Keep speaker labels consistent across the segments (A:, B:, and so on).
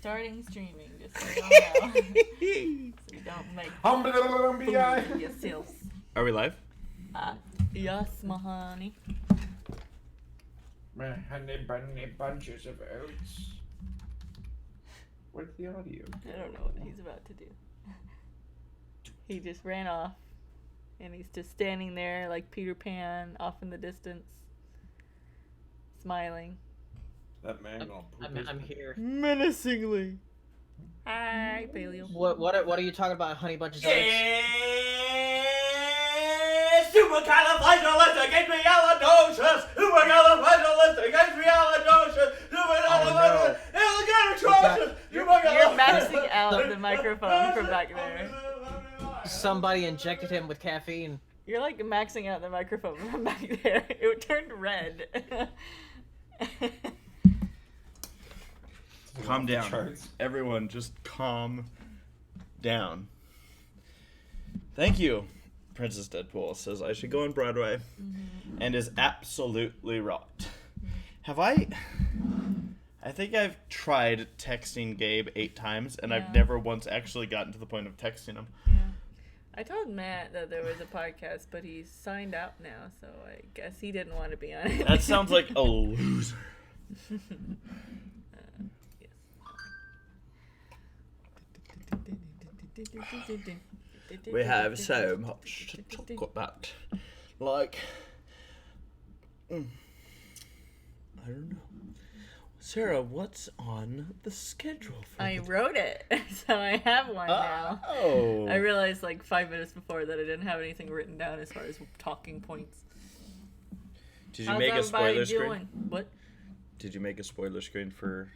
A: starting streaming, just so you know. So you don't make fools of yourselves.
B: Are we live?
A: Yes, my honey.
C: My honey bunny bunches of oats. Where's the audio?
A: I don't know what he's about to do. He just ran off. And he's just standing there like Peter Pan off in the distance. Smiling.
C: That man
D: I'm here.
A: Menacingly. Hi, Paleo.
D: What are you talking about, honey bunches of eggs?
C: Supercalifragilisticexpialidocious! Supercalifragilisticexpialidocious! Supercalifragilisticexpialidocious!
A: You're maxing out the microphone from back there.
D: Somebody injected him with caffeine.
A: You're like maxing out the microphone from back there. It turned red.
B: Calm down. Everyone, just calm down. Thank you. Princess Deadpool says I should go on Broadway and is absolutely right. Have I think I've tried texting Gabe 8 times and I've never once actually gotten to the point of texting him.
A: Yeah. I told Matt that there was a podcast, but he's signed out now, so I guess he didn't want to be on it.
B: That sounds like a loser. We have so much to talk about. Like, I don't know. Sarah, what's on the schedule for
A: I wrote it, so I have one now.
B: Oh.
A: I realized like 5 minutes before that I didn't have anything written down as far as talking points.
B: Did you
A: How's
B: make a
A: everybody
B: spoiler
A: doing?
B: screen?
A: What?
B: Did you make a spoiler screen for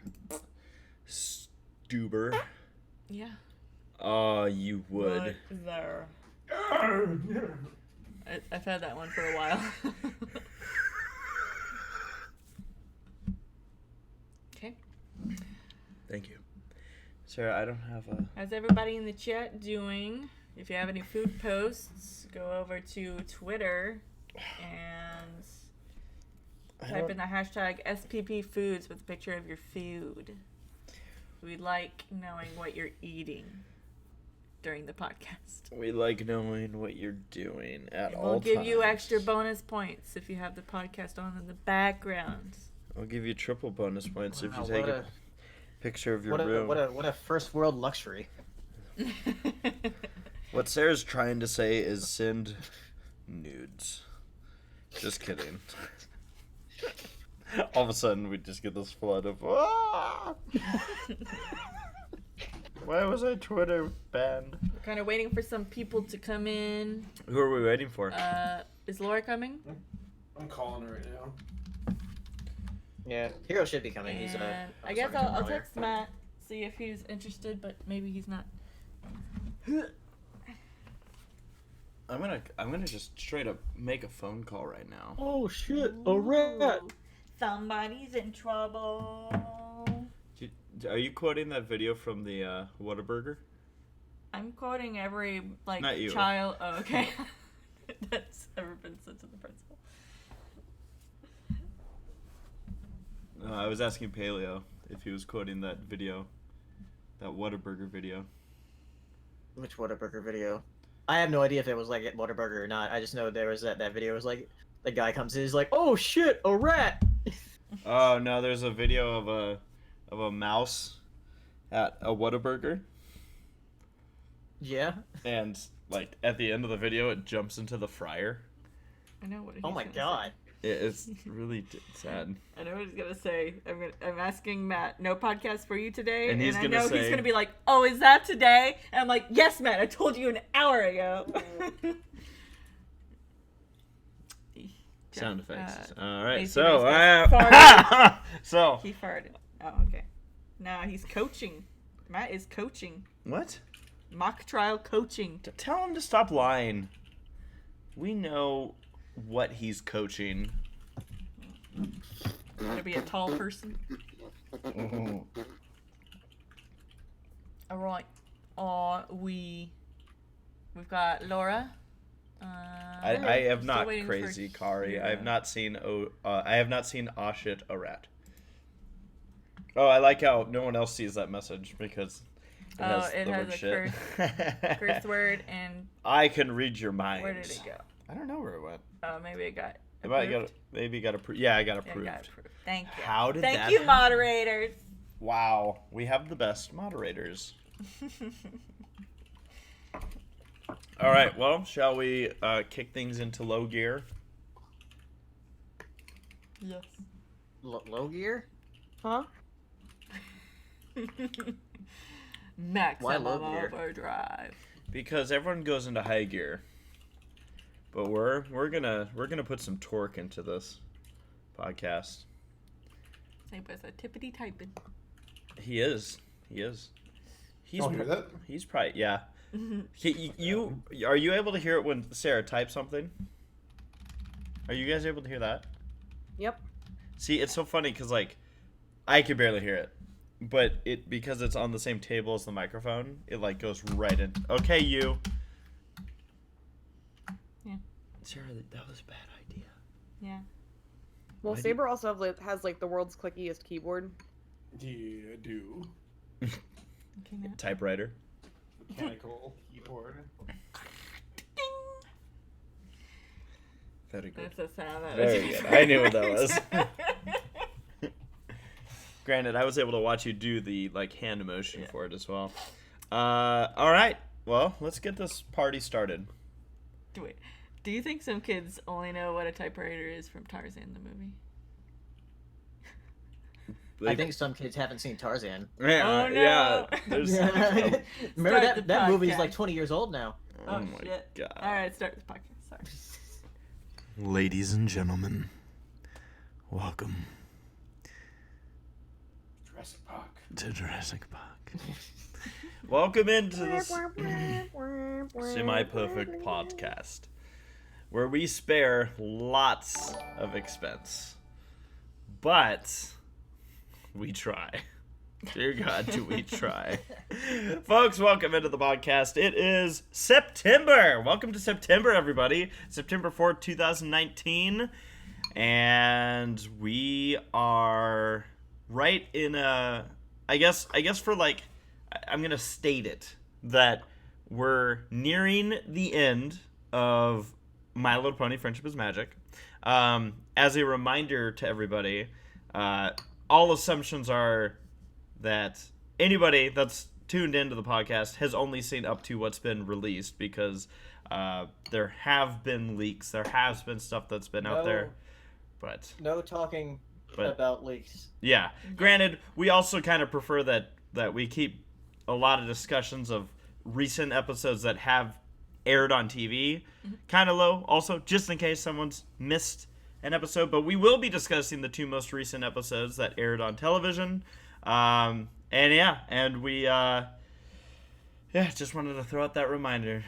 B: Stuber?
A: Yeah.
B: Oh, you would.
A: Right there. I've had that one for a while. Okay.
B: Thank you. Sarah, I don't have a...
A: How's everybody in the chat doing? If you have any food posts, go over to Twitter and type in the hashtag SPP Foods with a picture of your food. We like knowing what you're eating during the podcast.
B: We like knowing what you're doing at all times.
A: We'll give you extra bonus points if you have the podcast on in the background.
B: I'll give you triple bonus points if you
D: Wow,
B: take a picture of your room.
D: What a first world luxury.
B: What Sarah's trying to say is send nudes. Just kidding. All of a sudden, we just get this flood of... Ah! Why was I Twitter banned?
A: We're kind of waiting for some people to come in.
B: Who are we waiting for?
A: Is Laura coming?
C: I'm calling her right now.
D: Yeah, Hero should be coming. He's
A: I guess I'll text Matt, see if he's interested, but maybe he's not.
B: I'm gonna just straight up make a phone call right now.
D: Oh shit! A rat!
A: Somebody's in trouble.
B: Are you quoting that video from the Whataburger?
A: I'm quoting every
B: Not you.
A: child. Oh, okay. That's ever been said to the principal.
B: I was asking Paleo if he was quoting that video, that Whataburger video.
D: Which Whataburger video? I have no idea if it was like at Whataburger or not. I just know there was that video was like the guy comes in, he's like, "Oh shit, a rat!"
B: Oh no, there's a video of a mouse at a Whataburger.
D: Yeah.
B: And like at the end of the video, it jumps into the fryer.
A: I know what.
D: Oh my god.
B: It's really sad.
A: I know what he's gonna say. I'm asking Matt, no podcast for you today,
B: and he's
A: I
B: gonna
A: know
B: say,
A: he's gonna be like, "Oh, is that today?" And I'm like, "Yes, Matt. I told you an hour ago."
B: Sound effects. All right,
A: AC
B: so
A: farted.
B: so
A: He farted. Oh, okay. Now he's coaching. Matt is coaching.
B: What?
A: Mock trial coaching.
B: Tell him to stop lying. We know what he's coaching.
A: Gonna be a tall person. All right. We've got Laura.
B: I have not crazy
A: for
B: Kari.
A: Hero.
B: I have not seen Ashit a rat. Oh, I like how no one else sees that message because it has
A: it
B: the
A: has
B: word
A: a
B: shit.
A: curse word, and
B: I can read your mind.
A: where did it go?
B: I don't know where it went.
A: Oh, maybe it got
B: Maybe it got approved. Yeah, I got
A: Yeah,
B: approved.
A: it got approved. Thank you.
B: How did
A: Thank
B: that
A: you,
B: happen?
A: moderators.
B: Wow, we have the best moderators. All right, well, shall we kick things into low gear?
A: Yes.
D: Low gear?
E: Huh?
A: Maximum
D: low gear?
A: overdrive.
B: Because everyone goes into high gear, but we're gonna put some torque into this podcast.
A: Saber's a tippity typing.
B: He is. He's
C: Don't hear that?
B: He's probably yeah. You are you able to hear it when Sarah types something? Are you guys able to hear that?
E: Yep.
B: See, it's so funny because like I could barely hear it, but because it's on the same table as the microphone, it like goes right in. Okay, you.
A: Yeah.
B: Sarah, that was a bad idea.
A: Yeah.
E: Well,
B: Why do
E: Saber also has like the world's clickiest keyboard.
C: Yeah, I do.
A: Okay, now.
B: Typewriter.
C: Mechanical keyboard.
B: Very good.
A: That's the sound that
B: Very
A: was.
B: good. I knew what that was. Granted, I was able to watch you do the like hand motion for it as well. All right. Well, let's get this party started.
A: Wait, do you think some kids only know what a typewriter is from Tarzan the movie?
D: I think some kids haven't seen Tarzan.
B: Yeah,
A: Oh, no.
B: yeah. There's,
D: Remember
A: Start the
D: that movie's
A: podcast.
D: like 20 years old now.
B: oh my
A: shit.
B: god.
A: All right, start the podcast. Sorry.
B: Ladies and gentlemen, welcome
C: Jurassic Park.
B: to Jurassic Park. Welcome into this semi-perfect podcast where we spare lots of expense, but we try. Dear God, do we try. Folks, welcome into the podcast. It is September. Welcome to September, everybody. September 4th, 2019. And we are right in a... I guess for like... I'm going to state it. That we're nearing the end of My Little Pony Friendship is Magic. As a reminder to everybody, all assumptions are that anybody that's tuned into the podcast has only seen up to what's been released because there have been leaks. There has been stuff that's been out there. But
D: No talking about leaks.
B: yeah, granted, we also kind of prefer that we keep a lot of discussions of recent episodes that have aired on TV kind of low also, just in case someone's missed an episode. But we will be discussing the two most recent episodes that aired on television. And we just wanted to throw out that reminder.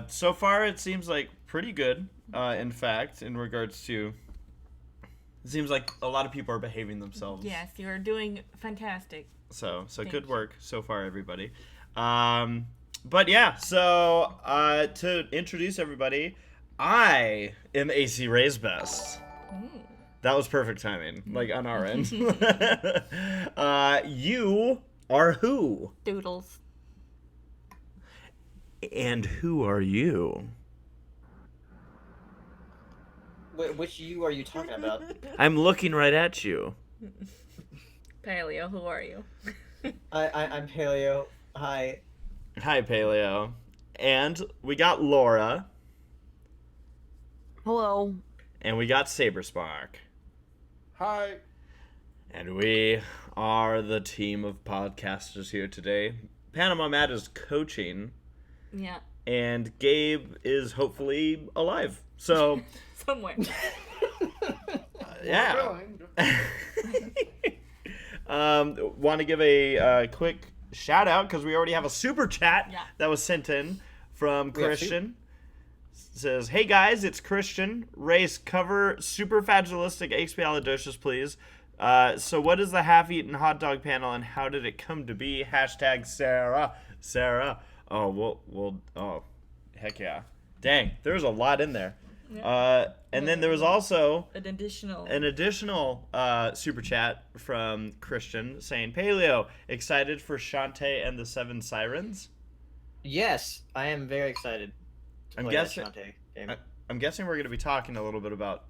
B: So far it seems like pretty good, in fact, in regards to it seems like a lot of people are behaving themselves.
A: Yes, you are doing fantastic.
B: So
A: Thank
B: good
A: you.
B: work so far, everybody. But yeah, so to introduce everybody, I am ACRacebest. That was perfect timing, like on our end. You are who?
A: Doodles.
B: And who are you?
D: Which you are you talking about?
B: I'm looking right at you.
A: Paleo, who are you?
D: I'm Paleo. Hi.
B: Hi, Paleo. And we got Laura,
E: Hello.
B: and we got SaberSpark.
C: Hi.
B: And we are the team of podcasters here today. Panama Matt is coaching,
A: Yeah,
B: and Gabe is hopefully alive. So,
A: somewhere.
B: yeah. Want to give a quick shout out because we already have a super chat that was sent in from
D: We have
B: Christian. Says, hey guys, it's Christian. Race, cover superfagilistic expialidocious, please. So what is the half-eaten hot dog panel and how did it come to be? Hashtag Sarah. Oh, oh, heck yeah. Dang, there's a lot in there. And then there was also
A: an additional
B: super chat from Christian saying, Paleo, excited for Shantae and the Seven Sirens?
D: Yes, I am very excited to play that Shantae game.
B: I'm guessing we're going to be talking a little bit about,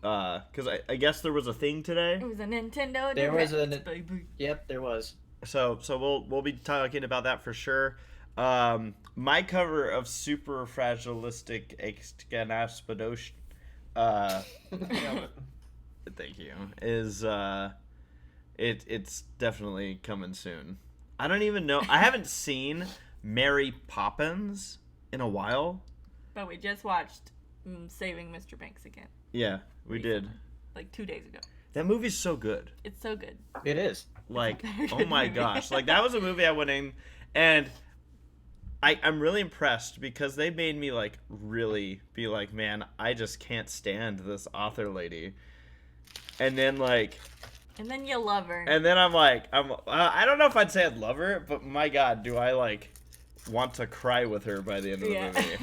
B: because I guess there was a thing today.
A: It was a Nintendo
D: There was
A: Direct, baby.
D: Yep, there was.
B: So we'll be talking about that for sure. My cover of Super Fragilistic Exganaspadosh, thank you, is it's definitely coming soon. I don't even know. I haven't seen Mary Poppins in a while.
A: But we just watched Saving Mr. Banks again.
B: Yeah, we did.
A: Like 2 days ago.
B: That movie's so good.
A: It's so good.
D: It is.
B: Like,
A: very
B: oh
A: good
B: my
A: movie.
B: gosh. Like, that was a movie I went in, and I'm really impressed because they made me, like, really be like, man, I just can't stand this author lady. And then, like...
A: And then you love her.
B: And then I'm like, I don't know if I'd say I'd love her, but my God, do I, like, want to cry with her by the end of the movie.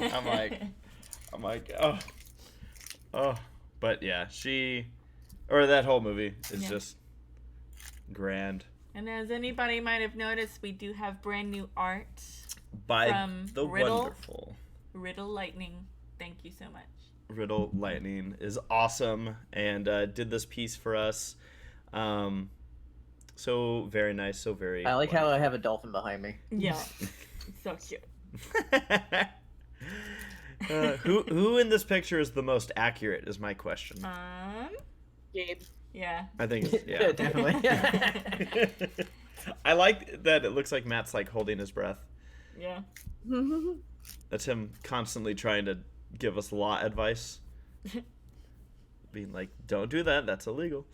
B: I'm like, oh. But, yeah, that whole movie is just grand.
A: And as anybody might have noticed, we do have brand new art
B: By
A: from
B: the
A: Riddle.
B: wonderful
A: Riddle Lightning. Thank you so much.
B: Riddle Lightning is awesome and did this piece for us. So very nice, so very
D: I like how
B: wonderful.
D: I have a dolphin behind me.
A: Yeah. It's so cute.
B: Who in this picture is the most accurate is my question.
E: Gabe.
A: Yeah.
B: I think it's, yeah.
D: Definitely.
B: I like that it looks like Matt's like holding his breath.
A: Yeah.
B: That's him constantly trying to give us law advice. Being like, don't do that, that's illegal.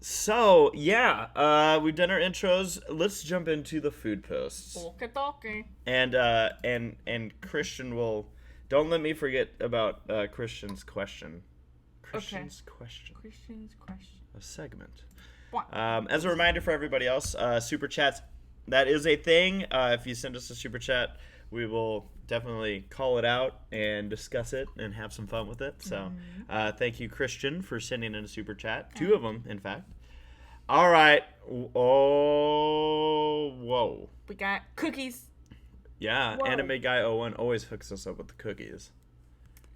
B: So yeah, we've done our intros. Let's jump into the food posts.
A: Okay.
B: And Christian will, don't let me forget about Christian's question. Christian's question. A segment. As a reminder for everybody else, super chats, that is a thing. If you send us a super chat, we will definitely call it out and discuss it and have some fun with it. So thank you, Christian, for sending in a super chat. 2 of them, in fact. All right. Oh, whoa.
A: We got cookies.
B: Yeah,
E: Whoa.
B: Anime Guy 01 always hooks us up with the cookies.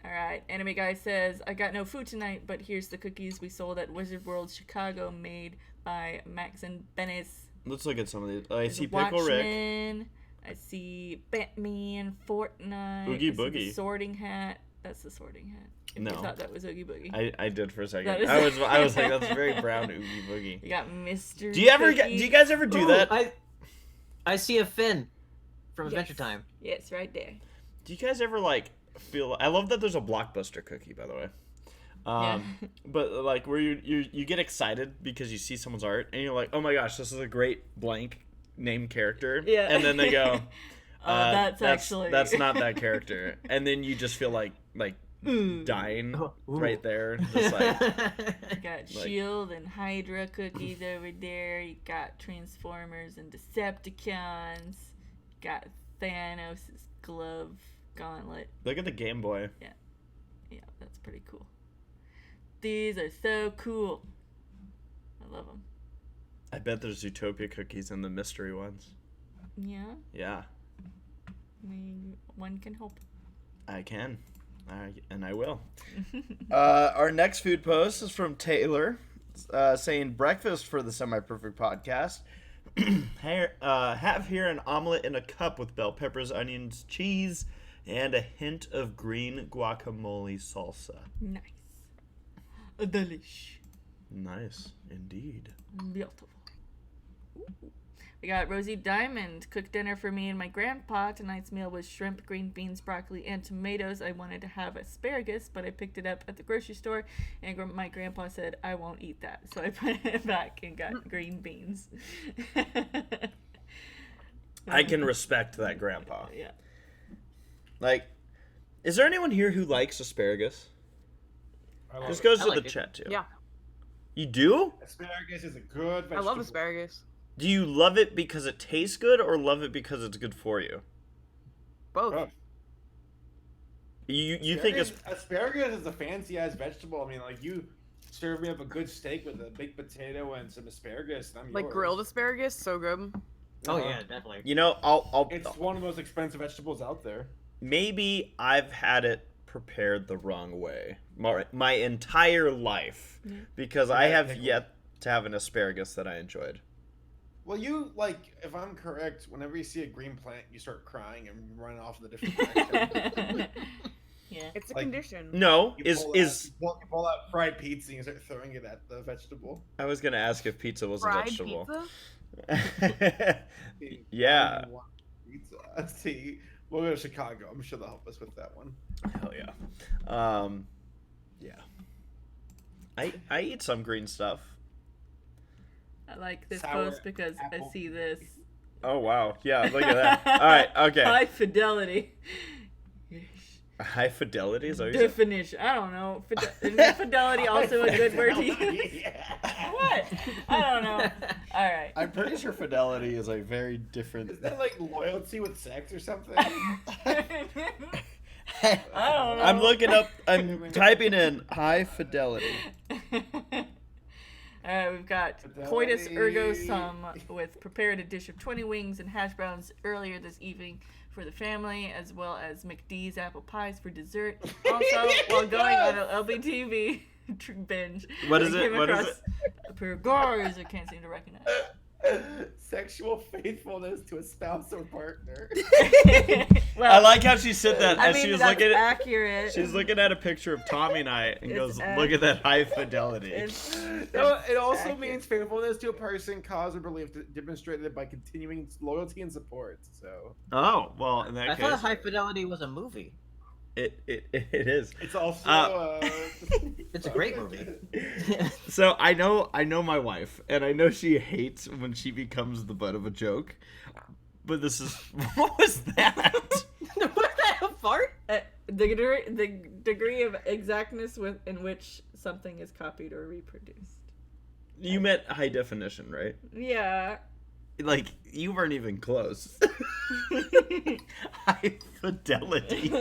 A: All right. Anime Guy says, I got no food tonight, but here's the cookies we sold at Wizard World Chicago made by Max and Bennis.
B: Let's look at some of these. I
A: There's
B: see Pickle Rick.
A: Watchmen. I see Batman, Fortnite.
B: Oogie
A: I see the
B: Boogie.
A: Sorting Hat. That's the Sorting Hat. If
B: No.
A: you thought that was Oogie Boogie.
B: I did for a second.
A: That is-
B: I was like, that's very brown Oogie Boogie.
A: You got Mr.
B: Do you
A: Cookie.
B: guys ever do
D: Ooh,
B: that?
D: I see a fin from
A: Yes.
D: Adventure Time.
A: Yes, right there.
B: Do you guys ever like feel? I love that there's a Blockbuster cookie, by the way.
A: Yeah.
B: But like where you get excited because you see someone's art and you're like, oh my gosh, this is a great blank name character.
A: Yeah.
B: And then they go,
A: that's actually
B: that's not that character, and then you just feel like dying
D: Oh, ooh.
B: right there, just like.
A: You got Shield and Hydra cookies over there. You got Transformers and Decepticons. You got Thanos' glove gauntlet.
B: Look at the Game Boy.
A: Yeah, that's pretty cool. These are so cool. I love them.
B: I bet there's Zootopia cookies in the mystery ones.
A: Yeah,
B: Yeah,
A: I mean, one can hope.
B: I can. And I will. Our next food post is from Taylor, saying breakfast for the semi-perfect podcast. Have here an omelet in a cup with bell peppers, onions, cheese, and a hint of green guacamole salsa.
A: Nice. A delish.
B: Nice, indeed.
A: Beautiful. Ooh. We got Rosie Diamond cooked dinner for me and my grandpa. Tonight's meal was shrimp, green beans, broccoli, and tomatoes. I wanted to have asparagus, but I picked it up at the grocery store, and my grandpa said, I won't eat that. So I put it back and got green beans.
B: I can respect that, Grandpa.
A: Yeah.
B: Like, is there anyone here who likes asparagus?
C: I love
B: This
C: it.
B: goes
D: I
B: to
D: like
B: the
D: it.
B: chat, too.
E: Yeah.
B: You do?
C: Asparagus is a good
E: I
C: vegetable.
E: love asparagus.
B: Do you love it because it tastes good or love it because it's good for you?
E: Both.
C: Oh,
B: You think
C: asparagus is a fancy ass vegetable? I mean, like you serve me up a good steak with a baked potato and some asparagus, and I'm
E: Like
C: yours.
E: grilled asparagus, so good.
D: Oh yeah, definitely.
B: you know? I'll
C: It's one of the most expensive vegetables out there.
B: maybe I've had it prepared the wrong way my entire life because I have
C: pickled.
B: yet to have an asparagus that I enjoyed.
C: Well, you like, if I'm correct, whenever you see a green plant, you start crying and run off in a different direction.
A: Yeah.
E: It's a
C: Like-
E: condition.
B: No,
C: You
B: is
C: pull out fried pizza and you start throwing it at the vegetable.
B: I was gonna ask if pizza was a
E: Fried
B: vegetable.
E: pizza?
B: Yeah.
C: I want pizza. See, we'll go to Chicago. I'm sure they'll help us with that one.
B: Hell yeah. Yeah. I eat some green stuff.
A: I like this
C: Sour
A: post because
C: apple.
A: I see this.
B: Oh wow. Yeah, look at that. All right, okay.
A: High fidelity.
B: High fidelity is that what you said?
A: Definition. I don't know. Isn't fidelity also a good word to use? What? I don't know. All right.
B: I'm pretty sure fidelity is a very different.
C: Is that like loyalty with sex or something?
A: I don't know.
B: I'm looking up. I'm typing in high fidelity.
A: We've got coitus ergo sum with prepared a dish of 20 wings and hash browns earlier this evening for the family, as well as McD's apple pies for dessert. Also, while going on an LBTV binge,
B: What is
A: I
B: it?
A: came
B: What is
A: across a pair of gars I can't seem to recognize.
C: Sexual faithfulness to a spouse or partner.
A: Well,
B: I like how she said that
A: I
B: as
A: mean,
B: she was
A: that's
B: looking at.
A: accurate.
B: She's looking at a picture of Tommy and I and
A: It's
B: goes, "Look at that high fidelity."
C: No, it also
A: accurate.
C: means faithfulness to a person, cause, or belief demonstrated by continuing loyalty and support. So
B: Oh well, in
D: I
B: that
D: thought
B: case,
D: High Fidelity was a movie.
B: it is.
C: it's also
D: It's a great movie.
B: So I know my wife, and I know she hates when she becomes the butt of a joke. But this is what was that?
D: What the fart?
A: The degree of exactness in which something is copied or reproduced.
B: You meant high definition, right?
A: Yeah.
B: Like you weren't even close. High fidelity.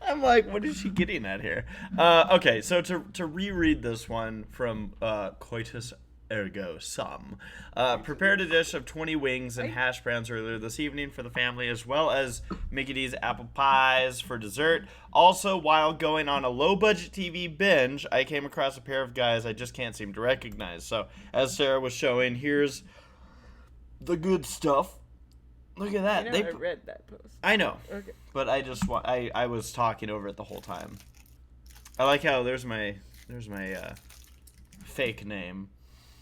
B: I'm like, what is she getting at here? Okay, so to reread this one from Coitus Ergo Sum. Prepared a dish of 20 wings and hash browns earlier this evening for the family, as well as Mickey D's apple pies for dessert. Also, while going on a low-budget TV binge, I came across a pair of guys I just can't seem to recognize. So, as Sarah was showing, here's the good stuff. Look at that.
A: I read that post.
B: I know,
A: Okay.
B: but I just I was talking over it the whole time. I like how there's my fake name.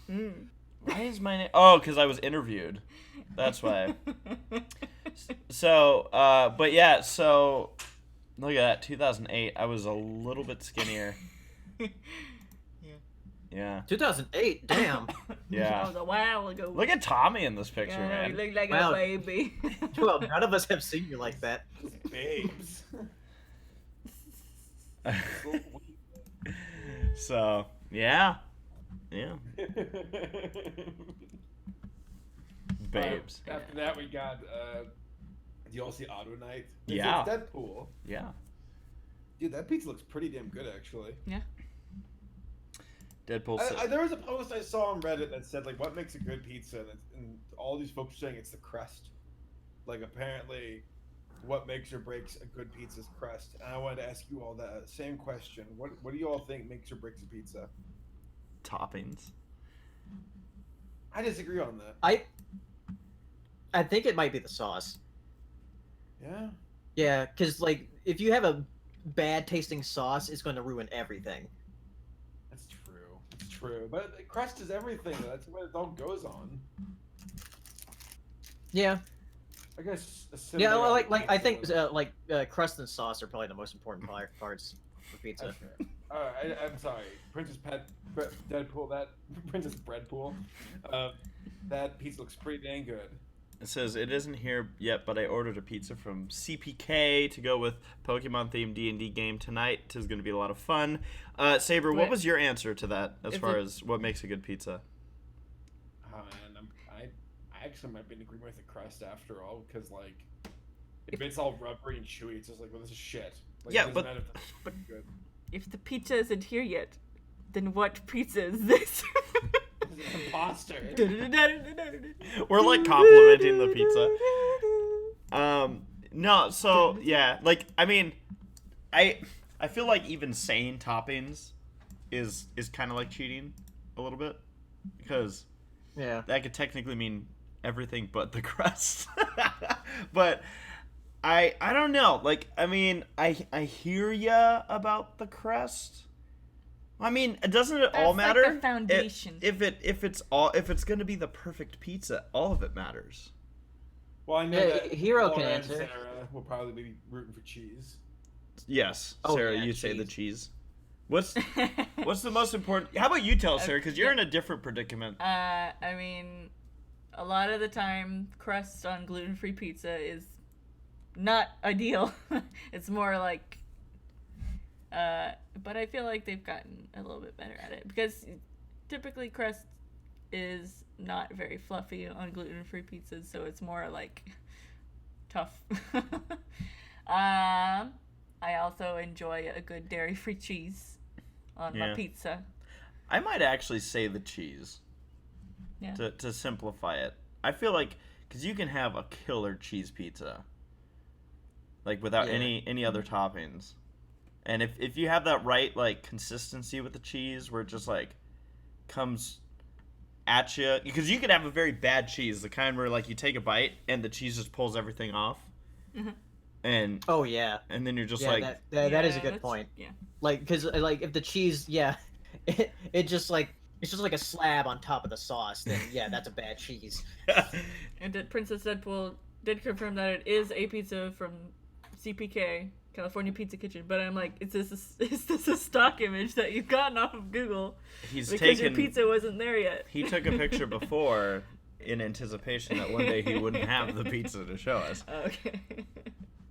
B: Why is my name? Oh, because I was interviewed. That's why. So, but yeah, so look at that. 2008. I was a little bit skinnier. Yeah.
D: 2008. Damn.
A: That
B: Yeah.
A: was a while ago.
B: Look at Tommy in this picture,
A: Yeah,
B: man.
A: you look like
D: Wow.
A: a baby.
D: Well, none of us have seen you like that.
C: babes.
B: So, yeah. Yeah. Babes.
C: After that, we got. Do you all see Auto Night?
B: Yeah.
C: It's Deadpool.
B: Yeah.
C: Dude, that pizza looks pretty damn good, actually.
B: Deadpool said.
C: There was a post I saw on Reddit that said, like, what makes a good pizza? And all these folks are saying it's the crust. Like, apparently, what makes or breaks a good pizza's crust. And I wanted to ask you all that same question. What do you all think makes or breaks a pizza?
B: Toppings.
C: I disagree on that.
D: I think it might be the sauce.
C: Yeah?
D: Yeah, because like if you have a bad tasting sauce, it's going to ruin everything.
C: That's true. It's true. But crust is everything. That's what it all goes on.
D: Yeah.
C: I guess.
D: Yeah, well, like I think crust and sauce are probably the most important parts for pizza.
C: That's fair. I'm sorry, Deadpool. That Princess Breadpool. That pizza looks pretty dang good.
B: It says it isn't here yet, but I ordered a pizza from CPK to go with Pokemon themed D&D game tonight. It is going to be a lot of fun. Saber, what
A: Wait.
B: was your answer to that as
A: Is
B: far
A: it-
B: as what makes a good pizza?
C: Oh man, I actually might be in agreement with the crust after all, because like If it's all rubbery and chewy, it's just like, well, this is shit. Like,
B: Yeah,
C: it doesn't
B: but-
C: matter if it's good.
A: If the pizza isn't here yet, then what pizza is this?
C: It's an imposter.
B: We're like complimenting the pizza. No, so yeah, like I mean, I feel like even saying toppings is kind of like cheating a little bit because
D: Yeah.
B: that could technically mean everything but the crust. But I don't know. Like I mean, I hear ya about the crust. I mean, doesn't it all
A: That's like
B: matter?
A: the foundation.
B: If it's gonna be the perfect pizza, all of it matters.
C: Well, I know
D: Yeah,
C: that
D: Hero
C: Laura
D: can
C: and
D: answer.
C: Sarah will probably be rooting for cheese.
B: Yes,
D: Oh,
B: Sarah,
D: yeah,
B: you say the
D: cheese.
B: cheese. What's the most important? How about you tell Sarah? Because you're in a different predicament.
A: I mean, a lot of the time, crust on gluten-free pizza is not ideal. It's more like, but I feel like they've gotten a little bit better at it because typically crust is not very fluffy on gluten-free pizzas, so it's more like tough. I also enjoy a good dairy-free cheese on my
B: Yeah.
A: pizza.
B: I might actually say the cheese.
A: Yeah.
B: To simplify it, I feel like because you can have a killer cheese pizza, like without
D: Yeah.
B: any other toppings, and if you have that right like consistency with the cheese, where it just like comes at you, because you could have a very bad cheese, the kind where like you take a bite and the cheese just pulls everything off, and
D: Oh yeah.
B: then you're just
D: Yeah,
B: like
D: that is a
A: Yeah,
D: good
A: that's-
D: point.
A: Yeah.
D: Like, because like if the cheese, yeah, it just like it's just like a slab on top of the sauce. Then yeah, that's a bad cheese.
A: And Princess Deadpool did confirm that it is a pizza from CPK, California Pizza Kitchen. But I'm like, is this a stock image that you've gotten off of Google?
B: he's
A: Because your
B: taken.
A: pizza wasn't there yet.
B: He took a picture before in anticipation that one day he wouldn't have the pizza to show us.
A: Okay.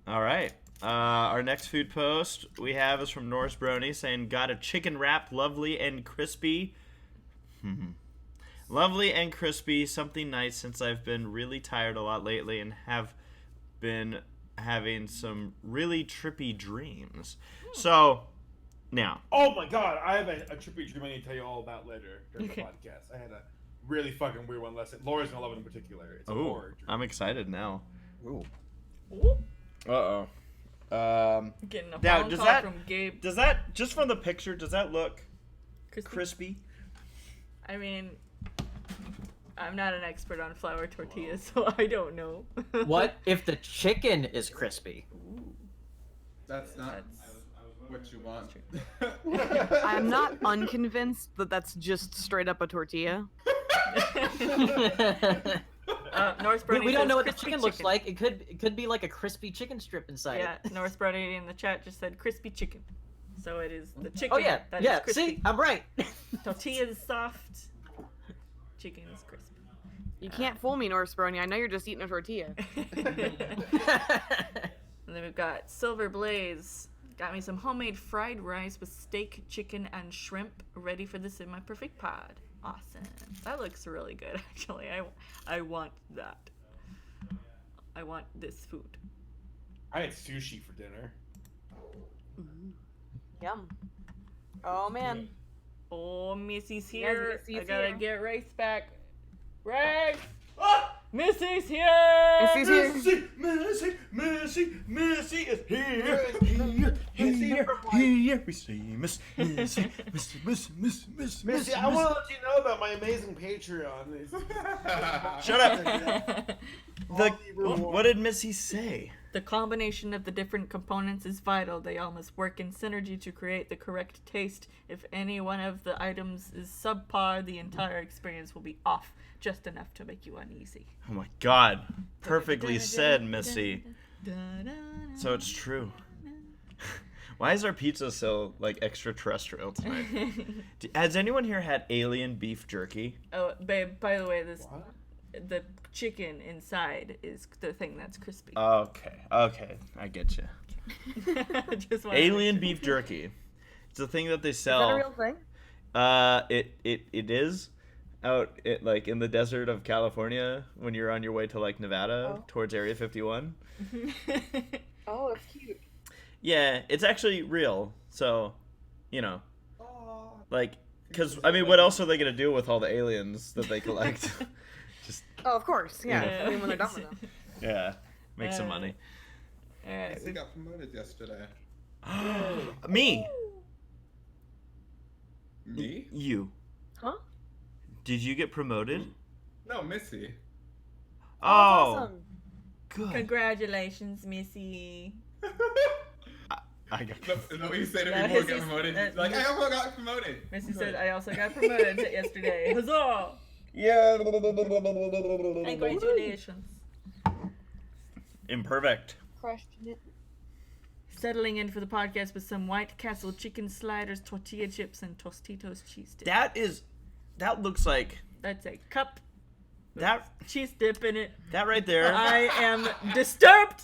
B: All right. Our next food post we have is from Norris Brony saying, got a chicken wrap, lovely and crispy. Lovely and crispy, something nice since I've been really tired a lot lately and have been having some really trippy dreams. So, now.
C: Oh my god, I have a trippy dream I need to tell you all about later during
A: Okay.
C: the podcast. I had a really fucking weird one lesson. Laura's gonna love it in particular. It's a
B: Ooh,
C: horror dream.
B: I'm excited now.
D: Ooh.
A: Ooh,
B: Uh-oh.
A: getting a
B: Now,
A: phone
B: does
A: call
B: that-
A: from Gabe.
B: Does that, just from the picture, does that look
A: Crispy?
B: crispy?
A: I mean, I'm not an expert on flour tortillas, so I don't know.
D: What if the chicken is crispy?
F: That's not
A: That's-
F: what you want.
E: I'm not unconvinced that that's just straight up a tortilla.
A: North
D: we
A: Brony
D: don't
A: says
D: know what the
A: crispy
D: chicken looks like. It could be like a crispy chicken strip inside
A: Yeah,
D: it.
A: North Brony in the chat just said crispy chicken. So it is the chicken
D: Oh yeah,
A: that
D: yeah.
A: is crispy.
D: See, I'm right.
A: Tortilla is soft. Chicken is crispy.
E: You can't fool me, Norse Brony. I know you're just eating a tortilla.
A: And then we've got Silver Blaze. Got me some homemade fried rice with steak, chicken, and shrimp ready for this in my perfect pod. Awesome. That looks really good, actually. I want that. I want this food.
C: I had sushi for dinner.
E: Yum. Oh man.
A: Oh, Missy's
E: Yes,
A: here.
E: Missy's
A: I gotta
E: here.
A: get Race back. Race! Missy's here!
E: Missy's here.
B: Missy is here. Here. We say Missy.
C: Missy, I want to let you know that my amazing Patreon is.
B: Shut up. What did Missy say?
A: The combination of the different components is vital. They all must work in synergy to create the correct taste. If any one of the items is subpar, the entire experience will be off, just enough to make you uneasy.
B: Oh my God. Perfectly said, Missy. So it's true. Why is our pizza so, like, extraterrestrial tonight? Has anyone here had alien beef jerky?
A: Oh, babe, by the way,
C: What?
A: the chicken inside is the thing that's crispy.
B: Okay, I get you.
A: Just wanted to
B: Alien
A: make
B: beef jerky. It's a thing that they
E: Is
B: sell.
E: that a real thing?
B: It is. out like in the desert of California when you're on your way to like Nevada
G: Oh.
B: towards Area 51.
G: Oh, it's cute.
B: Yeah, it's actually real. So, you know,
C: Aw.
B: like, because I mean, what else are they gonna do with all the aliens that they collect? Just
E: Oh, of course. Yeah.
B: Yeah.
E: I mean, when they're done with them.
B: yeah, make some money.
A: Alright,
F: He got promoted yesterday.
B: Me,
F: Me?
B: you.
E: Huh?
B: Did you get promoted?
F: No, Missy.
B: Oh,
E: Awesome.
B: good.
A: congratulations, Missy.
B: I got.
F: No, he said it
A: No,
F: before
A: his-
F: he got promoted.
A: his-
F: Like, I almost got promoted.
A: Missy said I also got promoted yesterday. Huzzah!
B: Yeah.
A: Congratulations.
B: Imperfect.
G: Crushed it.
A: Settling in for the podcast with some White Castle chicken sliders, tortilla chips, and Tostitos cheese dip.
B: That looks like
A: That's a cup
B: that
A: cheese dip in it.
B: right there.
A: I am disturbed.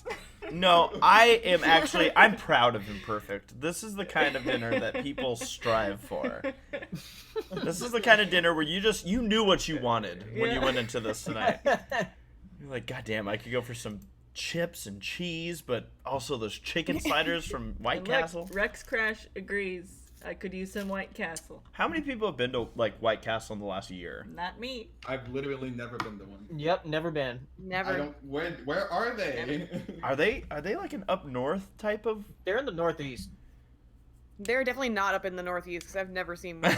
B: No, I'm proud of Imperfect. This is the kind of dinner that people strive for. This is the kind of dinner where you knew what you wanted when you
A: Yeah.
B: went into this tonight. You're like, God damn, I could go for some chips and cheese, but also those chicken sliders from White
A: And look,
B: Castle.
A: Rex Crash agrees. I could use some White Castle.
B: How many people have been to like White Castle in the last year?
A: Not me.
F: I've literally never been to one.
D: Yep, never been.
F: I
E: Never.
F: don't. Where are they?
B: Are they like an up north type of?
D: They're in the Northeast.
E: They're definitely not up in the Northeast because I've never seen one.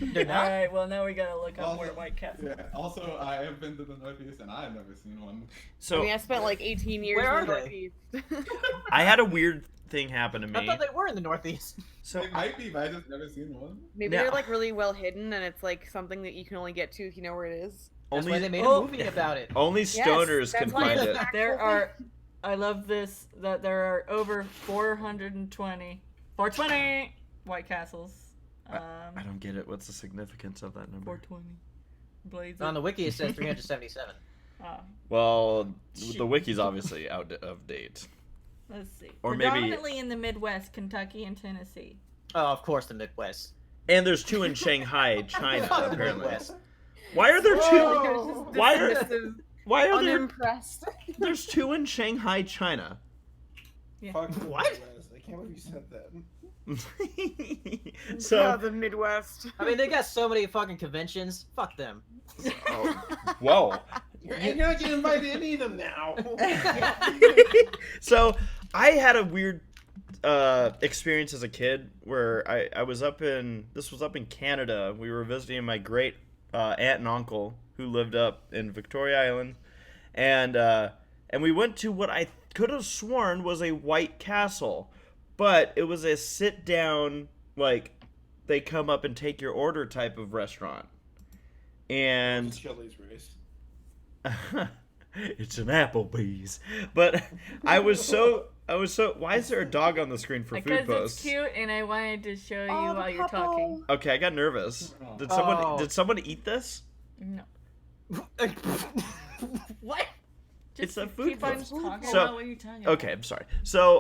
D: They're not?
A: Alright, well now we gotta look up
F: Also-
A: where White Castle.
F: Yeah. Also, I have been to the Northeast and I have never seen one.
B: So
E: I mean, I spent like 18 years
D: Where
E: in the
D: are they?
E: Northeast.
B: I had a weird thing happen to
D: I
B: me.
D: thought they were in the Northeast.
B: So
F: It might be, but I just never seen one.
E: Maybe
B: Yeah.
E: they're like really well hidden and it's like something that you can only get to if you know where it is.
D: That's why they made
A: Oh.
D: a movie about it.
B: only stoners
E: Yes,
B: can
E: that's why
B: find
E: it's
B: it.
E: a
A: There
E: actual
A: are, I love this, that there are over 420 White Castles.
B: I don't get it. What's the significance of that number?
A: 420. Blades
D: On the
A: of,
D: wiki it says 377.
B: Well, the wiki's obviously out of date.
A: let's see.
B: Or maybe-
A: Predominantly in the Midwest, Kentucky and Tennessee.
D: Oh, of course, the Midwest.
B: And there's two in Shanghai, China,
D: Fuck the
B: apparently.
D: Midwest.
B: Why are there two?
C: Whoa.
B: Why are
E: Dismissive,
B: why are there?
E: unimpressed.
B: There's two in Shanghai, China.
C: Fuck the
B: What?
C: Midwest. I can't believe you said that.
E: Oh,
B: So,
E: the Midwest.
D: I mean, they got so many fucking conventions. Fuck them.
B: whoa.
C: You're not getting invited to any of them now.
B: So I had a weird experience as a kid where I was up in Canada. We were visiting my great aunt and uncle who lived up in Victoria Island, and we went to what I could have sworn was a White Castle, but it was a sit down, like they come up and take your order type of restaurant, and
C: Chili's race.
B: it's an Applebee's. But I was so. Why is there a dog on the screen for food
A: Because
B: posts?
A: it's cute and I wanted to show you
G: Oh, the
A: while you're
G: couple.
A: talking.
B: Okay, I got nervous. Did
D: Oh.
B: someone eat this?
A: No.
D: What?
B: It's a
A: Just
B: food
A: keep on
B: post.
A: talking
B: So-
A: about what you're talking
B: Okay, I'm sorry. So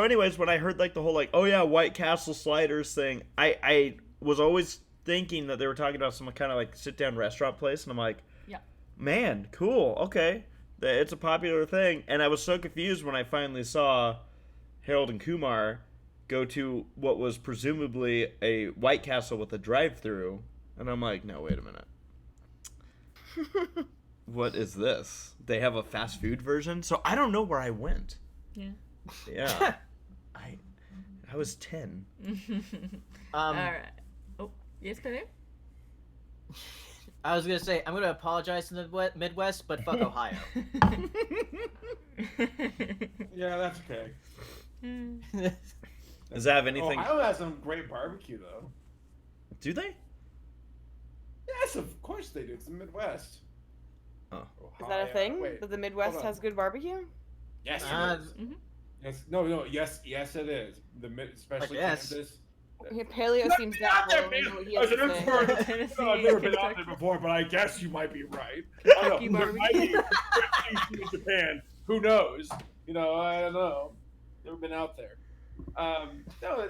B: anyways, when I heard like the whole like, oh yeah, White Castle sliders thing, I was always thinking that they were talking about some kind of like sit down restaurant place, and I'm like,
A: Yeah.
B: man, cool, okay, it's a popular thing. And I was so confused when I finally saw Harold and Kumar go to what was presumably a White Castle with a drive-through, and I'm like, no, wait a minute. What is this? They have a fast food version? So I don't know where I went.
A: Yeah.
B: Yeah. I was 10.
A: Alright. Oh, yes, Peter?
D: I was gonna say I'm gonna apologize to the Midwest, but fuck Ohio.
C: Yeah, that's okay.
B: Does that have anything?
C: Ohio has some great barbecue, though.
B: Do they?
C: Yes, of course they do. It's the Midwest.
B: Oh.
E: Is that a thing?
C: Wait.
E: That the Midwest
C: hold on.
E: has good barbecue?
C: Yes, it
D: Uh,
C: is. Yes, no, yes, it is. Especially
D: guess.
C: Kansas.
E: Paleo seems
C: been out there,
E: doubtful.
C: man.
E: What he
C: I
E: has
C: said,
E: to
C: "I'm
E: say.
C: sorry."
A: Tennessee,
C: I've never been out
A: Kentucky.
C: there before, but I guess you might be right.
A: Kentucky
C: There might be
A: barbecue.
C: good sushi in Japan. Who knows? You know, I don't know. Never been out there. No,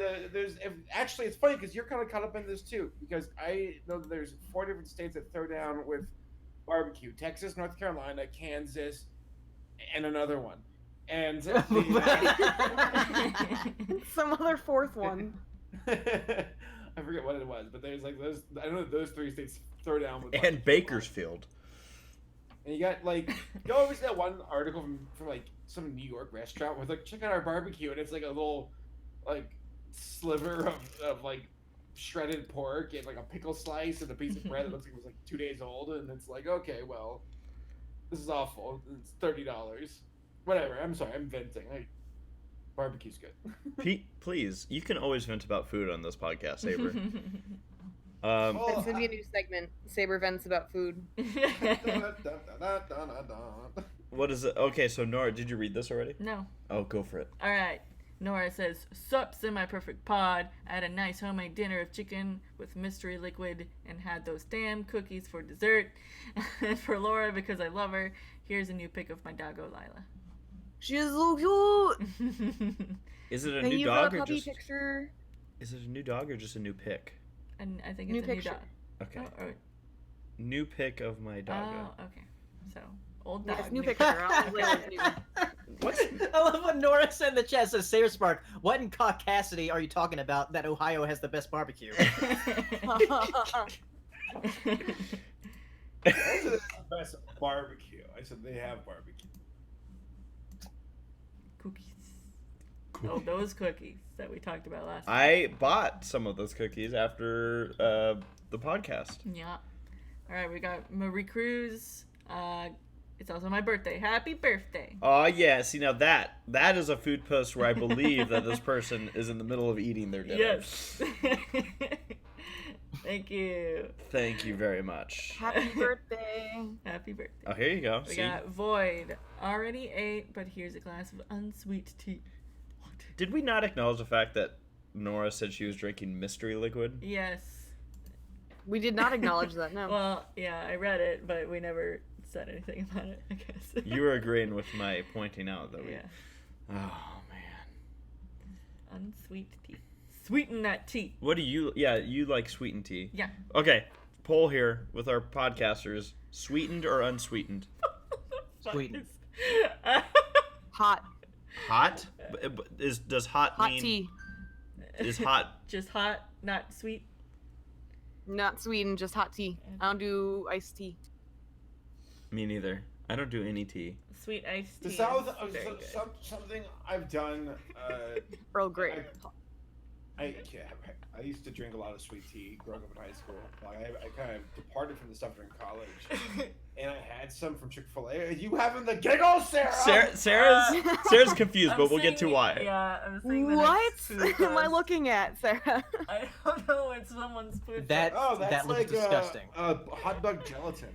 C: actually, it's funny because you're kind of caught up in this too. Because I know that there's 4 different states that throw down with barbecue: Texas, North Carolina, Kansas, and another one. And
E: Some other fourth one.
C: I forget what it was, but there's like those. I know that those 3 states throw down with.
B: And Bakersfield.
C: And you got like, you always see that one article from like some New York restaurant where it's like, check out our barbecue, and it's like a little like sliver of like shredded pork and like a pickle slice and a piece of bread that looks like it was like 2 days old, and it's like, okay, well, this is awful. It's $30. Whatever. I'm sorry. I'm venting. Barbecue's good.
B: Pete, please, you can always vent about food on this podcast, Saber.
G: It's gonna be a new segment. Saber vents about food.
B: What is it? Okay, so Nora, did you read this already?
A: No.
B: Oh, go for it.
A: All right. Nora says, "Sup, semi-perfect pod. I had a nice homemade dinner of chicken with mystery liquid and had those damn cookies for dessert. And for Laura, because I love her, here's a new pic of my doggo Lila."
E: She's so cute.
B: Is it a
G: Thank
B: new
G: you
B: dog
G: for the
B: or
G: puppy
B: just?
G: picture.
B: Is it a new dog or just a new pic?
A: And I think
G: New
A: it's a
G: picture.
A: new dog.
B: Okay.
A: Oh, or-
B: New pic of my doggo.
A: Oh, okay. So, old dog.
G: Yes, new picture. I'll label it new.
D: I love what Nora said in the chat. Says SaberSpark. What in caucasity are you talking about? That Ohio has the best barbecue.
C: I said it's the best barbecue. I said they have barbecue.
A: Cookies. Oh, those cookies that we talked about last time.
B: I bought some of those cookies after the podcast.
A: Yeah. All right, we got Marie Cruz. It's also my birthday. Happy birthday.
B: Oh yeah, see now that is a food post where I believe that this person is in the middle of eating their dinner.
A: Yes. Thank you.
B: Thank you very much.
E: Happy birthday.
A: Happy birthday.
B: Oh, here you go.
A: We
B: See?
A: got Void. Already ate, but here's a glass of unsweet tea. What?
B: Did we not acknowledge the fact that Nora said she was drinking mystery liquid?
A: Yes.
E: We did not acknowledge that, no.
A: Well, yeah, I read it, but we never said anything about it, I guess.
B: You were agreeing with my pointing out that we.
A: Yeah.
B: Oh man.
A: Unsweet tea. Sweeten that tea.
B: What do you? Yeah, you like sweetened tea.
A: Yeah.
B: Okay, poll here with our podcasters: sweetened or unsweetened?
D: Sweetened.
E: Hot.
B: Hot? Does hot
E: Hot
B: mean?
E: tea.
B: Is hot?
A: Just hot, not sweet.
E: Not sweetened, just hot tea. I don't do iced tea.
B: Me neither. I don't do any tea.
A: Sweet iced tea.
C: The South,
A: is very good.
C: something I've done.
E: Earl Grey.
C: I used to drink a lot of sweet tea growing up in high school. Like I kind of departed from the stuff during college, and I had some from Chick-fil-A. Are you having the giggles, Sarah?
B: Sarah's confused,
A: I'm
B: but we'll get to
A: saying-
B: why.
A: Yeah, I'm saying the
E: What
A: next food
E: am I
A: post.
E: looking at, Sarah?
A: I don't know. It's someone's food.
D: That
C: Oh, that's
D: that looks
C: like
D: disgusting.
C: Hot dog gelatin.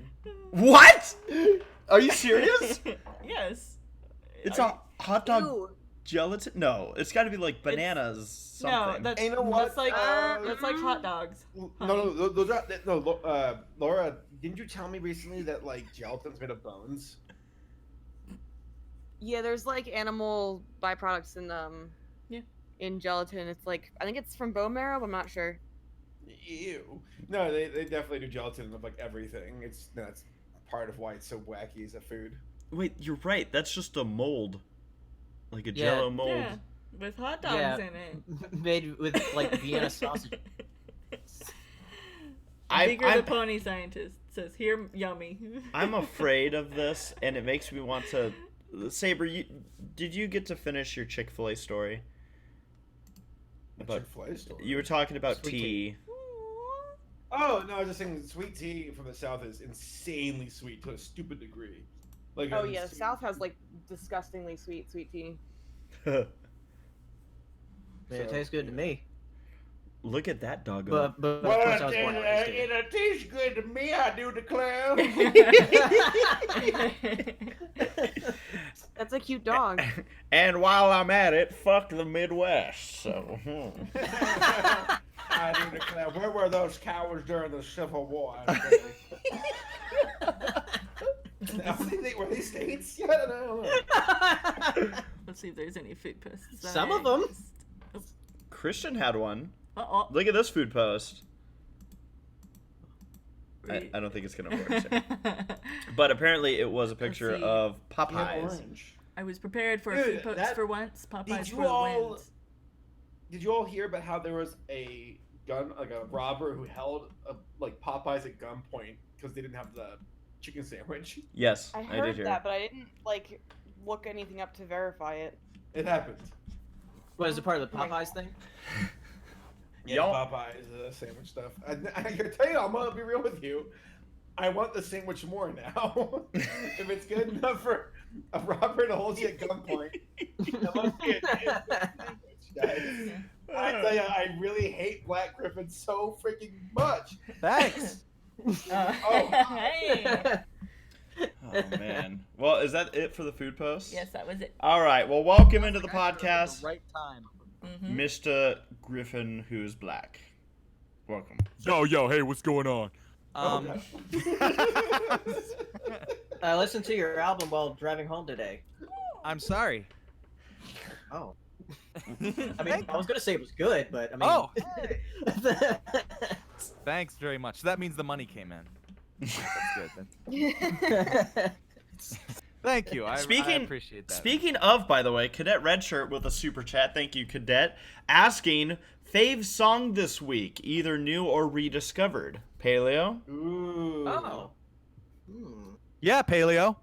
B: What? Are you serious?
A: Yes.
B: It's a hot dog
E: Ew.
B: gelatin? No, it's got to be like bananas.
A: No,
B: Something.
A: that's,
C: You know what?
A: that's like hot dogs.
C: No, those are no. Laura, didn't you tell me recently that like gelatin's made of bones?
E: Yeah, there's like animal byproducts in
A: Yeah.
E: in gelatin. It's like I think it's from bone marrow, but I'm not sure.
C: Ew. No, they definitely do gelatin of like everything. That's part of why it's so wacky as a food.
B: Wait, you're right. That's just a mold, like a
D: Yeah.
B: Jello mold.
A: Yeah, with hot dogs
D: Yeah.
A: in it.
D: Made with like Vienna sausage.
A: Bigger
B: I'm-
A: the pony scientist says here, yummy.
B: I'm afraid of this, and it makes me want to. Saber, did you get to finish your Chick-fil-A story? About
C: Chick-fil-A story.
B: you were talking about
D: Sweet
B: tea.
C: Oh no, I was just saying sweet tea from the South is insanely sweet to a stupid degree. Like
E: Oh yeah, the South has like disgustingly sweet tea.
D: It tastes good to me.
B: Look at that doggo.
D: But of
C: Well,
D: course I was born and raised here.
C: it tastes good to me, I do declare.
E: That's a cute dog.
B: And while I'm at it, fuck the Midwest. So.
C: I do declare. Where were those cowards during the Civil War? Were they states? Yeah, I don't know.
A: Let's see if there's any food posts.
D: Some of them.
B: Christian had one.
A: Uh-oh.
B: Look at this food post. I don't think it's gonna work. But apparently, it was a picture
A: see.
B: of
C: Yeah,
B: Popeyes.
C: orange.
A: I was prepared for a
C: Dude,
A: food post
C: that-
A: for once. Popeyes
C: Did you
A: for the
C: all-
A: wins.
C: Did you all hear about how there was a robber who held like Popeyes at gunpoint because they didn't have the chicken sandwich?
B: Yes,
G: I
B: did
G: heard
B: hear.
G: that, but I didn't like look anything up to verify it.
C: It happened.
D: What is it part of the Popeyes thing?
C: Yeah,
B: Y'all-
C: Popeyes sandwich stuff. I can tell you, I'm gonna be real with you. I want the sandwich more now. If it's good enough for a robber to hold you at gunpoint, that must be a damn good sandwich, guys. I tell you, I really hate Black Griffin so freaking much.
H: Thanks.
A: Hey.
B: Oh man. Well, is that it for the food post?
A: Yes, that was it.
B: All right. Well, welcome into the
H: Guys, we're at the
B: podcast,
H: right time.
A: Mm-hmm.
B: Mr. Griffin, who's black. Welcome.
I: Yo, hey, what's going on?
D: I listened to your album while driving home today.
H: I'm sorry.
D: Oh. I mean, I was gonna say it was good, but I mean.
H: Oh, thanks very much. So that means the money came in. That's good. Thank you. I appreciate that.
B: Speaking of, by the way, Cadet Redshirt with a super chat. Thank you, Cadet. Asking fave song this week, either new or rediscovered. Paleo.
C: Ooh.
D: Oh.
H: Yeah, Paleo.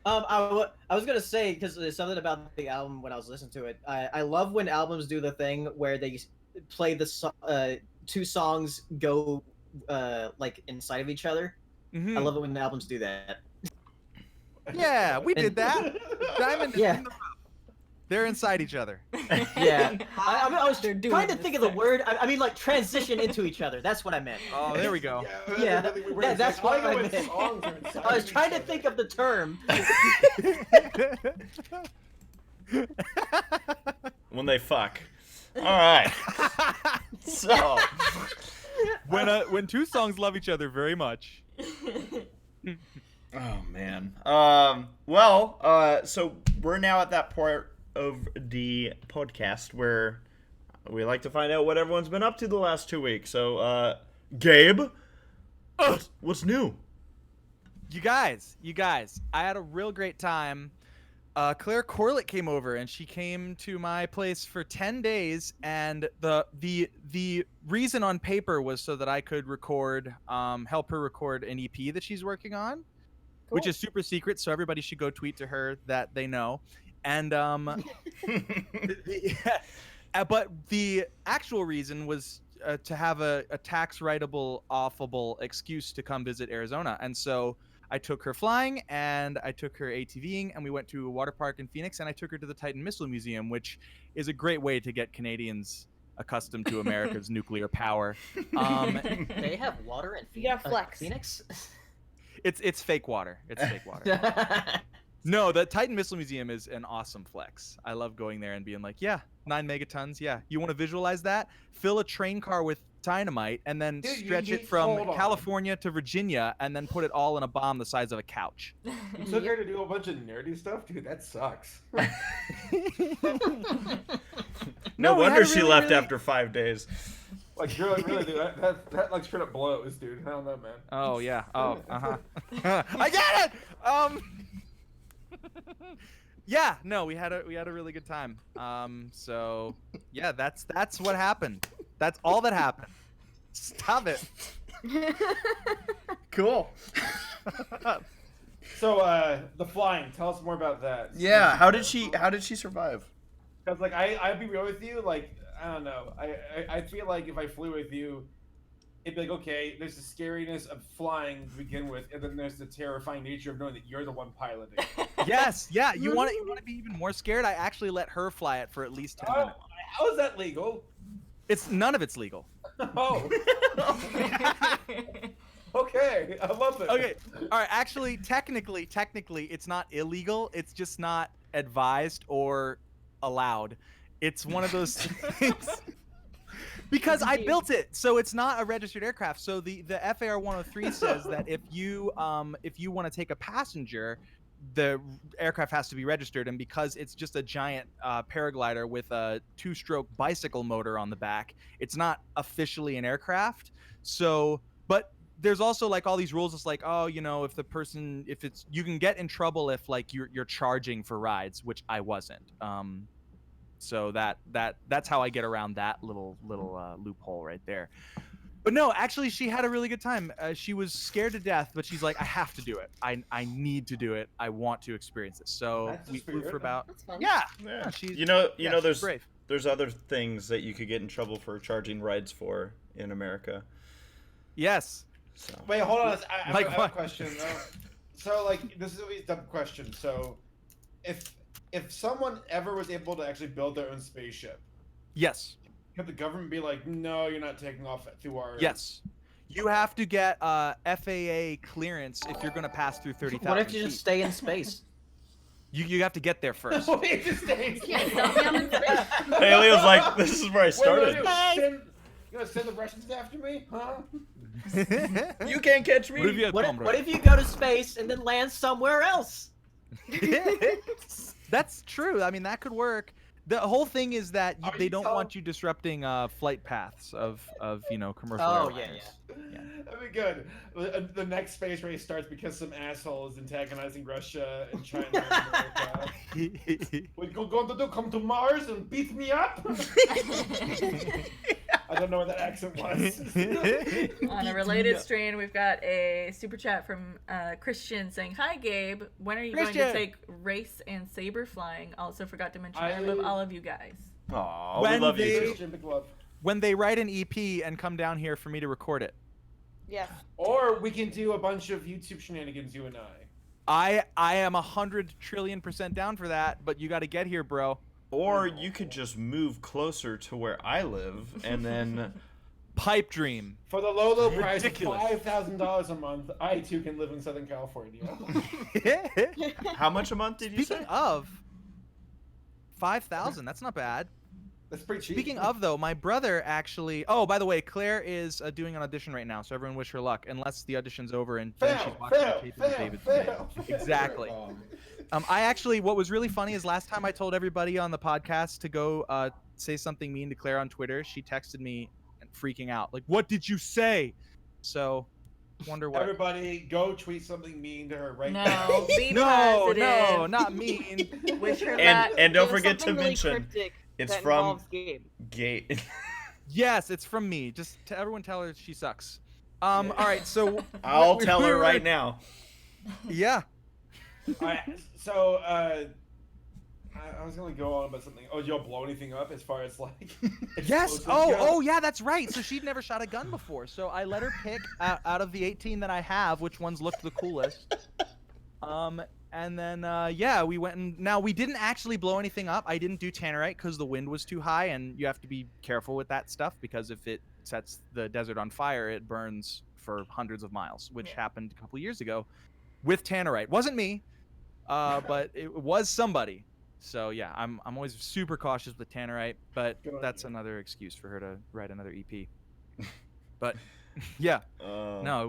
D: I was gonna say, because there's something about the album when I was listening to it. I love when albums do the thing where they play the two songs go like inside of each other.
H: Mhm.
D: I love it when the albums do that.
H: Yeah, we did that. Diamond is
D: Yeah.
H: in the rough. They're inside each other.
D: Yeah, I was
A: They're doing
D: trying to
A: this
D: think of the
A: thing.
D: word. I mean, like transition into each other. That's what I meant.
H: Oh, there we go.
D: Yeah, that's what I
C: meant.
D: meant. I was trying to think of the term.
B: When they fuck. All right. So.
H: When two songs love each other very much.
B: Oh man. So we're now at that part of the podcast where we like to find out what everyone's been up to the last 2 weeks. So, Gabe, what's new?
H: You guys, I had a real great time. Claire Corlett came over, and she came to my place for 10 days, and the reason on paper was so that I could record, help her record an EP that she's working on, which is super secret, so everybody should go tweet to her that they know. And but the actual reason was to have a tax writable, offable excuse to come visit Arizona, and so I took her flying, and I took her ATVing, and we went to a water park in Phoenix, and I took her to the Titan Missile Museum, which is a great way to get Canadians accustomed to America's nuclear power.
D: They have water in
G: You gotta flex.
D: Phoenix.
H: It's fake water. It's fake water. No, the Titan Missile Museum is an awesome flex. I love going there and being like, yeah, 9 megatons. Yeah, you want to visualize that? Fill a train car with dynamite and then stretch it from
C: hold on.
H: California to Virginia and then put it all in a bomb the size of a couch.
C: You took her to do a bunch of nerdy stuff, dude. That sucks.
B: No
H: we had
B: wonder
H: a
B: she
H: really,
B: left
H: really-
B: after 5 days.
C: Like really, dude. That like straight up blows, dude. I don't know, man.
H: Oh yeah. Oh, I get it. Yeah, no, we had a really good time. So yeah, that's what happened. That's all that happened. Stop it.
B: Cool.
C: So the flying. Tell us more about that.
B: Yeah, how did she survive?
C: Because like I'd be real with you. Like I don't know. I feel like if I flew with you, it'd be like, okay, there's the scariness of flying to begin with, and then there's the terrifying nature of knowing that you're the one piloting.
H: Yes, yeah. You want to be even more scared? I actually let her fly it for at least 10 minutes.
C: How is that legal?
H: None of it's legal.
C: Oh. Okay, I love it.
H: Okay, all right. Actually, technically, it's not illegal. It's just not advised or allowed. It's one of those things. Because I built it, so it's not a registered aircraft. So the FAR 103 says that if you want to take a passenger, the aircraft has to be registered, and because it's just a giant paraglider with a 2-stroke bicycle motor on the back, it's not officially an aircraft. So, but there's also like all these rules. It's like, oh, you know, you can get in trouble if like you're charging for rides, which I wasn't. So that's how I get around that little loophole right there. But no, actually, she had a really good time. She was scared to death, but she's like, I have to do it. I need to do it. I want to experience this. So we flew for about.
G: That's fun.
H: Yeah.
B: You know,
H: she's brave.
B: there's other things that you could get in trouble for charging rides for in America.
H: Yes.
B: So.
C: Wait, hold on. I
H: Like
C: have a
H: what?
C: question. So, like, this is a dumb question. So, if someone ever was able to actually build their own spaceship,
H: Yes.
C: could the government be like, no, you're not taking off through our...
H: Yes. You have to get FAA clearance if you're going to pass through 30,000
D: What if you just stay in space?
H: You have to get there first.
C: Wait, just stay.
G: Yeah, stop me, I'm in space.
B: Leo's like, this is where I started.
C: You gonna send the Russians after me? Huh?
B: You can't catch me.
D: What if you go to space and then land somewhere else?
H: That's true. I mean, that could work. The whole thing is that
C: Are
H: they
C: you
H: don't
C: telling-
H: want you disrupting flight paths of commercial
D: Oh,
H: airliners.
D: yeah.
C: That'd be good. The next space race starts because some asshole is antagonizing Russia and China and America. What you going to do? Come to Mars and beat me up? I don't know what that accent was.
A: On a related strain, we've got a super chat from Christian saying, "Hi Gabe, when are you going to
H: Christian!
A: take race and saber flying? Also forgot to mention I love all of you guys."
B: Aw,
H: When
B: we love you
H: they-
B: too.
C: Christian, big love.
H: When they write an EP and come down here for me to record it.
G: Yes.
C: Or we can do a bunch of YouTube shenanigans, you and I.
H: I am 100 trillion% down for that, but you got to get here, bro.
B: Or you could just move closer to where I live and then
H: Pipe dream.
C: For the low price of
H: Ridiculous.
C: $5,000 a month, I too can live in Southern California.
B: how much a month did you
H: Speaking
B: say?
H: of 5,000, that's not bad.
C: That's pretty cheap.
H: Speaking of though, my brother actually. Oh, by the way, Claire is doing an audition right now, so everyone wish her luck. Unless the audition's over and then she's watching the tape of David.
C: fail.
H: Exactly. I actually, what was really funny is last time I told everybody on the podcast to go say something mean to Claire on Twitter, she texted me and freaking out, like, "What did you say?" So, wonder what.
C: Everybody, go tweet something mean to her right
A: No,
C: now.
A: be
H: No,
A: positive.
H: no, not mean.
A: Wish her luck.
B: And don't
G: It was
B: forget to
G: something really
B: mention
G: cryptic
B: it's
G: that
B: from
G: involves Gabe.
B: Gate.
H: Yes, it's from me. Just to everyone, tell her she sucks. All right, so
B: I'll
H: we-
B: tell
H: we
B: her
H: were-
B: right now.
H: Yeah.
C: Alright, so I was gonna go on about something. Oh, you'll blow anything up as far as like?
H: Yes.
C: explosives
H: Oh,
C: go?
H: oh, yeah, that's right. So she'd never shot a gun before. So I let her pick out of the 18 that I have, which ones looked the coolest. And then yeah, we went and now we didn't actually blow anything up. I didn't do tannerite because the wind was too high, and you have to be careful with that stuff because if it sets the desert on fire, it burns for hundreds of miles, which happened a couple years ago with tannerite. Wasn't me, but it was somebody. So yeah, I'm always super cautious with tannerite, but
C: Good on
H: that's
C: you.
H: another excuse for her to write another EP. But yeah, no,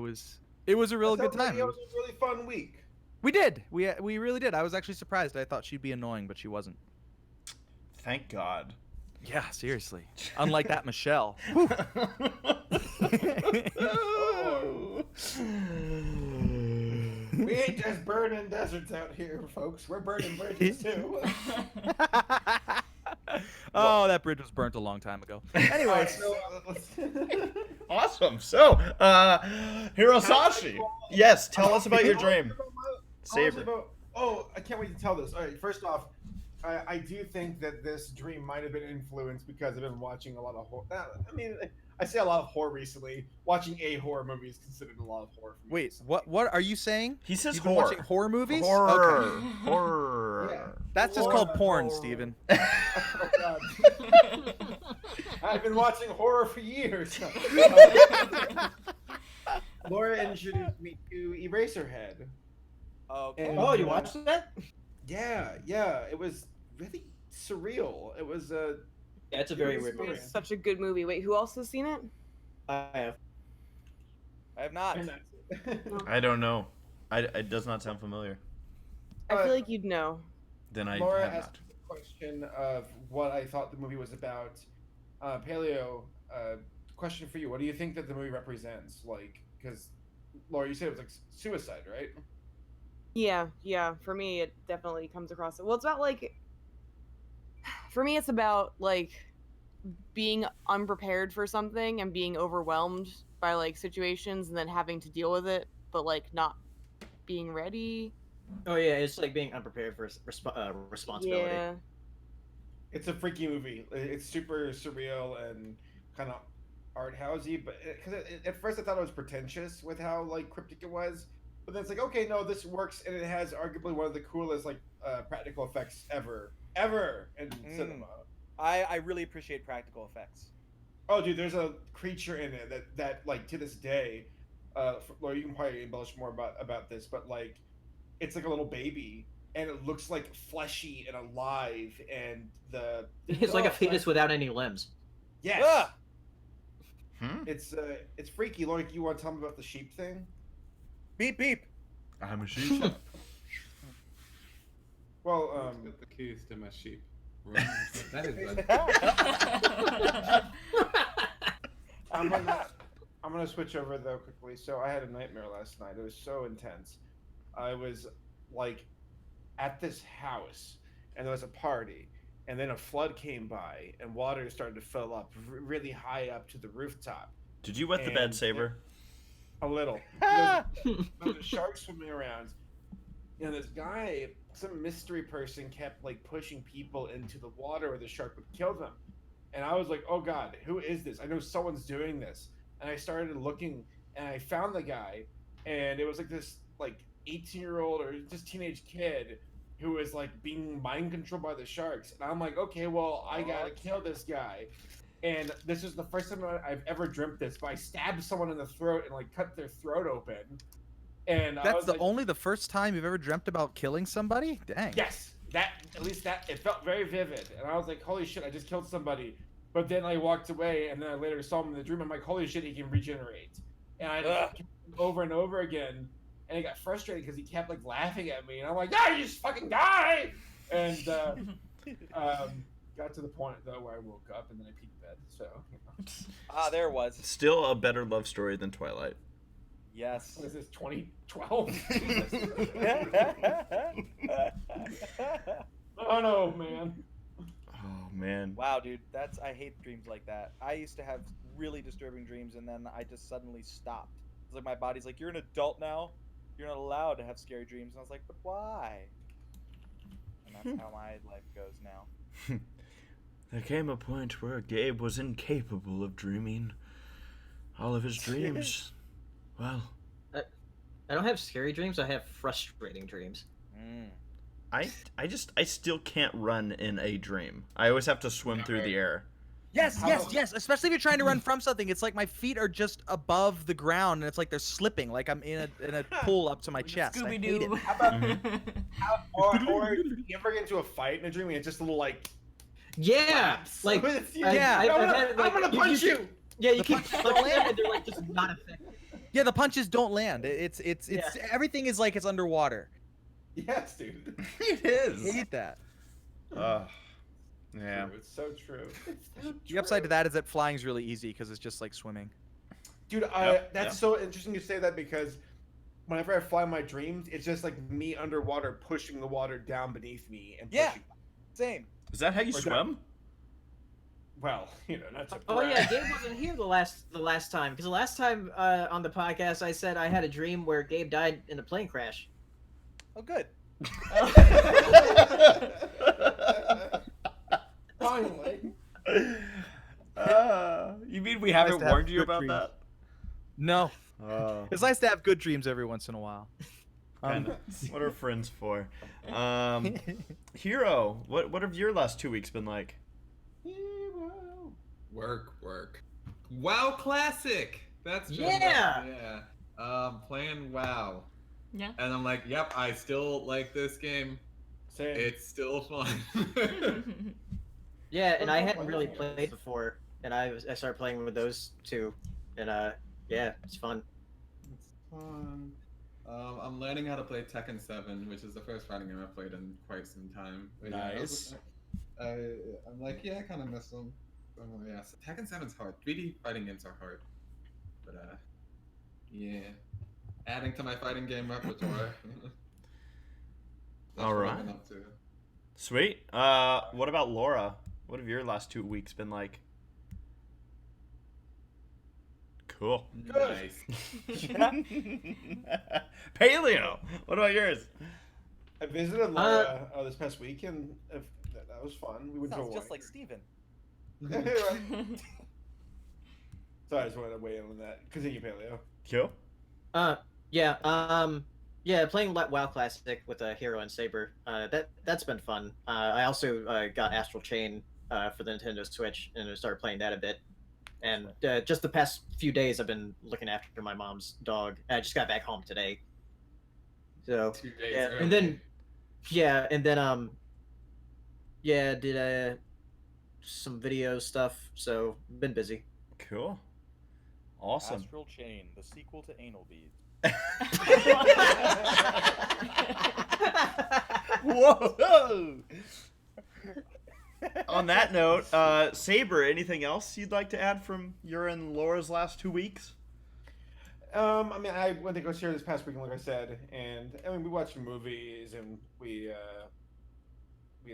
H: it was a real
C: That
H: good
C: sounds like
H: time.
C: It was a really fun week.
H: We did. We really did. I was actually surprised. I thought she'd be annoying, but she wasn't.
B: Thank God.
H: Yeah, seriously. Unlike that Michelle.
C: We ain't just burning deserts out here, folks. We're burning bridges too.
H: Oh, that bridge was burnt a long time ago. Anyway,
C: so
B: Awesome. So, Hirosashi. Yes, tell us about your dream. Saber.
C: Oh, I can't wait to tell this. All right, first off, I do think that this dream might have been influenced because I've been watching a lot of horror. I mean, I say a lot of horror recently. Watching a horror movie is considered a lot of horror. For me.
H: wait, what are you saying?
B: He says
H: You've been
B: horror.
H: watching horror movies?
B: Horror.
H: Okay.
B: Horror.
C: Yeah.
H: That's just
C: Horror.
H: called porn, Steven.
C: Oh, God. I've been watching horror for years. Laura introduced me to Eraserhead.
H: Okay.
C: And,
D: Oh, you watched that?
C: Yeah, it was really surreal. It was
D: Yeah, it's a very weird movie.
G: It's such a good movie. Wait, who else has seen it?
D: I have.
H: I have not.
C: And that's it.
B: I don't know. It does not sound familiar.
G: I feel like you'd know.
B: Then I
C: Laura
B: have
C: asked
B: not.
C: a question of what I thought the movie was about. Paleo, question for you. What do you think that the movie represents? Like, because Laura, you said it was like suicide, right?
G: Yeah. For me, it definitely comes across. Well, it's about like. For me, it's about like being unprepared for something and being overwhelmed by like situations and then having to deal with it, but like not being ready.
D: Oh yeah, it's like being unprepared for responsibility.
G: Yeah.
C: It's a freaky movie. It's super surreal and kind of art housey, but because at first I thought it was pretentious with how like cryptic it was, but then it's like, okay, no, this works, and it has arguably one of the coolest like practical effects ever in cinema.
H: I really appreciate practical effects.
C: Oh, dude, there's a creature in it that like to this day, Laura, you can probably embellish more about this, but like, it's like a little baby, and it looks like fleshy and alive, and
D: It's like a fetus without any limbs.
C: Yes.
H: Ah!
C: It's freaky. Laura, you want to tell me about the sheep thing?
H: Beep beep.
B: I'm a sheep.
C: Well,
F: Let's get the keys to my sheep. That is
C: I'm gonna switch over though quickly. So I had a nightmare last night. It was so intense. I was like at this house, and there was a party, and then a flood came by, and water started to fill up really high up to the rooftop.
B: Did you wet the bed, Saber?
C: A little. There's a shark swimming around. And this guy, some mystery person, kept like pushing people into the water where the shark would kill them. And I was like, oh God, who is this? I know someone's doing this. And I started looking, and I found the guy, and it was like this like 18-year-old or just teenage kid who was like being mind controlled by the sharks. And I'm like, okay, well, I gotta kill this guy. And this is the first time I've ever dreamt this, but I stabbed someone in the throat and like cut their throat open. And
H: That's only the first time you've ever dreamt about killing somebody? Dang.
C: Yes, at least it felt very vivid. And I was like, holy shit, I just killed somebody. But then I walked away, and then I later saw him in the dream. I'm like, holy shit, he can regenerate. And I just over and over again, and I got frustrated because he kept like laughing at me, and I'm like, ah, you just fucking die! And got to the point though where I woke up and then I peed bed. So.
H: There it was.
B: Still a better love story than Twilight.
H: Yes.
C: What is this, 2012? Oh no, man.
B: Oh man.
H: Wow, dude, I hate dreams like that. I used to have really disturbing dreams, and then I just suddenly stopped. It's like my body's like, you're an adult now. You're not allowed to have scary dreams. And I was like, but why? And that's how my life goes now.
B: There came a point where Gabe was incapable of dreaming all of his dreams. Well,
D: I don't have scary dreams. I have frustrating dreams.
B: I still can't run in a dream. I always have to swim through the air.
H: Yes. Especially if you're trying to run from something. It's like my feet are just above the ground, and it's like they're slipping, like I'm in a pool up to my chest. I hate it.
C: How about, or you ever get into a fight in a dream and it's just a little like.
D: Yeah,
C: flaps?
D: like
C: I'm gonna punch you.
D: Yeah, you keep punching them and they're like just not effective.
H: Yeah, the punches don't land. It's everything is like it's underwater.
C: Yes, dude.
B: It is.
H: I hate that.
B: Yeah.
C: True. It's so true.
H: The upside to that is that flying's really easy because it's just like swimming.
C: Dude, that's so interesting you say that because whenever I fly my dreams, it's just like me underwater pushing the water down beneath me and pushing.
H: Same.
B: Is that how you swim?
C: Well, not to
D: Oh yeah, Gabe wasn't here the last time because the last time on the podcast I said I had a dream where Gabe died in a plane crash.
H: Oh, good.
C: Finally.
B: You mean we haven't warned you about that?
H: No. It's nice to have good dreams every once in a while.
B: What are friends for? Hero, what have your last 2 weeks been like?
C: Hero.
F: Work. WoW Classic. That's just playing WoW.
A: Yeah.
F: And I'm like, yep, I still like this game.
C: Same.
F: It's still fun.
D: Yeah, and
C: Oh,
D: I
C: no,
D: hadn't
C: I
D: really
C: think it
D: played
C: is.
D: before, and I started playing with those two, and yeah, it's fun.
F: It's fun. I'm learning how to play Tekken 7, which is the first fighting game I've played in quite some time. But
B: Nice.
F: I'm like, yeah, I kind of miss them. So, yeah, so Tekken 7's hard. 3D fighting games are hard. But, yeah. Adding to my fighting game repertoire. That's
B: All
F: what
B: right.
F: I've been up to.
B: Sweet. What about Laura? What have your last 2 weeks been like? Cool.
F: Nice.
B: Paleo. What about yours?
C: I visited Laura this past weekend. That was fun. We went to a
H: Sounds just
C: wine-
H: like Steven.
C: Sorry, I just wanted to weigh in on that. Continue, Paleo.
B: Cool.
D: Yeah, playing WoW Classic with a Hero and Saber. That's been fun. I also got Astral Chain for the Nintendo Switch, and I started playing that a bit. And just the past few days, I've been looking after my mom's dog. I just got back home today. So
F: 2 days
D: yeah,
F: early.
D: and then did some video stuff. So been busy.
B: Cool. Awesome.
H: Astral Chain, the sequel to Anal Beads.
B: Whoa! On that note, Saber, anything else you'd like to add from your and Laura's last 2 weeks?
C: I mean, I went to go see her this past weekend, like I said, and I mean, we watched movies and we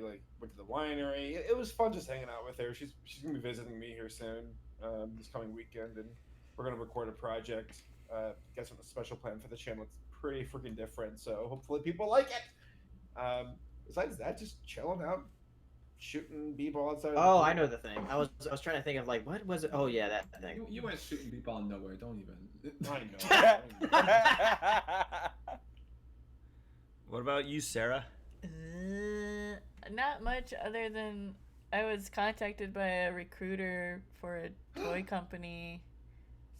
C: like went to the winery. It was fun just hanging out with her. She's gonna be visiting me here soon, this coming weekend, and we're gonna record a project. Got some special plan for the channel. It's pretty freaking different, so hopefully people like it. Besides that, just chilling out, shooting b-ball outside.
D: Oh, I know the thing. I was trying to think of like what was it? Oh yeah, that thing.
F: You went shooting b-ball nowhere. Don't even.
C: I know.
B: What about you, Sarah?
A: Not much other than I was contacted by a recruiter for a toy company.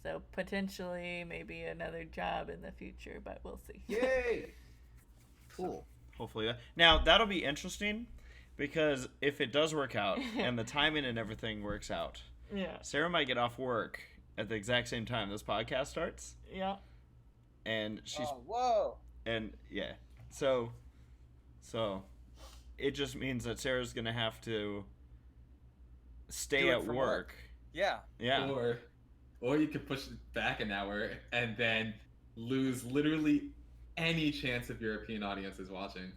A: So potentially maybe another job in the future, but we'll see.
C: Yay!
D: Cool.
B: Hopefully. Now, that'll be interesting because if it does work out and the timing and everything works out,
A: Yeah.
B: Sarah might get off work at the exact same time this podcast starts.
A: Yeah.
B: And she's
H: whoa.
B: and yeah. So it just means that Sarah's going to have to stay
H: Do it
B: at
H: from
B: work.
H: work. Yeah.
B: Yeah.
F: Or you could push it back an hour and then lose literally any chance of European audiences watching.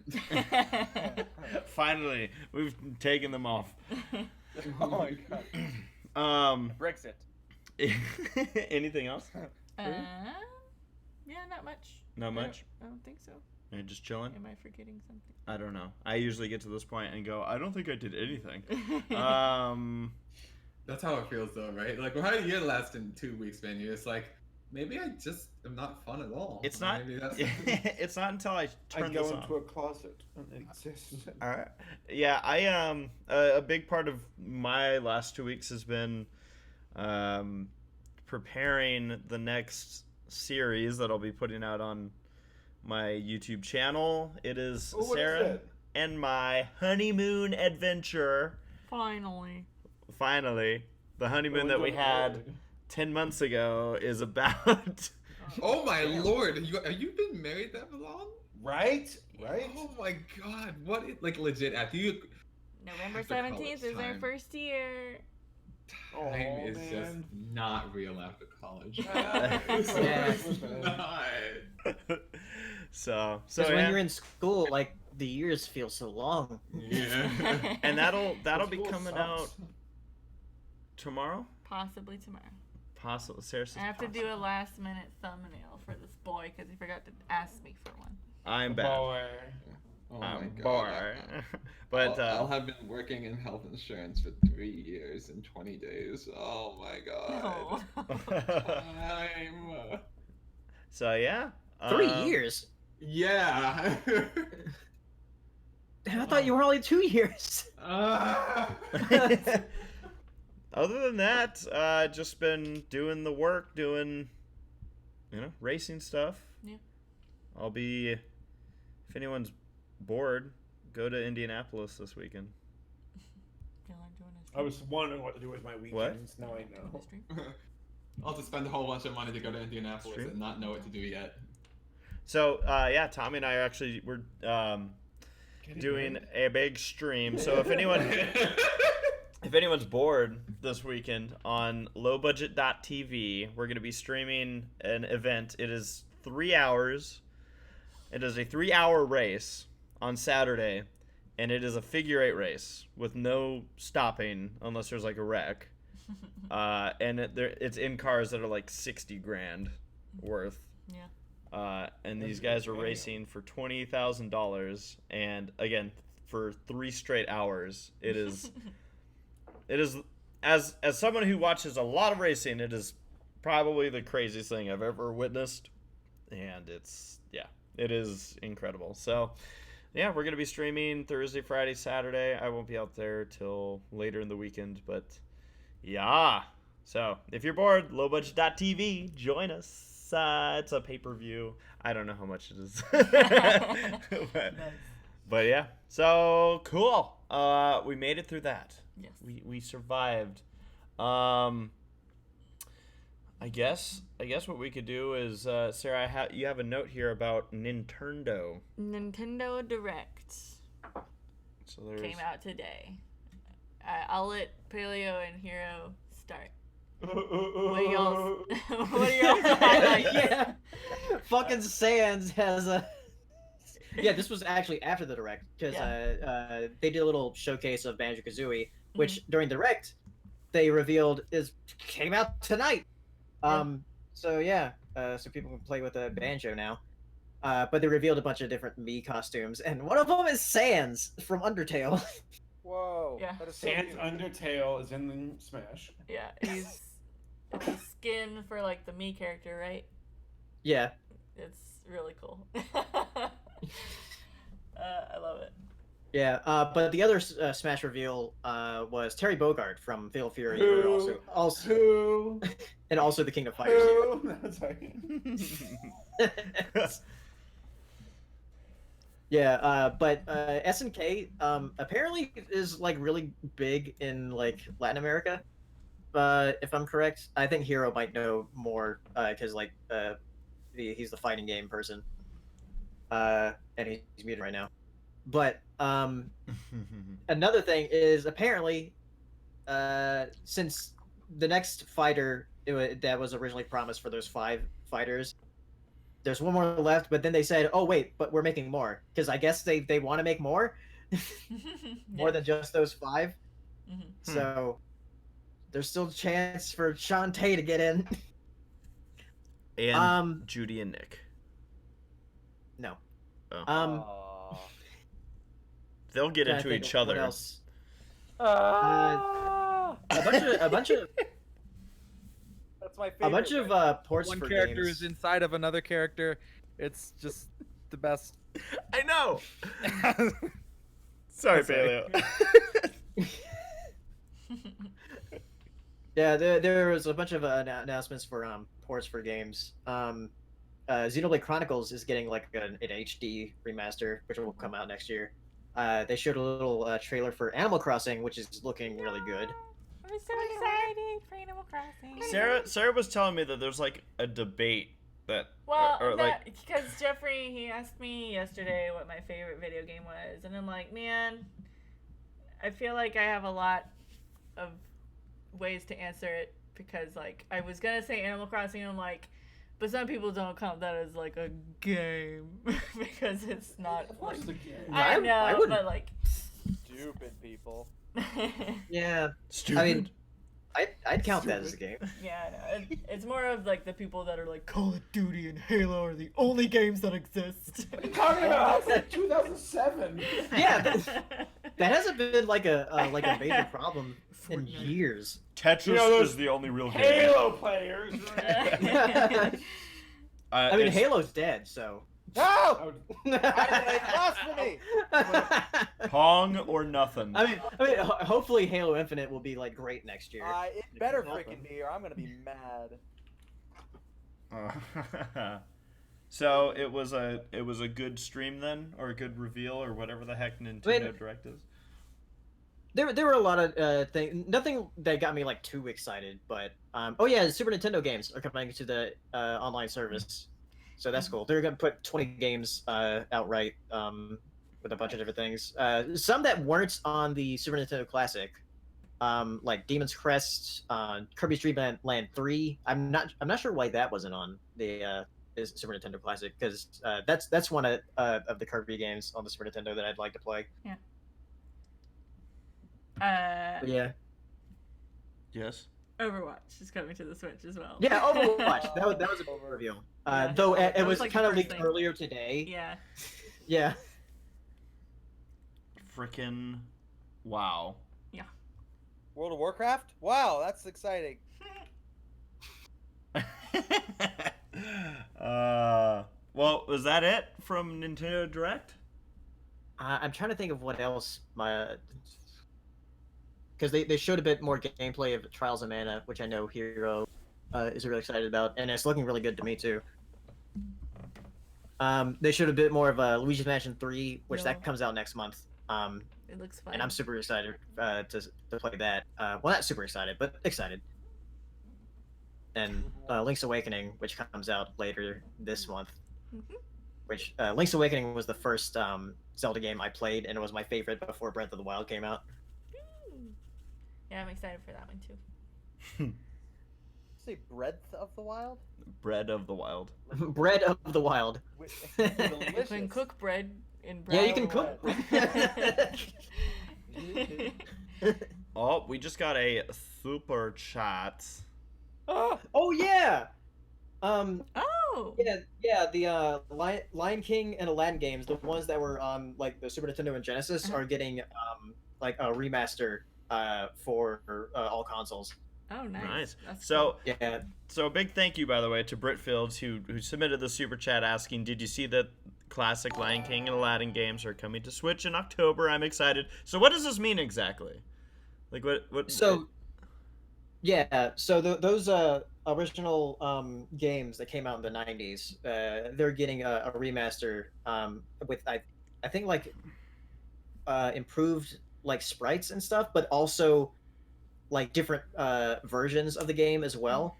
B: Finally, we've taken them off.
H: Oh my god. Brexit.
B: Anything else?
A: Yeah, not much.
B: Not much?
A: I don't think so.
B: You're just chilling?
A: Am I forgetting something?
B: I don't know. I usually get to this point and go, I don't think I did anything.
F: That's how it feels though, right? Like, how do you last in 2 weeks, man? You're just like, maybe I just am not fun at all.
B: It's not.
F: Maybe that's...
B: It's not until I
C: I
B: turn
C: go
B: this
C: into
B: on.
C: a closet and it exists.
B: All right. Yeah, I a big part of my last 2 weeks has been preparing the next series that I'll be putting out on my YouTube channel. It is
C: Oh, what is
B: Sarah
C: it?
B: and my honeymoon adventure.
A: Finally.
B: Finally, the honeymoon that we had 10 months ago is about.
F: Oh my lord, have you been married that long?
C: Right?
F: Oh my god, like legit, after you...
A: November
F: After college
A: 17th is our
F: time.
A: first year.
F: Time is
C: man.
F: just not real after college.
D: Yeah.
F: It's not.
B: so
D: Because when
B: yeah.
D: you're in school, like the years feel so long.
F: Yeah.
B: And that'll be
C: School
B: coming
C: sucks.
B: out tomorrow.
A: Possibly tomorrow.
B: Possible. Sarah says
A: I have to do a
B: possible.
A: last minute thumbnail for this boy because he forgot to ask me for one.
B: I'm bad.
C: Boy.
F: Oh my
B: I'm
F: god.
B: bored. But
F: I'll have been working in health insurance for 3 years and 20 days. Oh my god.
A: No.
F: Time.
B: so yeah.
D: 3 years.
F: Yeah.
D: I thought you were only 2 years.
B: Other than that, just been doing the work, doing, racing stuff.
A: Yeah.
B: I'll be, if anyone's bored, go to Indianapolis this weekend.
A: You'll enjoy
C: I was wondering what to do with my weekends. Now I know.
F: I'll just spend a whole bunch of money to go to Indianapolis
B: Stream?
F: and not know what to do yet.
B: So yeah, Tommy and I actually were doing a big stream. So if anyone's bored this weekend on lowbudget.tv, we're gonna be streaming an event. It is 3 hours. It is a 3-hour race on Saturday, and it is a figure 8 race with no stopping unless there's like a wreck. And it's in cars that are like 60 grand worth.
A: Yeah.
B: And these guys are racing for $20,000, and again, for 3 straight hours. It is as someone who watches a lot of racing, it is probably the craziest thing I've ever witnessed, and it is incredible. So yeah, we're gonna be streaming Thursday, Friday, Saturday. I won't be out there till later in the weekend, but yeah. So if you're bored, lowbudget.tv, join us. It's a pay-per-view. I don't know how much it is. but yeah. So cool. We made it through that.
A: Yes.
B: We survived. I guess what we could do is, Sarah, you have a note here about Nintendo.
A: Nintendo Direct
B: So there's
A: came out today. I'll let Paleo and Hero start. What do y'all highlights?
D: Yeah. Fucking Sans has a. Yeah, this was actually after the Direct because they did a little showcase of Banjo-Kazooie, which during the Direct they revealed came out tonight. So yeah, so people can play with a banjo now. But they revealed a bunch of different Mii costumes, and one of them is Sans from Undertale.
H: Whoa.
A: Yeah.
H: That is so
C: Sans
H: cute.
C: Undertale is in Smash.
A: Yeah, it's a skin for like the Mii character, right?
D: Yeah.
A: It's really cool. I love it.
D: Yeah, but the other Smash reveal was Terry Bogard from Fatal Fury,
C: Who?
D: and also the King of Fighters.
C: Who? No, sorry.
D: Yeah, but SNK apparently is like really big in like Latin America. If I'm correct, I think Hero might know more because like he's the fighting game person, and he's muted right now. But another thing is apparently, since the next fighter that was originally promised for those 5 fighters, there's one more left. But then they said, "Oh wait, but we're making more," because I guess they want to make more, more than just those 5. So there's still a chance for Shantae to get in.
B: And Judy and Nick.
D: No.
B: Oh. They'll get into each other.
D: What else? A bunch of
H: That's my favorite.
D: a bunch of ports
H: One
D: for
H: character
D: games.
H: is inside of another character. It's just the best.
B: I know. Sorry, Paleo.
D: Yeah, there was a bunch of announcements for ports for games. Xenoblade Chronicles is getting like an HD remaster, which will come out next year. They showed a little trailer for Animal Crossing, which is looking really good.
A: I'm so excited for Animal Crossing.
B: Sarah was telling me that there's like a debate that
A: because Jeffrey, he asked me yesterday what my favorite video game was, and I'm like, man, I feel like I have a lot of ways to answer it, because like I was gonna say Animal Crossing, and I'm like, but some people don't count that as like a game because it's not.
C: Of course it's a game.
A: I know,
D: wouldn't.
A: but like.
H: Stupid people.
D: Yeah,
B: stupid.
D: I mean, I'd count that as a game.
A: Yeah, I know. It's more of like the people that are like Call of Duty and Halo are the only games that exist.
C: What are you talking about? That's like 2007.
D: Yeah, that hasn't been like a major problem in years.
B: Tetris is the only real game.
C: Halo players.
D: I mean, Halo's dead, so.
H: No! Blasphemy!
B: Pong or nothing.
D: I mean, hopefully Halo Infinite will be like great next year.
H: It better freaking be, or I'm gonna be mad.
B: So it was a good stream then, or a good reveal, or whatever the heck Nintendo Direct is.
D: there were a lot of things. Nothing that got me like too excited, but oh yeah, Super Nintendo games are coming to the online service, so that's cool. They're gonna put 20 games outright with a bunch of different things. Some that weren't on the Super Nintendo Classic, like Demon's Crest, Kirby's Dream Land 3. I'm not sure why that wasn't on the Super Nintendo Classic, because that's one of the Kirby games on the Super Nintendo that I'd like to play.
A: Yeah.
D: But yeah.
B: Yes.
A: Overwatch is coming to the Switch as well.
D: Yeah, Overwatch. That was a big reveal.
A: Yeah,
D: Though
A: that
D: it
A: was
D: was
A: like the
D: kind of
A: first
D: leaked
A: thing.
D: earlier today.
A: Yeah.
D: Yeah.
B: Frickin' wow.
H: World of Warcraft? Wow, that's exciting.
B: Well, was that it from Nintendo Direct?
D: I'm trying to think of what else because they showed a bit more gameplay of Trials of Mana, which I know Hero is really excited about, and it's looking really good to me too. They showed a bit more of Luigi's Mansion 3, which that comes out next month.
A: It looks fun.
D: And I'm super excited to play that. Well, not super excited, but excited. And Link's Awakening, which comes out later this month. Which Link's Awakening was the first Zelda game I played, and it was my favorite before Breath of the Wild came out.
A: Yeah, I'm excited for that one too.
H: Say Breath of the Wild?
B: Bread of the Wild.
D: Bread of the Wild.
A: You can cook bread in bread.
D: Yeah, you can cook.
B: Oh, we just got a super chat.
D: Oh yeah.
A: Oh.
D: Yeah. The Lion King and Aladdin games, the ones that were on like the Super Nintendo and Genesis, are getting like a remaster for all consoles.
A: Oh, nice. That's
B: So
A: cool.
D: Yeah.
B: So a big thank you, by the way, to Britt Fields, who submitted the super chat asking, did you see that classic Lion King and Aladdin games are coming to Switch in October? I'm excited. So what does this mean exactly? Like what?
D: So yeah, so those original games that came out in the 90s, they're getting a remaster with I think like improved like sprites and stuff, but also like different versions of the game as well.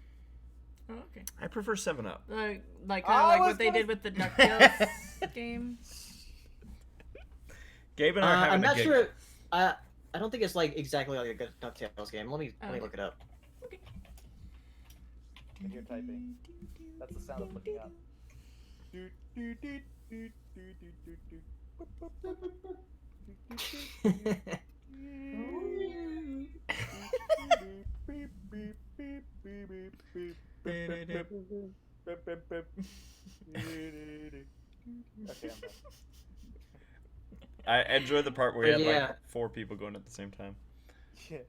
A: Oh, okay.
B: I prefer 7-Up.
A: Like kind of like what they did with the DuckTales game.
B: Gabe and I are having
D: I'm not
B: a gig.
D: sure. I don't think it's like exactly like a good DuckTales game. Let me look it up.
A: Okay.
H: If you're typing. That's the sound of looking up. Okay, I'm done.
B: I enjoy the part where you had
D: Yeah.
B: like 4 people going at the same time.
H: Yeah.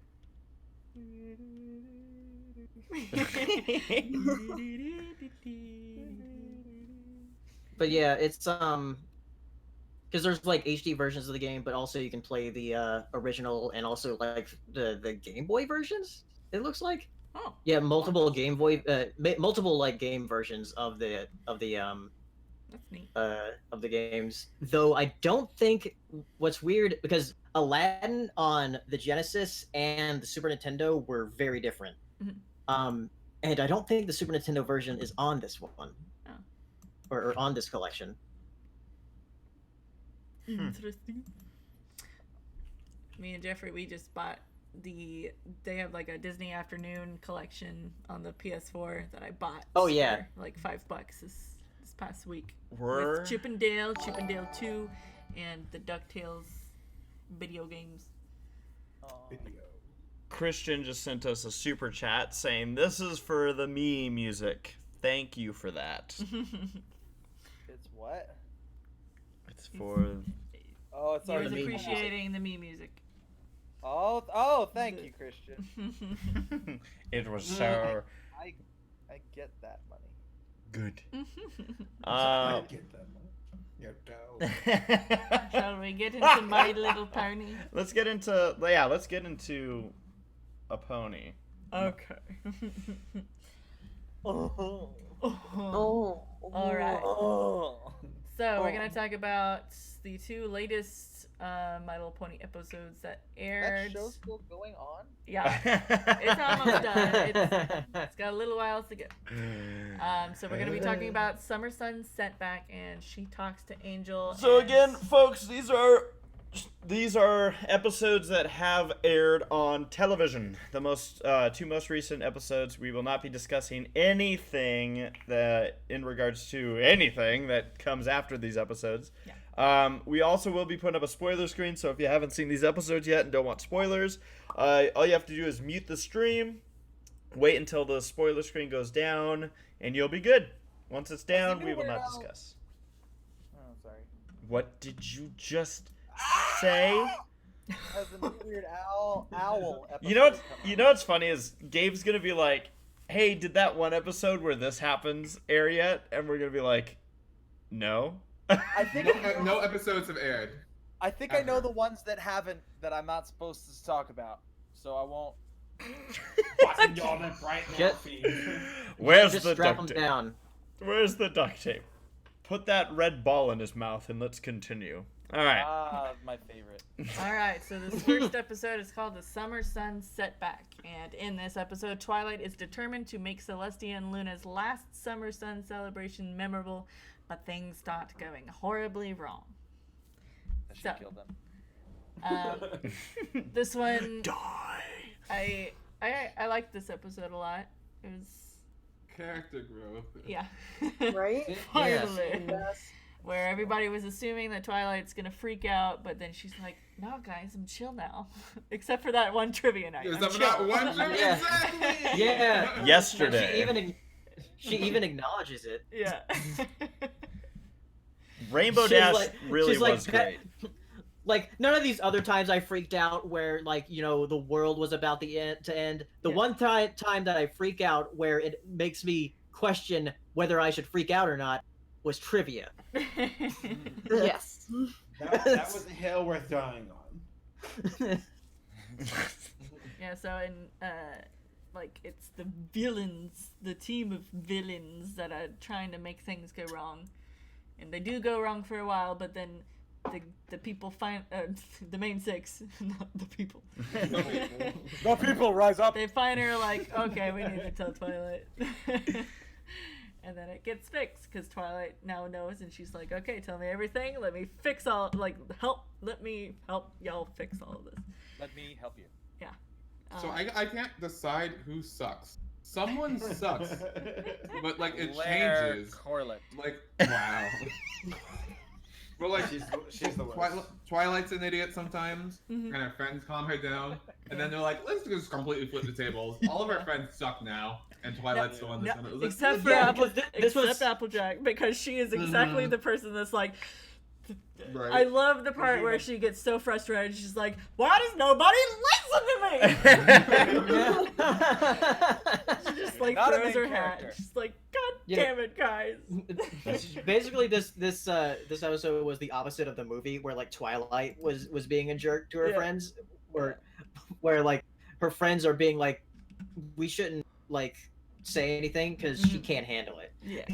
D: But yeah, it's because there's like HD versions of the game, but also you can play the original and also like the Game Boy versions. It looks like.
A: Oh.
D: Yeah, multiple Game Boy, multiple like game versions of the
A: That's neat.
D: of the games. Though I don't think what's weird because Aladdin on the Genesis and the Super Nintendo were very different. And I don't think the Super Nintendo version is on this one, or on this collection.
A: Interesting. Me and Jeffrey, we just bought they have like a Disney Afternoon collection on the PS4 that I bought.
D: Oh, yeah.
A: for like $5 this past week.
B: We're-
A: With Chip and Dale 2, and the DuckTales video games.
C: Video.
B: Christian just sent us a super chat saying, this is for the me music. Thank you for that.
H: It's what?
B: It's for...
H: Oh, it's
A: He
H: our
A: was
D: me
A: appreciating the me music.
H: Oh, thank you, Christian.
B: It was so
H: I get that money.
B: good.
C: I get that one. Your dough.
A: Shall we get into My Little Pony?
B: Let's get into a pony.
A: Okay.
G: Oh.
A: All right. So we're gonna talk about the 2 latest My Little Pony episodes that aired.
H: That show's still going on?
A: Yeah, it's almost done. It's got a little while to go. So we're gonna be talking about Summer Sun Setback and She Talks to Angel.
B: So again, folks, these are episodes that have aired on television. The 2 most recent episodes. We will not be discussing anything that in regards to anything that comes after these episodes.
A: Yeah.
B: We also will be putting up a spoiler screen, so if you haven't seen these episodes yet and don't want spoilers, all you have to do is mute the stream, wait until the spoiler screen goes down, and you'll be good. Once it's down, we will not discuss.
H: Oh, sorry.
B: What did you just say?
H: As a new Weird Owl episode.
B: You know what's funny is Gabe's gonna be like, "Hey, did that one episode where this happens air yet?" And we're gonna be like, "No."
H: I think
F: No episodes have aired.
H: I think I know the ones that haven't that I'm not supposed to talk about, so I won't.
C: Watching y'all in right now,
D: Get-
C: feed.
B: Where's
D: Just
B: the
D: strap
B: duct
D: them
B: tape?
D: down.
B: Where's the duct tape? Put that red ball in his mouth and let's continue. All right.
H: Ah, my favorite.
A: All right, so this first episode is called The Summer Sun Setback, and in this episode, Twilight is determined to make Celestia and Luna's last Summer Sun celebration memorable, but things start going horribly wrong.
H: I should
A: So-
H: kill them.
A: This one,
B: Die.
A: I liked this episode a lot. It was,
F: Character growth.
A: yeah.
G: Right?
A: Finally. Where everybody was assuming that Twilight's gonna freak out, but then she's like, "No, guys, I'm chill now." Except for that one trivia night. I'm
F: Except for
A: chill.
F: that one trip,
D: Yeah.
F: exactly.
D: Yeah.
B: Yesterday.
D: She even acknowledges it.
A: Yeah.
B: Rainbow
D: She's
B: Dash
D: like-
B: really
D: she's like,
B: was great.
D: Like, none of these other times I freaked out where, like, the world was about to end. The
A: Yeah.
D: one time that I freak out where it makes me question whether I should freak out or not was trivia.
G: Yes.
C: That was a hill worth dying on.
A: Yeah, so in it's the villains, the team of villains that are trying to make things go wrong, and they do go wrong for a while, but then the people find the main 6, not the people.
H: The people rise up.
A: They find her like, okay, we need to tell Twilight. And then it gets fixed because Twilight now knows, and she's like, okay, tell me everything. Let me fix all, let me help y'all fix all of this.
H: Let me help you.
F: So I can't decide who sucks. Someone sucks, but like it
H: Blair
F: changes.
H: Corlett.
F: Like wow. But like
C: She's the worst.
F: Twilight's an idiot sometimes,
A: Mhm.
F: and her friends calm her down, and then they're like, let's just completely flip the tables. All of our friends suck now, and Twilight's the one that's
A: No,
F: gonna. Like,
A: except for
D: Yeah, because this was-
A: Applejack, because she is exactly the person that's like.
F: Right.
A: I love the part where she gets so frustrated. She's like, "Why does nobody listen to me?" She just like
H: Not a
A: throws
H: main
A: her hat.
H: character.
A: She's like, "God
D: Yeah.
A: damn it, guys!"
D: Basically, this episode was the opposite of the movie, where like Twilight was being a jerk to her
A: Yeah.
D: friends, where like her friends are being like, we shouldn't like say anything because she
A: Mhm.
D: can't handle it.
A: Yeah.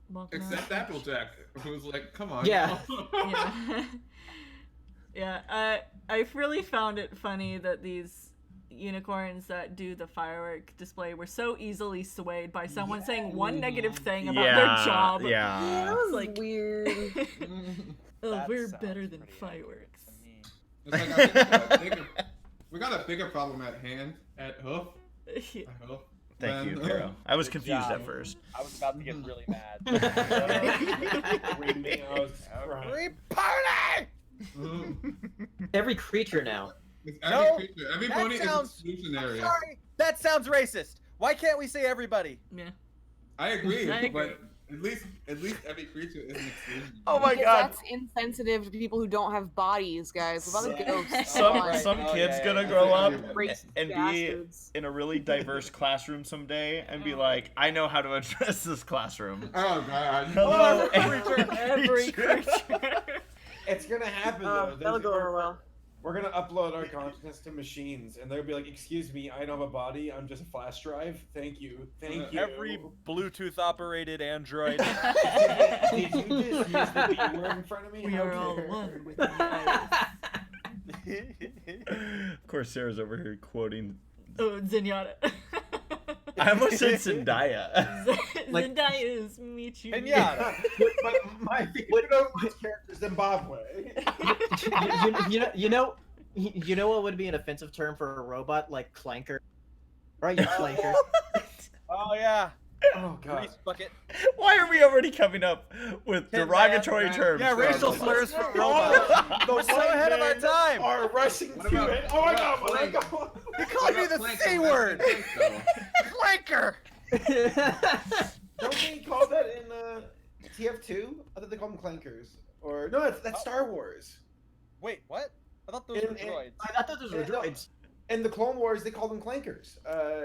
A: Well,
F: Except
A: no.
F: Applejack, who's like, come on.
D: Yeah.
A: Yeah. Yeah. I really found it funny that these unicorns that do the firework display were so easily swayed by someone saying one negative thing about their job.
B: Yeah.
G: That was
A: like-
G: weird.
A: Oh,
H: That
A: we're
H: sounds
A: better than
H: pretty
A: fireworks.
H: to me.
F: It's like, I think we got a bigger problem at hand at Hoof.
A: Yeah.
F: At Hoof.
B: Thank you,
F: than-
B: Caro. I was
H: Good
B: confused
H: job.
B: at first.
H: I was about to get really mad.
C: Reading, I was crying.
H: Every party!
D: Every creature now.
F: It's every
H: No,
F: creature. Every
H: that
F: pony
H: sounds-
F: is exclusionary.
H: Sorry, that sounds racist. Why can't we say everybody?
A: Yeah.
F: I agree,
A: I agree.
F: but at least every creature is an exclusion.
B: Oh my
G: Because
B: god.
G: That's insensitive to people who don't have bodies, guys. What about the ghosts?
B: Some
G: Come on.
B: some
H: Oh,
B: kid's
H: yeah,
B: gonna
H: yeah,
B: grow
F: yeah.
B: up
G: Racist
B: and be
G: bastards.
B: in a really diverse classroom someday and be like, I know how to address this classroom.
F: Oh god.
B: Hello,
H: every creature.
A: Every creature.
C: It's gonna happen though.
G: That'll go over well.
C: We're gonna upload our consciousness to machines, and they'll be like, "Excuse me, I don't have a body. I'm just a flash drive. Thank you, thank you."
H: Every Bluetooth operated Android.
C: Did you just use the B word in front of me?
A: We
C: How
A: are all
C: dare.
A: one with the iris.
B: Of course, Sarah's over here quoting.
A: Oh, Zenyatta.
B: I almost said Zendaya.
D: Like-
A: Zendaya's Michi.
H: Pinata.
C: But my favorite character is Zimbabwe.
D: You know what would be an offensive term for a robot, like clanker? Right, you clanker.
H: Oh yeah.
C: Oh god.
H: Grease bucket.
B: Why are we already coming up with
H: Tin
B: derogatory
F: man.
B: terms?
H: Yeah,
B: for
H: racial
B: robots?
H: slurs for robots.
C: The
H: so
C: white
H: ahead of our
C: men
H: time.
C: Are rushing
F: What
C: to
F: about-
C: it. Oh my
F: what
C: god!
F: about
C: Oh my
F: Plank?
C: god!
H: You called me the
F: Plank,
H: C
F: that's
H: word.
F: Plank, though.
H: Clanker.
C: Don't they call that in TF2? I thought they called them clankers. Or no, that's Star Wars.
H: Wait, what? I thought those were
C: In-
H: droids.
D: I thought those were droids.
C: In the Clone Wars, they call them clankers.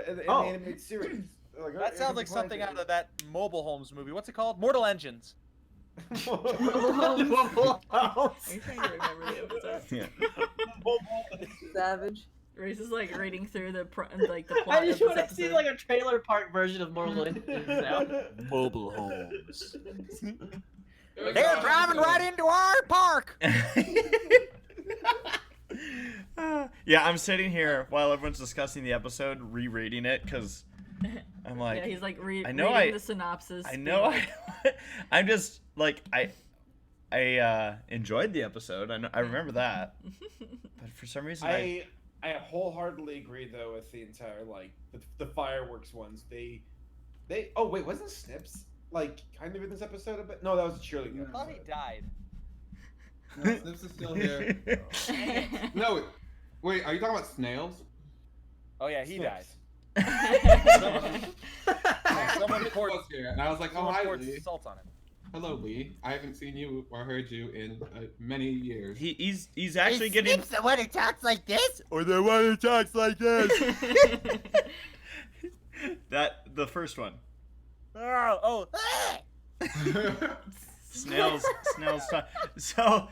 C: In the
D: Oh.
C: animated series. They're like,
H: That sounds like something out of that Mobile Homes movie. What's it called? Mortal Engines.
A: Are you trying to remember the episode?
B: Yeah.
E: Savage.
A: Race is like reading through the plot
D: I just
A: of
D: want
A: this
D: to see
A: episode.
D: like a trailer park version of Mortal Engines now.
I: Mobile homes.
H: They're driving right into our park.
B: Yeah, I'm sitting here while everyone's discussing the episode, rereading it because I'm like,
A: Yeah, he's like
B: I know
A: reading
B: I-
A: the synopsis.
B: I
A: being
B: know
A: like,
B: I'm just like I enjoyed the episode. I remember that, but for some reason
C: I wholeheartedly agree though with the entire like the fireworks ones. They oh wait, wasn't Snips like kind of in this episode a bit? No, that was a cheerleading.
H: I thought he died.
F: No, Snips is still here. No, wait, are you talking about snails?
H: Oh yeah, he died.
C: Snips.
H: Someone
F: Snips
H: poured,
F: was here, and I was like, oh,
H: someone
F: hi,
H: poured
F: Lee.
H: salt on him.
F: Hello, Lee. I haven't seen you or heard you in many years.
B: he's actually getting
J: the one who talks like this?
I: Or the one who talks like this.
B: that the first one.
H: Oh,
B: Snails time. So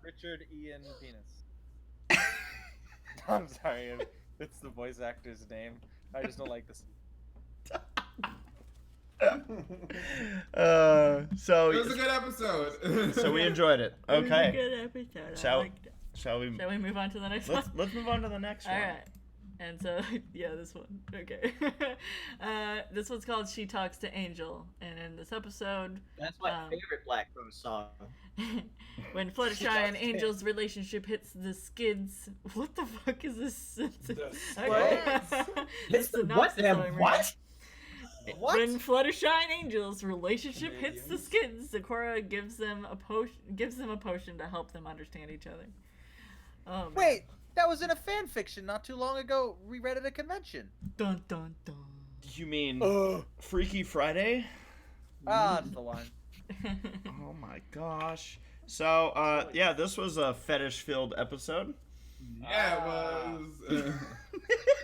H: Richard Ian Penis. I'm sorry, it's the voice actor's name. I just don't like this.
B: so
F: It was a good episode.
B: so we enjoyed it. Okay.
A: Good episode.
B: Shall-
A: I liked it.
B: Shall we
A: Shall we move on to the next
B: let's
A: one?
B: move on to the next
A: All
B: one.
A: right. And so, yeah, this one. Okay. This one's called She Talks to Angel. And in this episode,
D: That's my favorite Black Rose song.
A: when Fluttershy and Angel's relationship hits the skids. What the fuck is this?
D: It's the what? What?
H: What?
A: When Fluttershy and Angel's relationship hits the skids, Sakura gives them a potion to help them understand each other. Oh, man.
H: Wait, that was in a fan fiction not too long ago. We read at a convention.
A: Dun dun dun.
B: You mean Freaky Friday?
H: Ah, that's the one.
B: Oh my gosh. So yeah, this was a fetish-filled episode.
F: Yeah, it was.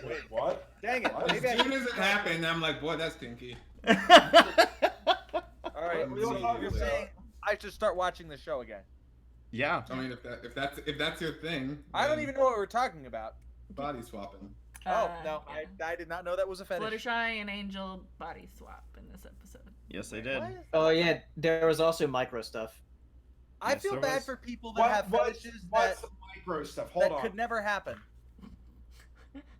C: Wait, what?
H: Dang it.
F: As
H: Maybe I
F: soon as it happened, I'm like, boy, that's kinky.
H: All right,
C: What are you
H: so
C: talking
H: you're
C: about?
H: saying I should start watching the show again.
B: Yeah.
F: I mean, if that's your thing,
H: I don't
F: then
H: even know what we're talking about.
F: body swapping.
H: Oh no,
A: yeah.
H: I did not know that was a fetish.
A: Fluttershy and Angel body swap in this episode.
B: Yes, they did.
H: What?
D: Oh yeah, there was also micro stuff.
H: I
B: Yes,
H: feel
B: there
H: bad
B: was.
H: for people that have fetishes
C: what's
H: that,
C: the micro stuff? Hold
H: that
C: on.
H: could never happen.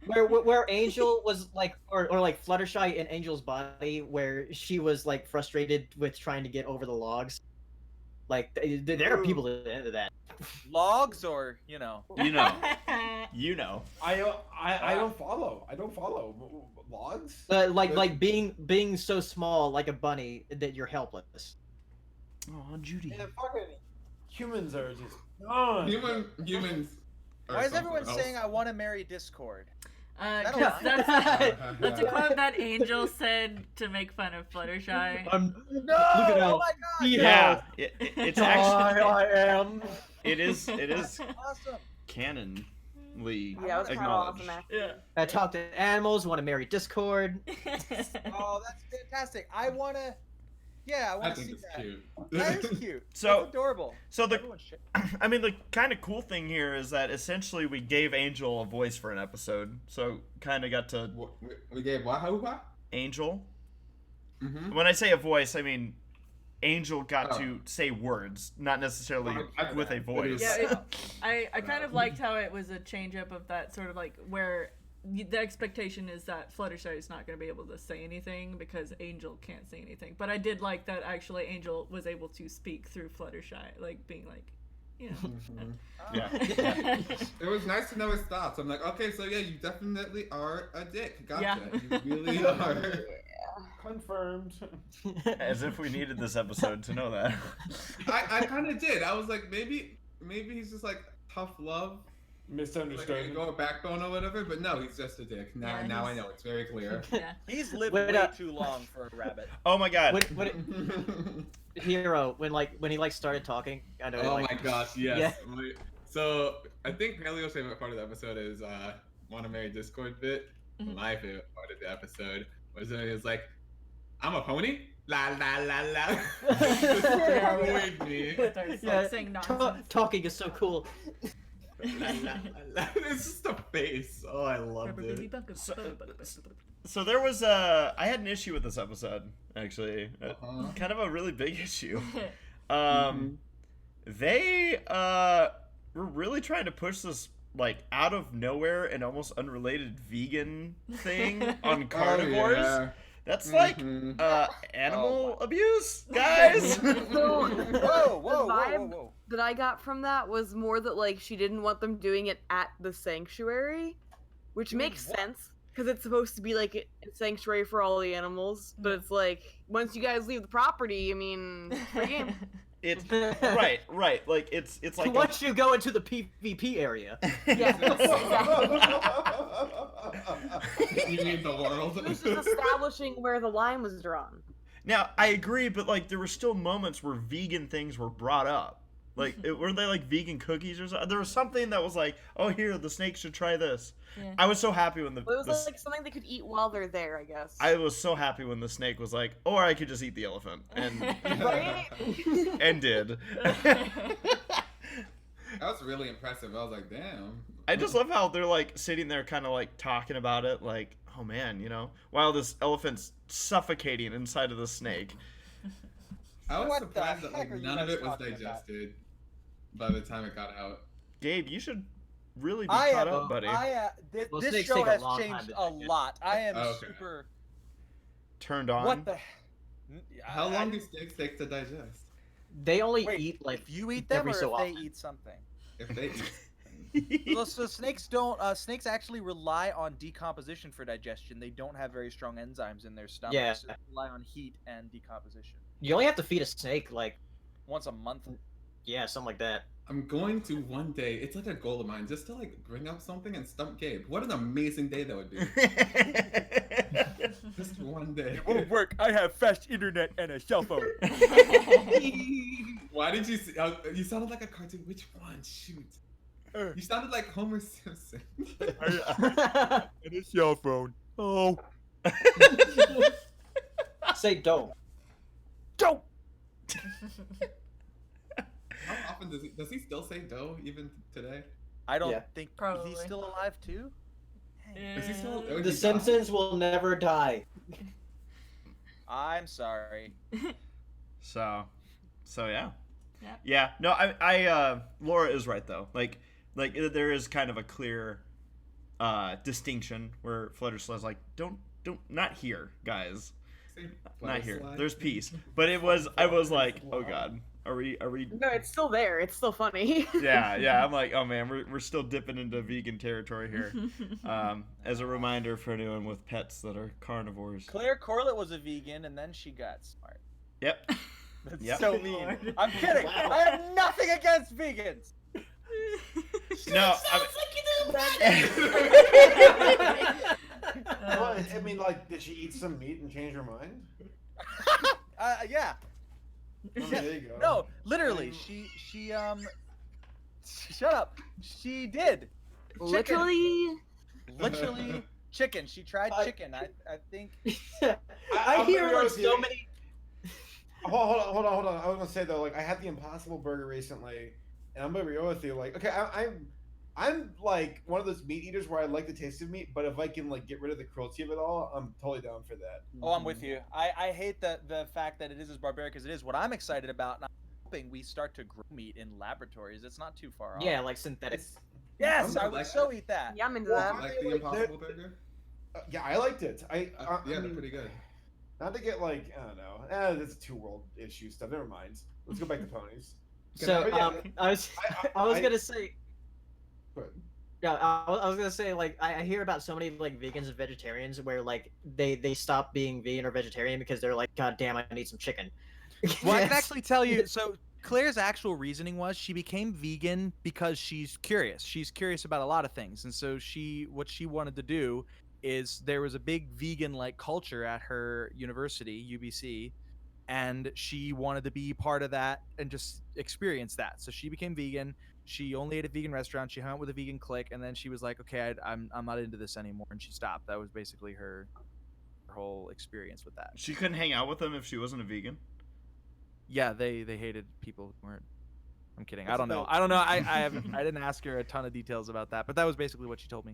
D: Where Angel was like, or like Fluttershy in Angel's body, where she was like frustrated with trying to get over the logs. Like there are people that are into that.
H: Logs or, you know.
B: You know. You know.
C: I don't follow. I don't follow. Logs?
D: Like being so small like a bunny that you're helpless.
B: Oh, Judy.
C: Yeah, fucking humans are just gone.
F: Humans. are
H: Why is
F: something
H: everyone
F: else.
H: saying I want to marry Discord?
A: That's
H: That'll-
A: that's a quote that Angel said to make fun of Fluttershy.
H: No!
D: Look at how
H: Oh my god!
B: Yeah. It's actually
D: I am.
B: it is
H: Awesome.
B: canonly
G: Yeah, it was kind of
B: acknowledged.
G: awesome, actually.
A: Yeah.
D: I talk to animals. Want to marry Discord.
H: Oh, that's fantastic. I want to. Yeah, I
F: I
H: want to
F: think
H: see
F: it's
H: that.
F: cute.
H: That is cute.
B: So-
H: That's adorable.
B: So the,
H: Everyone should.
B: I mean, the kind of cool thing here is that essentially we gave Angel a voice for an episode, so kind of got to
F: We gave Wahoo.
B: Angel.
F: Mm-hmm.
B: When I say a voice, I mean Angel got
F: Oh.
B: to say words, not necessarily
F: I-
B: with a voice.
A: Yeah, I kind of liked how it was a change up of that sort of like where the expectation is that Fluttershy is not going to be able to say anything because Angel can't say anything. But I did like that actually Angel was able to speak through Fluttershy, like being like, you know.
B: Yeah.
F: It was nice to know his thoughts. I'm like, okay, so yeah, you definitely are a dick. Gotcha.
A: Yeah.
F: You really are.
C: Confirmed.
B: As if we needed this episode to know that.
F: I kind of did. I was like, maybe he's just like tough love. Like,
C: Misunderstood.
F: go a backbone or whatever, but no, he's just a dick. Now,
A: Yeah,
F: now I
A: he's-
F: know it's very clear.
A: Yeah.
H: He's lived
D: Wait,
H: way too long for a rabbit.
B: Oh my god.
D: What Hero when he started talking, I know.
F: Oh
D: like,
F: my gosh, yes.
D: Yeah.
F: So I think Palio's favorite part of the episode is "Want to Marry Discord" bit.
A: Mhm.
F: My favorite part of the episode was when he was like, "I'm a pony." La la la la. Destroyed me.
A: Starts,
D: Yeah,
A: like, saying nonsense.
D: talking is so cool.
F: La, la, la. It's just a face. Oh, I loved it.
B: So there was I had an issue with this episode actually.
F: Uh-huh.
B: Kind of a really big issue.
F: Mhm.
B: They were really trying to push this like out of nowhere and almost unrelated vegan thing on carnivores.
F: Oh, yeah.
B: That's like
F: Mhm.
B: animal abuse, guys.
G: So,
H: Whoa, whoa,
G: the vibe
H: whoa, whoa.
G: that I got from that was more that like she didn't want them doing it at the sanctuary, which makes sense because it's supposed to be like a sanctuary for all the animals. But it's like once you guys leave the property, I mean, it's free game.
B: It's right. Like it's like
D: Once you go into the PvP area.
G: Yeah,
F: You mean the world?
G: it was just establishing where the line was drawn.
B: now I agree, but like there were still moments where vegan things were brought up. Like weren't they like vegan cookies or something? There was something that was like, oh here the snakes should try this.
A: Yeah.
B: I was so happy when
G: But it was like something they could eat while they're there, I guess.
B: I was so happy when the snake was like, or I could just eat the elephant, and
G: Right?
B: and did.
F: That was really impressive. I was like, damn.
B: I just love how they're like sitting there, kind of like talking about it, like, oh man, you know, while this elephant's suffocating inside of the snake.
F: I was
H: What the
F: surprised that
H: heck
F: like
H: are you
F: none of
H: guys
F: it was
H: talking about?
F: digested by the time it got out.
B: Gabe, you should really be
H: I
B: caught
H: am,
B: up, buddy.
D: Well,
H: this
D: snakes
H: show
D: take a
H: has
D: long time
H: changed
D: to
H: a
D: digest.
H: lot. I am
F: Oh, okay.
H: super.
B: Turned on.
H: What the?
F: How long do snakes take to digest?
D: They only
H: Wait,
D: eat like
H: If you eat them,
D: every
H: or
D: so
H: if they
D: often.
H: eat something.
F: If they eat.
H: Well, so snakes don't. Snakes actually rely on decomposition for digestion. They don't have very strong enzymes in their stomachs.
D: Yeah.
H: So they rely on heat and decomposition.
D: you only have to feed a snake like
H: Once a month.
D: yeah, something like that.
F: I'm going to one day, it's like a goal of mine, just to like bring up something and stump Gabe. What an amazing day that would be. Just one day.
H: work. I have fast internet and a cell phone.
F: Why did you you sounded like a cartoon. Which one? Shoot. You sounded like Homer Simpson.
H: And a cell phone. Oh.
D: Say don't.
H: Don't.
F: How often does he still say dough even today?
H: I don't
D: Yeah.
H: think
A: Probably.
H: he's still alive too.
F: Is he still?
A: Yeah.
D: The Simpsons will never die.
H: I'm sorry.
B: So yeah.
A: Yeah.
B: Yeah. No, I Laura is right though. Like there is kind of a clear distinction where Fluttershy's like, don't not here, guys.
F: Say
B: Not here.
F: slide?
B: There's peace. But I was like, oh god. Are we
G: No, it's still there. It's still funny.
B: yeah, I'm like, oh man, we're still dipping into vegan territory here. As a reminder for anyone with pets that are carnivores.
H: Claire Corlett was a vegan and then she got smart.
B: Yep.
H: That's
B: Yep.
H: so
A: Good
H: mean.
A: lord.
H: I'm kidding. I have nothing against vegans.
B: No,
C: Well, I mean, like, did she eat some meat and change her mind?
H: Yeah.
C: Oh, there you go.
H: No, literally, she shut up. She did. Chicken. Literally chicken. She tried chicken. I think
D: I
C: I'm
D: hear
C: gonna
D: like
C: go with
D: so
C: you.
D: many.
C: hold on. I was gonna say though, like I had the Impossible Burger recently, and I'm gonna be real with you. Like, okay, I'm like one of those meat eaters where I like the taste of meat, but if I can like get rid of the cruelty of it all, I'm totally down for that.
H: Oh, I'm with you. I hate the fact that it is as barbaric as it is. What I'm excited about, and I'm hoping we start to grow meat in laboratories. It's not too far off.
D: Yeah, like synthetics.
H: Yes,
F: I'm
H: I would
F: like
H: so
F: that.
H: eat that.
G: Yeah, I'm into
C: Well,
G: that.
F: Like the Impossible Burger?
C: Yeah, I liked it.
F: Yeah,
C: I
F: they're
C: mean,
F: pretty good.
C: not to get like I don't know, that's a 2 world issue stuff. Never mind. Let's go back to ponies.
D: So
C: But yeah,
D: I was I was gonna say
C: But
D: yeah I was gonna say like I hear about so many like vegans and vegetarians where like they stop being vegan or vegetarian because they're like, God damn, I need some chicken.
H: Well, I can actually tell you. So Claire's actual reasoning was she became vegan because she's curious. She's curious about a lot of things, and so what she wanted to do is there was a big vegan like culture at her university, UBC, and she wanted to be part of that and just experience that. So she became vegan. She only ate at vegan restaurants. She hung out with a vegan clique, and then she was like, "Okay, I'm not into this anymore," and she stopped. That was basically her whole experience with that.
B: She couldn't hang out with them if she wasn't a vegan.
H: Yeah, they hated people who weren't. I'm kidding.
C: That's
H: I don't know.
C: about-
H: I don't know. I didn't ask her a ton of details about that, but that was basically what she told me.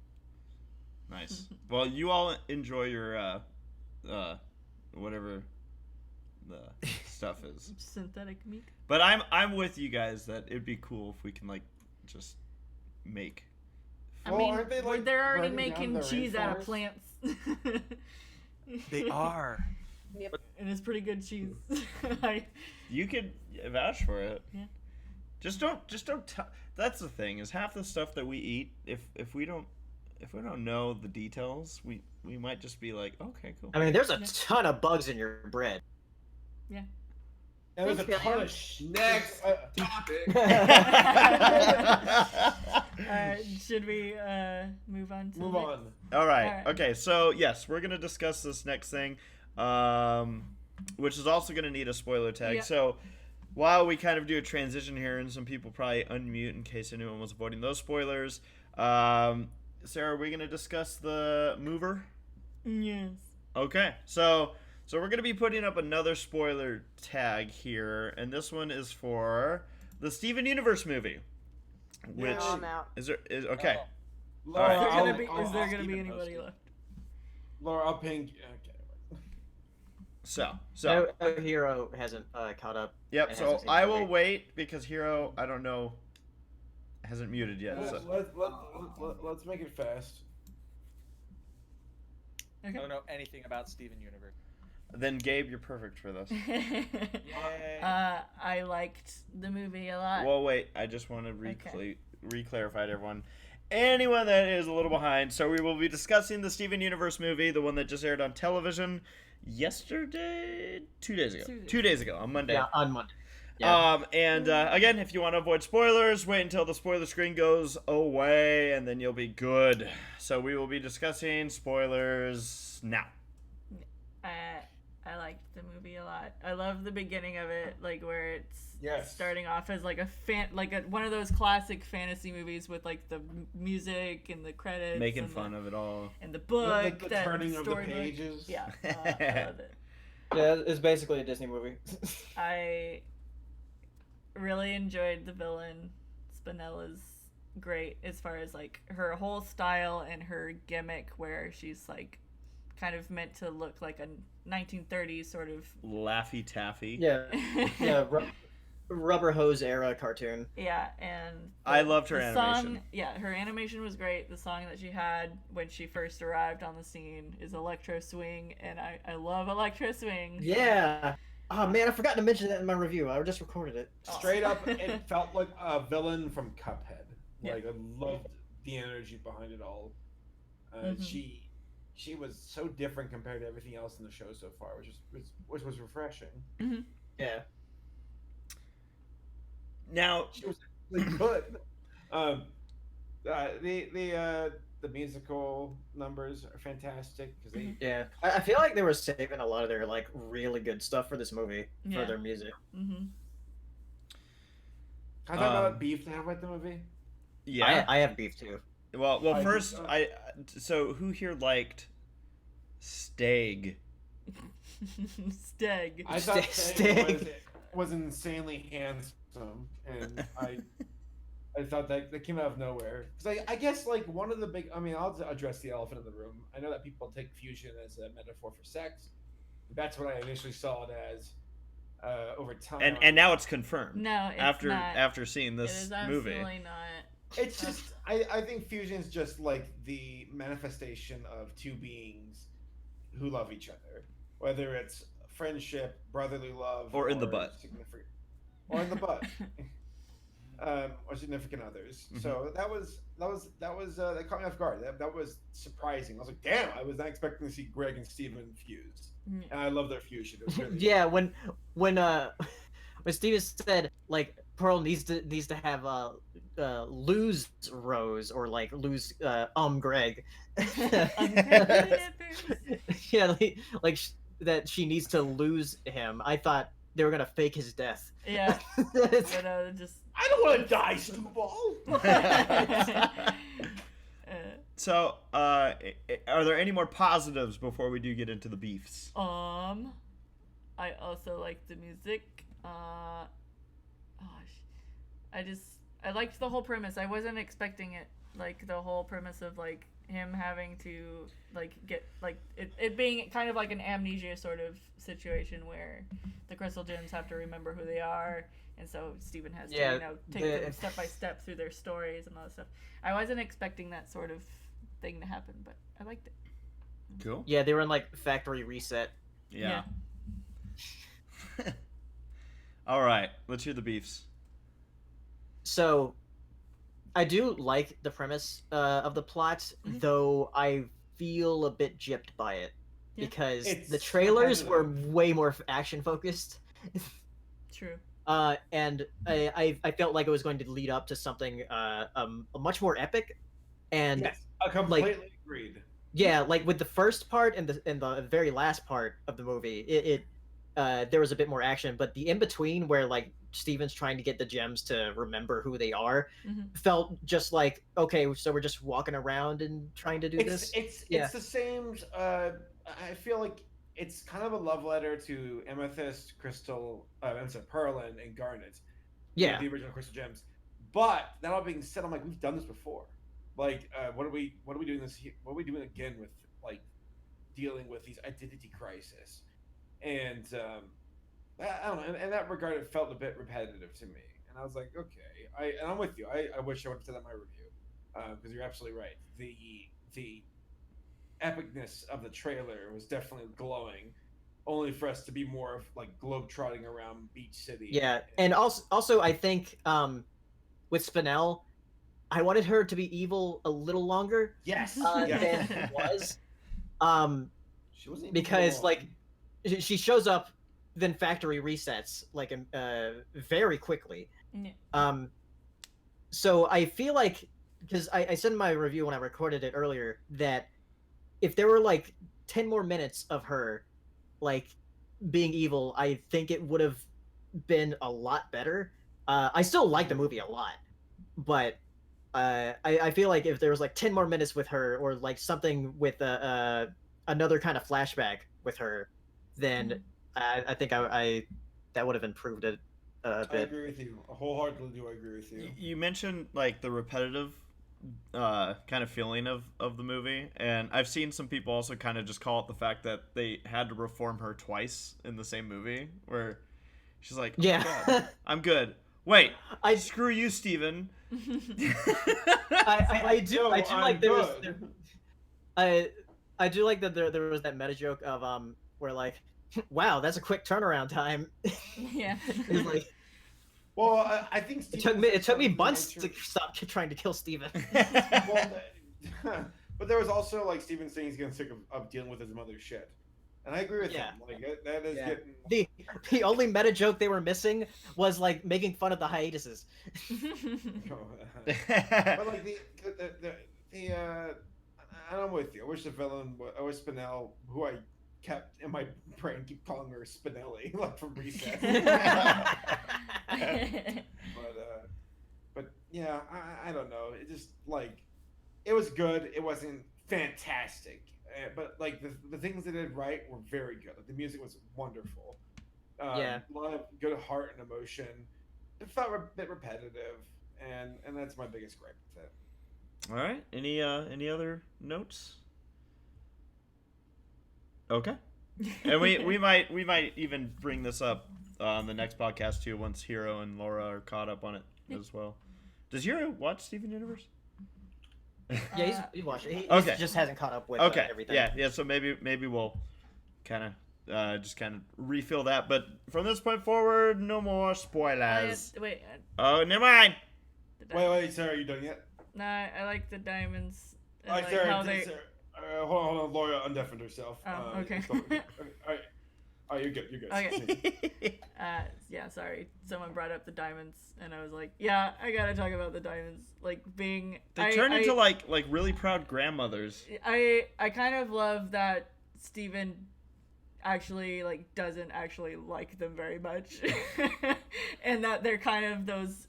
B: Nice. Well, you all enjoy your whatever the stuff is.
A: Synthetic meat.
B: But I'm with you guys that it'd be cool if we can like just make.
A: I
C: Well,
A: mean,
C: aren't they, like,
A: they're already
C: burning down
A: making
C: the
A: cheese out of
C: rainforest?
A: plants.
H: They are.
A: And it's pretty good cheese. I,
B: You could vouch for it.
A: Yeah.
B: Just don't tell. That's the thing is half the stuff that we eat. If we don't know the details, we might just be like, okay, cool.
D: I mean, there's a
A: Yeah.
D: ton of bugs in your bread.
C: and there's a
G: Thanks,
C: ton
G: William.
C: of
F: Next topic.
A: should we move on to
C: Move
A: the
C: on.
B: All right.
A: Alright.
B: Okay. So yes, we're gonna discuss this next thing, which is also gonna need a spoiler tag.
A: Yeah.
B: So while we kind of do a transition here, and some people probably unmute in case anyone was avoiding those spoilers, Sarah, are we gonna discuss the mover?
A: Yes.
B: Okay. So we're gonna be putting up another spoiler tag here, and this one is for the Steven Universe movie. Which
G: Oh, I'm out.
B: is okay.
C: Laura,
A: Is there
B: Alright.
A: gonna be,
C: I'll-
A: is there
C: I'll
A: gonna be
C: Steven
A: anybody
C: post it.
A: left?
C: Laura, I'll ping. Okay.
B: So
D: No Hero hasn't caught up.
B: yep.
D: It
B: So
D: hasn't seen
B: I
D: the
B: will
D: movie.
B: wait because Hero, I don't know, hasn't muted yet. So.
C: Let's make it fast.
H: I don't know anything about Steven Universe.
B: Then Gabe, you're perfect for this.
H: Yay.
A: I liked the movie a lot.
B: Well, wait. I just want to
A: Okay.
B: re-clarify to everyone. Anyone that is a little behind, so we will be discussing the Steven Universe movie, the one that just aired on television yesterday, 2 days ago. 2 days ago on Monday.
D: Yeah, on Monday. Yeah.
B: And again, if you want to avoid spoilers, wait until the spoiler screen goes away, and then you'll be good. So we will be discussing spoilers now.
A: I liked the movie a lot. I love the beginning of it, like where it's
C: Yes.
A: starting off as like one of those classic fantasy movies with like the music and the credits,
B: Making
A: and
B: fun of it all.
A: and the book,
C: The
A: that
C: turning of the
A: storybook.
C: pages.
A: Yeah, I love it.
D: Yeah, it's basically a Disney movie.
A: I really enjoyed the villain. Spinella's great as far as like her whole style and her gimmick, where she's like kind of meant to look like a 1930s sort of.
B: Laffy Taffy.
D: Yeah, yeah, rubber hose era cartoon.
A: Yeah, and
B: I loved her
A: the
B: animation.
A: Song, yeah, her animation was great. The song that she had when she first arrived on the scene is Electro Swing, and I love Electro Swing.
D: Yeah. Oh man, I forgot to mention that in my review. I just recorded it.
C: Straight up, it felt like a villain from Cuphead.
A: Yeah.
C: Like I loved the energy behind it all. She was so different compared to everything else in the show so far, which was refreshing.
D: Yeah.
B: Now,
C: She was really good. The musical numbers are fantastic because they.
D: Yeah. I feel like they were saving a lot of their like really good stuff for this movie
A: Yeah.
D: for their music.
A: Mm-hmm.
C: Can I talk about beef now with the movie?
B: yeah.
D: I have beef too.
B: Well,
C: I
B: first,
C: do-
B: so who here liked Stag
A: Steg.
C: I thought
D: Steg.
C: Steg was insanely handsome, and I thought that came out of nowhere. Because I guess like one of the big, I mean, I'll address the elephant in the room. I know that people take fusion as a metaphor for sex. That's what I initially saw it as. Over time,
B: and now it's confirmed.
A: No, it's
B: after
A: not.
B: after seeing
A: It
B: this
A: is
B: movie.
A: absolutely not.
C: It's just I think fusion's just like the manifestation of two beings who love each other, whether it's friendship, brotherly love,
B: Or in the butt.
C: or in the butt, or significant others.
B: Mhm.
C: So that caught me off guard. That was surprising. I was like, damn, I was not expecting to see Greg and Steven fuse, and I love their fusion. It was really
D: Yeah, when Steven said like Pearl needs to have lose Rose or like lose Greg. Yeah, that she needs to lose him. I thought they were gonna fake his death.
A: Yeah. But, just.
C: I don't want to die, Snowball.
B: So, are there any more positives before we do get into the beefs?
A: I also liked the music. I liked the whole premise. I wasn't expecting it, like the whole premise of like him having to like get like it being kind of like an amnesia sort of situation where the crystal gems have to remember who they are, and so Steven has to take them step by step through their stories and all that stuff. I wasn't expecting that sort of thing to happen, but I liked it.
B: Cool.
D: Yeah, they were in like factory reset.
B: Yeah. All right, let's hear the beefs.
D: So, I do like the premise of the plot, though I feel a bit gypped by it because the trailers were way more action focused.
A: True.
D: And I felt like it was going to lead up to something much more epic, and
C: yes, I completely agreed.
D: Yeah, like with the first part and the very last part of the movie, there was a bit more action, but the in between where like Steven's trying to get the gems to remember who they are felt just like, okay, so we're just walking around and trying to do this.
C: It's the same. I feel like it's kind of a love letter to Amethyst, Crystal, Pearl, and Garnet.
D: Yeah,
C: the original Crystal Gems. But that all being said, I'm like, we've done this before. Like, what are we doing this? What are we doing again with like dealing with these identity crisis? And I don't know. In that regard, it felt a bit repetitive to me, and I was like, okay, I'm with you. I wish I would have said that in my review, because you're absolutely right. The epicness of the trailer was definitely glowing, only for us to be more of like globetrotting around Beach City.
D: Yeah, and also I think with Spinel, I wanted her to be evil a little longer.
C: Yes,
D: than it was.
C: She wasn't
D: because like she shows up, then factory resets like very quickly.
A: Yeah.
D: So I feel like, because I said in my review when I recorded it earlier that if there were like 10 more minutes of her like being evil, I think it would have been a lot better. I still like the movie a lot, but I feel like if there was like 10 more minutes with her, or like something with another kind of flashback with her, then I think I that would have improved it a bit.
C: I agree with you. Wholeheartedly do I agree with you.
B: You mentioned like the repetitive kind of feeling of the movie, and I've seen some people also kind of just call it the fact that they had to reform her twice in the same movie, where she's like, oh,
D: yeah,
B: God, I'm good. Wait, screw you, Steven.
D: I do like there was I do like that there was that meta joke of where like, wow, that's a quick turnaround time.
A: Yeah.
D: It's like,
C: well, I think
D: it took me months to stop trying to kill Steven.
C: But there was also like Steven saying he's getting sick of dealing with his mother's shit, and I agree with him. Like that is getting
D: the only meta joke they were missing was like making fun of the hiatuses.
C: But like I'm with you. I wish the villain, I wish Spinel, who I kept in my brain, keep calling her Spinelli, like from Recess. But yeah, I don't know. It just like, it was good. It wasn't fantastic. But like the things they did right were very good. Like the music was wonderful.
D: Yeah.
C: A lot of good heart and emotion. It felt a bit repetitive, and that's my biggest gripe with it.
B: All right. Any other notes? Okay. And we might even bring this up on the next podcast too once Hero and Laura are caught up on it as well. Does Hero watch Steven Universe?
D: Yeah, he's watching. He just hasn't caught up with everything.
B: Yeah. So maybe we'll kind of just kind of refill that. But from this point forward, no more spoilers.
A: Wait.
B: Oh, never mind.
C: Wait, Sarah, are you done yet?
A: Nah, I like the diamonds. And
C: All right,
A: like
C: Sarah,
A: how they...
C: Sarah, hold on, Laura undeafened herself.
A: Oh, okay.
C: All right, you're good.
A: Okay. Yeah, sorry. Someone brought up the diamonds, and I was like, yeah, I gotta talk about the diamonds. Like being...
B: They turn into like really proud grandmothers.
A: I kind of love that Steven actually like doesn't actually like them very much. And that they're kind of those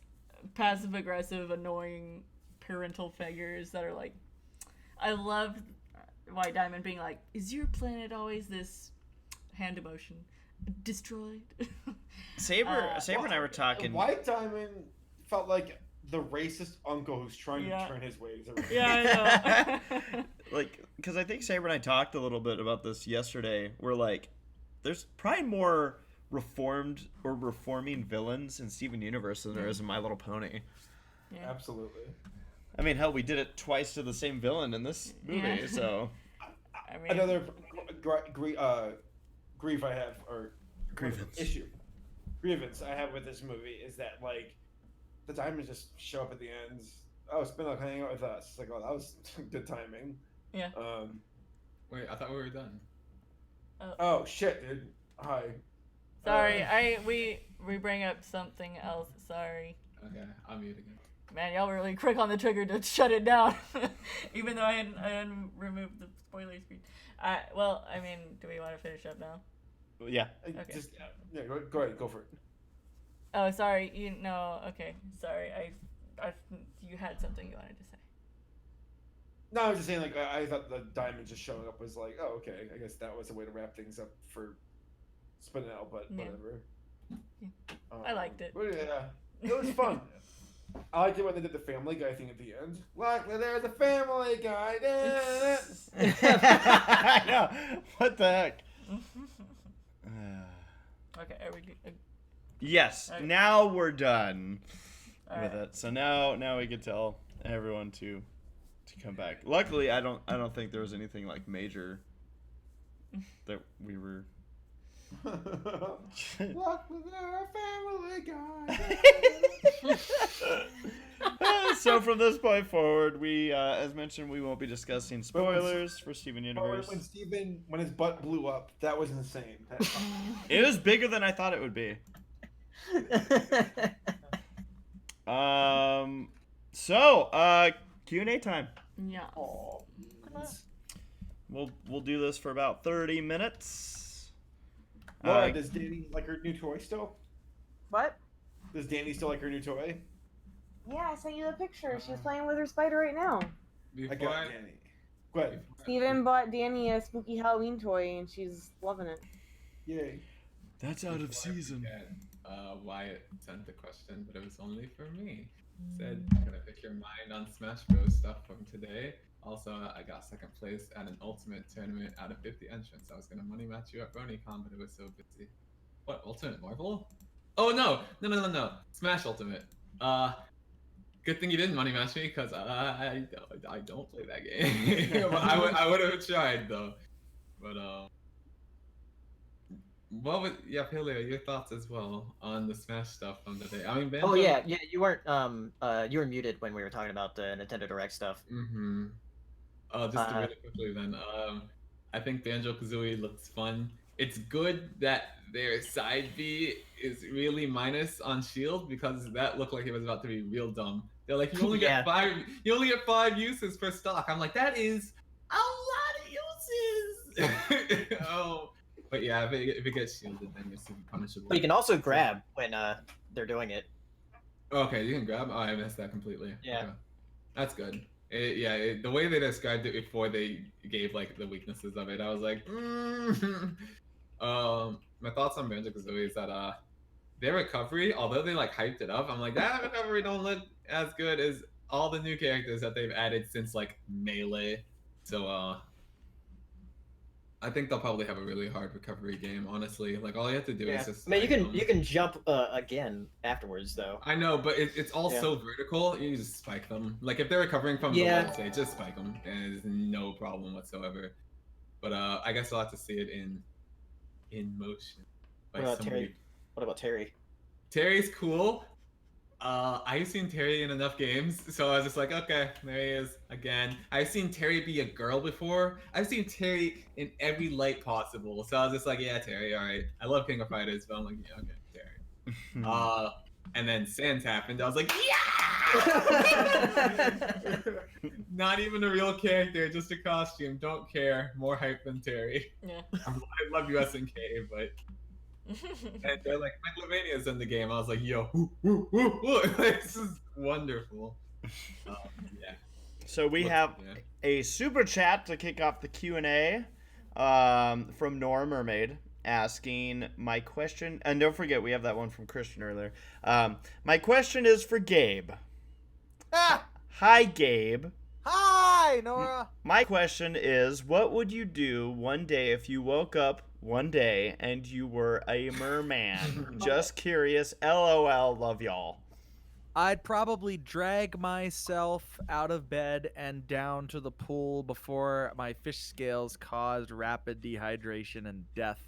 A: passive aggressive, annoying parental figures that are like, I love White Diamond being like, is your planet always this hand emotion destroyed?
B: Saber and I were talking.
C: White Diamond felt like the racist uncle who's trying to turn his ways around.
A: Yeah, I know.
B: Like, because I think Saber and I talked a little bit about this yesterday. We're like, there's probably more reformed or reforming villains in Steven Universe than there is in My Little Pony.
A: Yeah.
C: Absolutely.
B: I mean, hell, we did it twice to the same villain in this movie, so.
A: I mean,
C: Another grief I have, or grievance I have with this movie is that like the diamonds just show up at the end. Oh, Spindle, hang out with us. It's like, oh, that was good timing.
A: Yeah.
F: Wait, I thought we were done.
C: Oh shit, dude. Hi.
A: Sorry, we bring up something else. Sorry.
F: Okay, I'll mute again.
A: Man, y'all were really quick on the trigger to shut it down, even though I hadn't removed the spoiler screen. Well, I mean, do we want to finish up now?
B: Yeah.
A: Okay.
C: Just go ahead, go for it.
A: Oh, sorry. Okay. Sorry. I you had something you wanted to say.
C: No, I was just saying, like, I thought the diamond just showing up was like, oh, okay, I guess that was a way to wrap things up for Spinel, but
A: Yeah.
C: whatever.
A: Yeah. I liked it.
C: But yeah, it was fun. I liked it when they did the Family Guy thing at the end. Look, there's a Family Guy.
B: I know. What the heck?
A: Okay, are we good?
B: Yes.
A: Right.
B: Now we're done with
A: right.
B: it. So now we can tell everyone to come back. Luckily, I don't think there was anything like major that we were.
C: Look, there's a Family Guy.
B: So from this point forward, we, as mentioned, we won't be discussing spoilers for Steven Universe.
C: When his butt blew up, that was insane.
B: It was bigger than I thought it would be. So Q&A time.
A: Yeah.
C: Oh,
B: We'll do this for about 30 minutes.
C: Laura, does Danny like her new toy still?
G: What?
C: Does Danny still like her new toy?
G: Yeah, I sent you the picture. She's playing with her spider right now.
C: I got Danny. Go ahead.
G: Steven bought Danny a spooky Halloween toy, and she's loving it.
C: Yay.
B: That's out of season.
F: Wyatt sent the question, but it was only for me. Said, gonna pick your mind on Smash Bros. Stuff from today. Also, I got second place at an Ultimate tournament out of 50 entrants. I was gonna money match you at BronyCon, but it was so busy. What, Ultimate Marvel? Oh no! Smash Ultimate. Good thing you didn't money match me, because I don't play that game. I would have tried though. But Paleo, your thoughts as well on the Smash stuff from today. I mean, Banjo...
D: Oh yeah, you weren't you were muted when we were talking about the Nintendo Direct stuff.
F: Mm-hmm. Just to really quickly then, I think Banjo-Kazooie looks fun. It's good that their side B is really minus on Shield, because that looked like it was about to be real dumb. They're like, you only get five uses per stock. I'm like, that is a lot of uses. Oh, but yeah, if it gets shielded, then it's punishable.
D: But you can also grab when they're doing it.
F: Okay, you can grab. Oh, I missed that completely.
D: Yeah,
F: okay. That's good. The way they described it before they gave like the weaknesses of it, I was like, my thoughts on Banjo-Kazooie is that their recovery, although they like hyped it up, I'm like that recovery don't look as good as all the new characters that they've added since like Melee. So I think they'll probably have a really hard recovery game. Honestly, like all you have to do is just.
D: I mean, you can jump again afterwards though.
F: I know, but it's all so vertical. You just spike them. Like if they're recovering from the lead stage, just spike them, and there's no problem whatsoever. But I guess I'll have to see it in motion.
D: What about Terry? What about Terry?
F: Terry's cool. I've seen Terry in enough games, so I was just like, okay, there he is again. I've seen Terry be a girl before. I've seen Terry in every light possible, so I was just like, yeah, Terry, all right. I love King of Fighters, but I'm like, yeah, okay, Terry. And then Sans happened. I was like, yeah! Not even a real character, just a costume. Don't care. More hype than Terry.
A: Yeah.
F: I love USNK, but. And they're like, Megalovania's in the game. I was like, yo, this is wonderful. Yeah.
B: So we have a super chat to kick off the Q&A from Nora Mermaid asking my question. And don't forget, we have that one from Christian earlier. My question is for Gabe. Hi, Gabe.
H: Hi, Nora.
B: My question is, what would you do one day if you woke up one day and you were a merman? Just curious. LOL. Love y'all.
H: I'd probably drag myself out of bed and down to the pool before my fish scales caused rapid dehydration and death.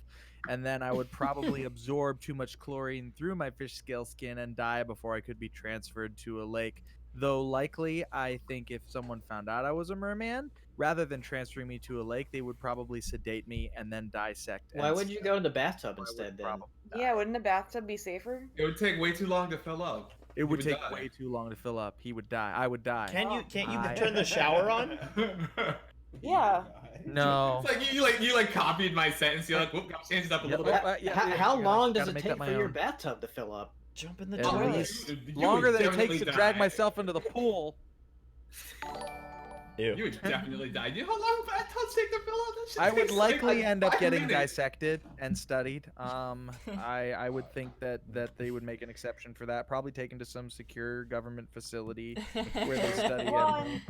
H: And then I would probably absorb too much chlorine through my fish scale skin and die before I could be transferred to a lake. Though likely, I think if someone found out I was a merman, rather than transferring me to a lake, they would probably sedate me and then dissect.
D: Why would you go to the bathtub instead then?
G: Yeah, wouldn't the bathtub be safer?
F: It would take way too long to fill up.
H: It would take way too long to fill up. He would die. I would die.
B: Can't you turn the shower on?
G: Yeah.
H: No.
F: It's like you copied my sentence. You're like, whoop, change it up a little bit.
D: How long does it take for your bathtub to fill up?
B: Jump in the
H: At
B: toilet.
H: least longer than it takes to drag myself into the pool.
B: Ew.
F: You would definitely die. Do you know how long bathtubs take to fill up? That shit
H: I would
F: takes,
H: likely
F: like,
H: end up
F: 5
H: getting
F: minutes.
H: dissected and studied. I would think that they would make an exception for that. Probably taken to some secure government facility where they study everything.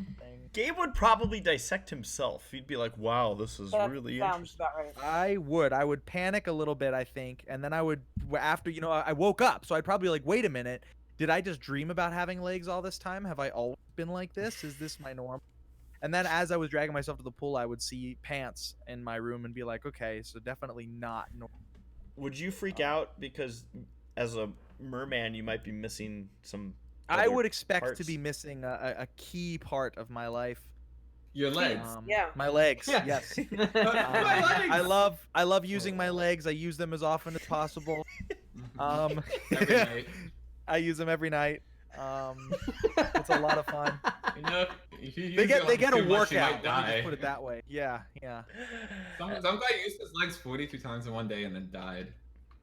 B: Gabe would probably dissect himself. He'd be like, "Wow, this is really
G: Sounds
B: interesting."
G: about right.
H: I would panic a little bit, I think, and then I would, after I woke up, so I'd probably like, wait a minute, did I just dream about having legs all this time? Have I always been like this? Is this my norm? And then as I was dragging myself to the pool, I would see pants in my room and be like, okay, so definitely not normal.
B: Would you freak out because as a merman you might be missing some
H: I
B: other
H: would expect
B: parts?
H: to be missing a key part of my life.
F: Your legs.
G: Yeah.
H: My legs.
D: Yeah.
H: Yes.
F: My legs.
H: I love using my legs. I use them as often as possible.
F: Every night.
H: I use them every night. It's a lot of fun.
F: You know, if you
H: They
F: use
H: get
F: it
H: a
F: too much, you
H: workout.
F: might
H: Let me
F: die.
H: just put it that way. Yeah.
F: Some guy used his legs 42 times in one day and then died.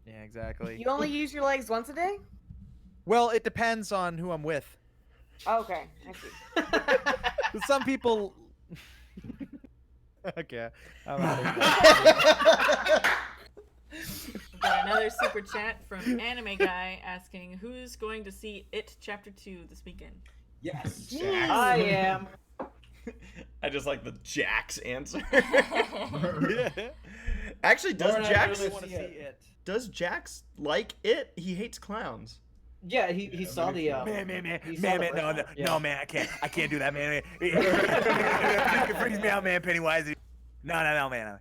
H: Yeah, exactly.
G: You only use your legs once a day?
H: Well, it depends on who I'm with.
G: Oh, okay, I see.
H: Some people. Okay, I'm out of here.
A: Got another super chat from Anime Guy asking who's going to see It Chapter 2 this weekend.
F: Yes.
D: I am.
B: I just like the Jax answer. Actually, does Jax like it? He hates clowns.
D: Yeah, he saw the
H: Man,
D: he saw the
H: no,
D: first one.
H: man, I can't do that, man. Freeze me out, man, Pennywise. No, man.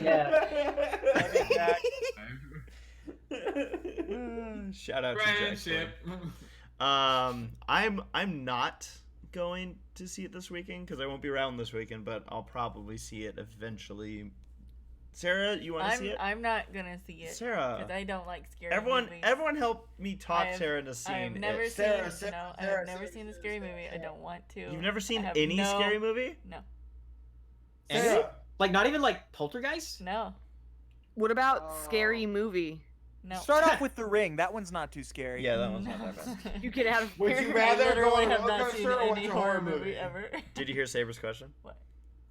D: Yeah.
B: Shout out to Jax.
F: Friendship.
B: I'm not going to see it this weekend because I won't be around this weekend, but I'll probably see it eventually. Sarah, you want to see it?
A: I'm not gonna see it.
B: Sarah,
A: because I don't like scary movies.
B: Everyone help me talk Sarah into seeing
A: I've never
B: it.
A: seen. I've never seen a scary movie. I don't want to.
B: You've never seen any scary movie?
A: No.
D: Sarah? Like not even like Poltergeist?
A: No.
G: What about Scary Movie?
A: No.
H: Start off with the ring. That one's not too scary.
B: Yeah, that one's not that bad.
G: You could have.
C: Would you
A: I
C: rather go
A: literally
C: on a
A: have
C: roller
A: not seen
C: coaster or watch
A: any
C: a
A: horror movie ever.
B: Did you hear Saber's question?
A: What?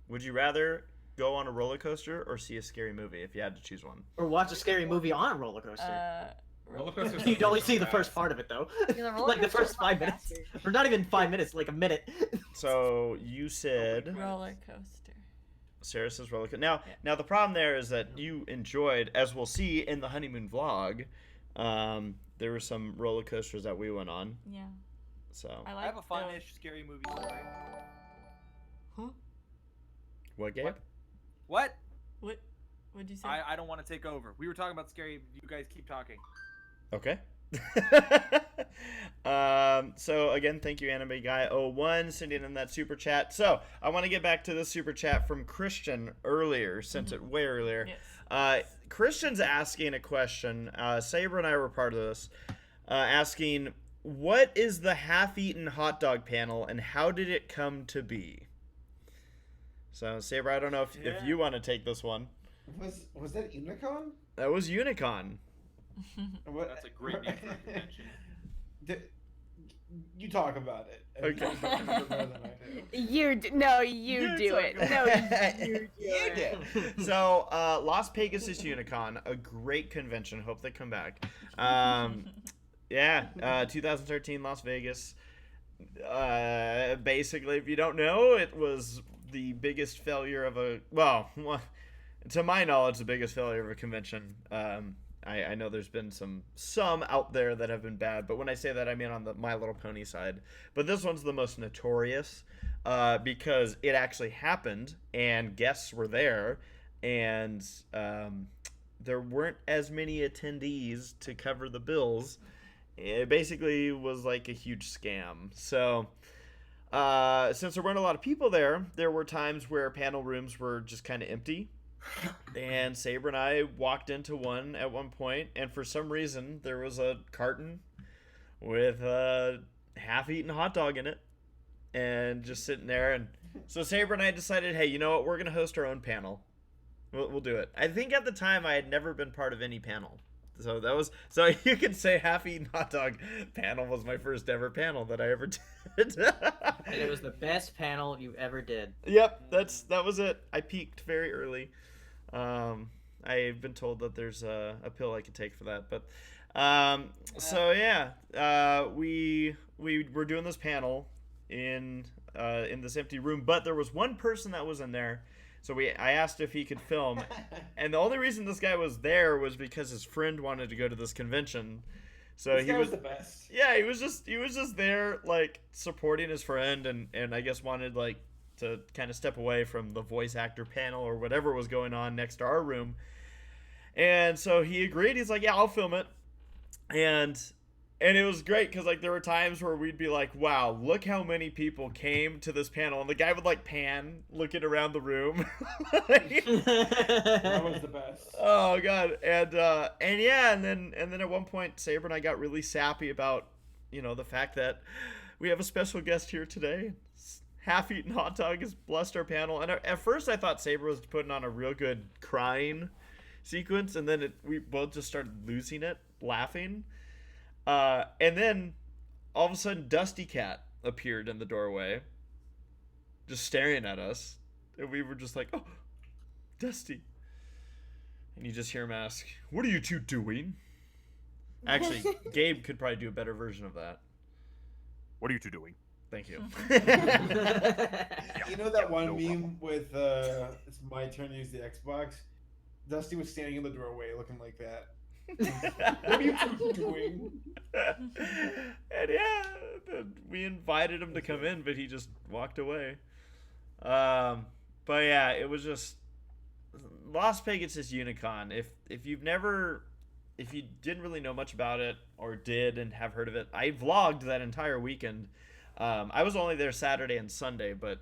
B: Would you rather go on a roller coaster or see a scary movie if you had to choose one?
D: Or watch a scary movie on a roller coaster.
F: Roller coasters
D: You'd only see the
F: fast.
D: first part of it though.
G: Yeah, the roller
D: Like the
G: coaster's
D: first 5 minutes,
G: faster.
D: or not even 5 minutes, like a minute.
B: So you said
A: Roller coaster.
B: Sarah says roller coaster. Now the problem there is that you enjoyed, as we'll see in the honeymoon vlog, there were some roller coasters that we went on.
A: Yeah.
B: So
A: I
H: I
A: like
H: have a fun-ish scary movie story.
B: what, Gabe?
H: What?
A: What'd you say?
H: I don't want to take over. We were talking about scary. You guys keep talking.
B: Okay. So again, thank you, Anime Guy 01, sending in that super chat. So I want to get back to the super chat from Christian earlier, sent it way earlier.
A: Yes.
B: Christian's asking a question. Saber and I were part of this, asking, what is the half-eaten hot dog panel and how did it come to be? So Saber, I don't know if you want to take this one.
C: Was that Unicon?
B: That was Unicon.
C: What?
F: That's a great name for a convention.
C: You talk about it.
B: Okay.
C: You remember more than I do.
G: You do
B: talk
G: it.
B: about
G: No,
B: it.
G: you do it.
B: did. So, Las Pegasus Unicon, a great convention. Hope they come back. 2013 Las Vegas. Basically, if you don't know, it was the biggest failure of to my knowledge, the biggest failure of a convention. I know there's been some out there that have been bad, but when I say that, I mean on the My Little Pony side. But this one's the most notorious because it actually happened and guests were there, and there weren't as many attendees to cover the bills. It basically was like a huge scam. So since there weren't a lot of people there were times where panel rooms were just kind of empty. And Saber and I walked into one at one point, and for some reason there was a carton with a half-eaten hot dog in it, and just sitting there. And so Saber and I decided, hey, you know what? We're gonna host our own panel. We'll do it. I think at the time I had never been part of any panel, so you could say half-eaten hot dog panel was my first ever panel that I ever did.
D: And it was the best panel you ever did.
B: Yep, that was it. I peaked very early. I've been told that there's a pill I could take for that, but we were doing this panel in this empty room, but there was one person that was in there, so I asked if he could film, and the only reason this guy was there was because his friend wanted to go to this convention. So
C: This guy was the best.
B: Yeah, he was just there, like, supporting his friend, and I guess wanted, like, to kind of step away from the voice actor panel or whatever was going on next to our room. And so he agreed. He's like, yeah, I'll film it. And it was great because, like, there were times where we'd be like, wow, look how many people came to this panel. And the guy would, like, pan, looking around the room.
C: That was the best.
B: Oh god. And then at one point Saber and I got really sappy about, the fact that we have a special guest here today. Half-eaten hot dog has blessed our panel. And at first I thought Saber was putting on a real good crying sequence, and then we both just started losing it, laughing. And then all of a sudden Dusty Cat appeared in the doorway, just staring at us. And we were just like, oh, Dusty. And you just hear him ask, what are you two doing? Actually, Gabe could probably do a better version of that.
I: What are you two doing?
B: Thank you.
C: You know that one meme with it's my turn to use the Xbox? Dusty was standing in the doorway looking like that. What are you two doing?
B: And we invited him to come in, but he just walked away. But yeah, it was just Las Pegasus Unicon. If you didn't really know much about it or did and have heard of it, I vlogged that entire weekend. I was only there Saturday and Sunday, but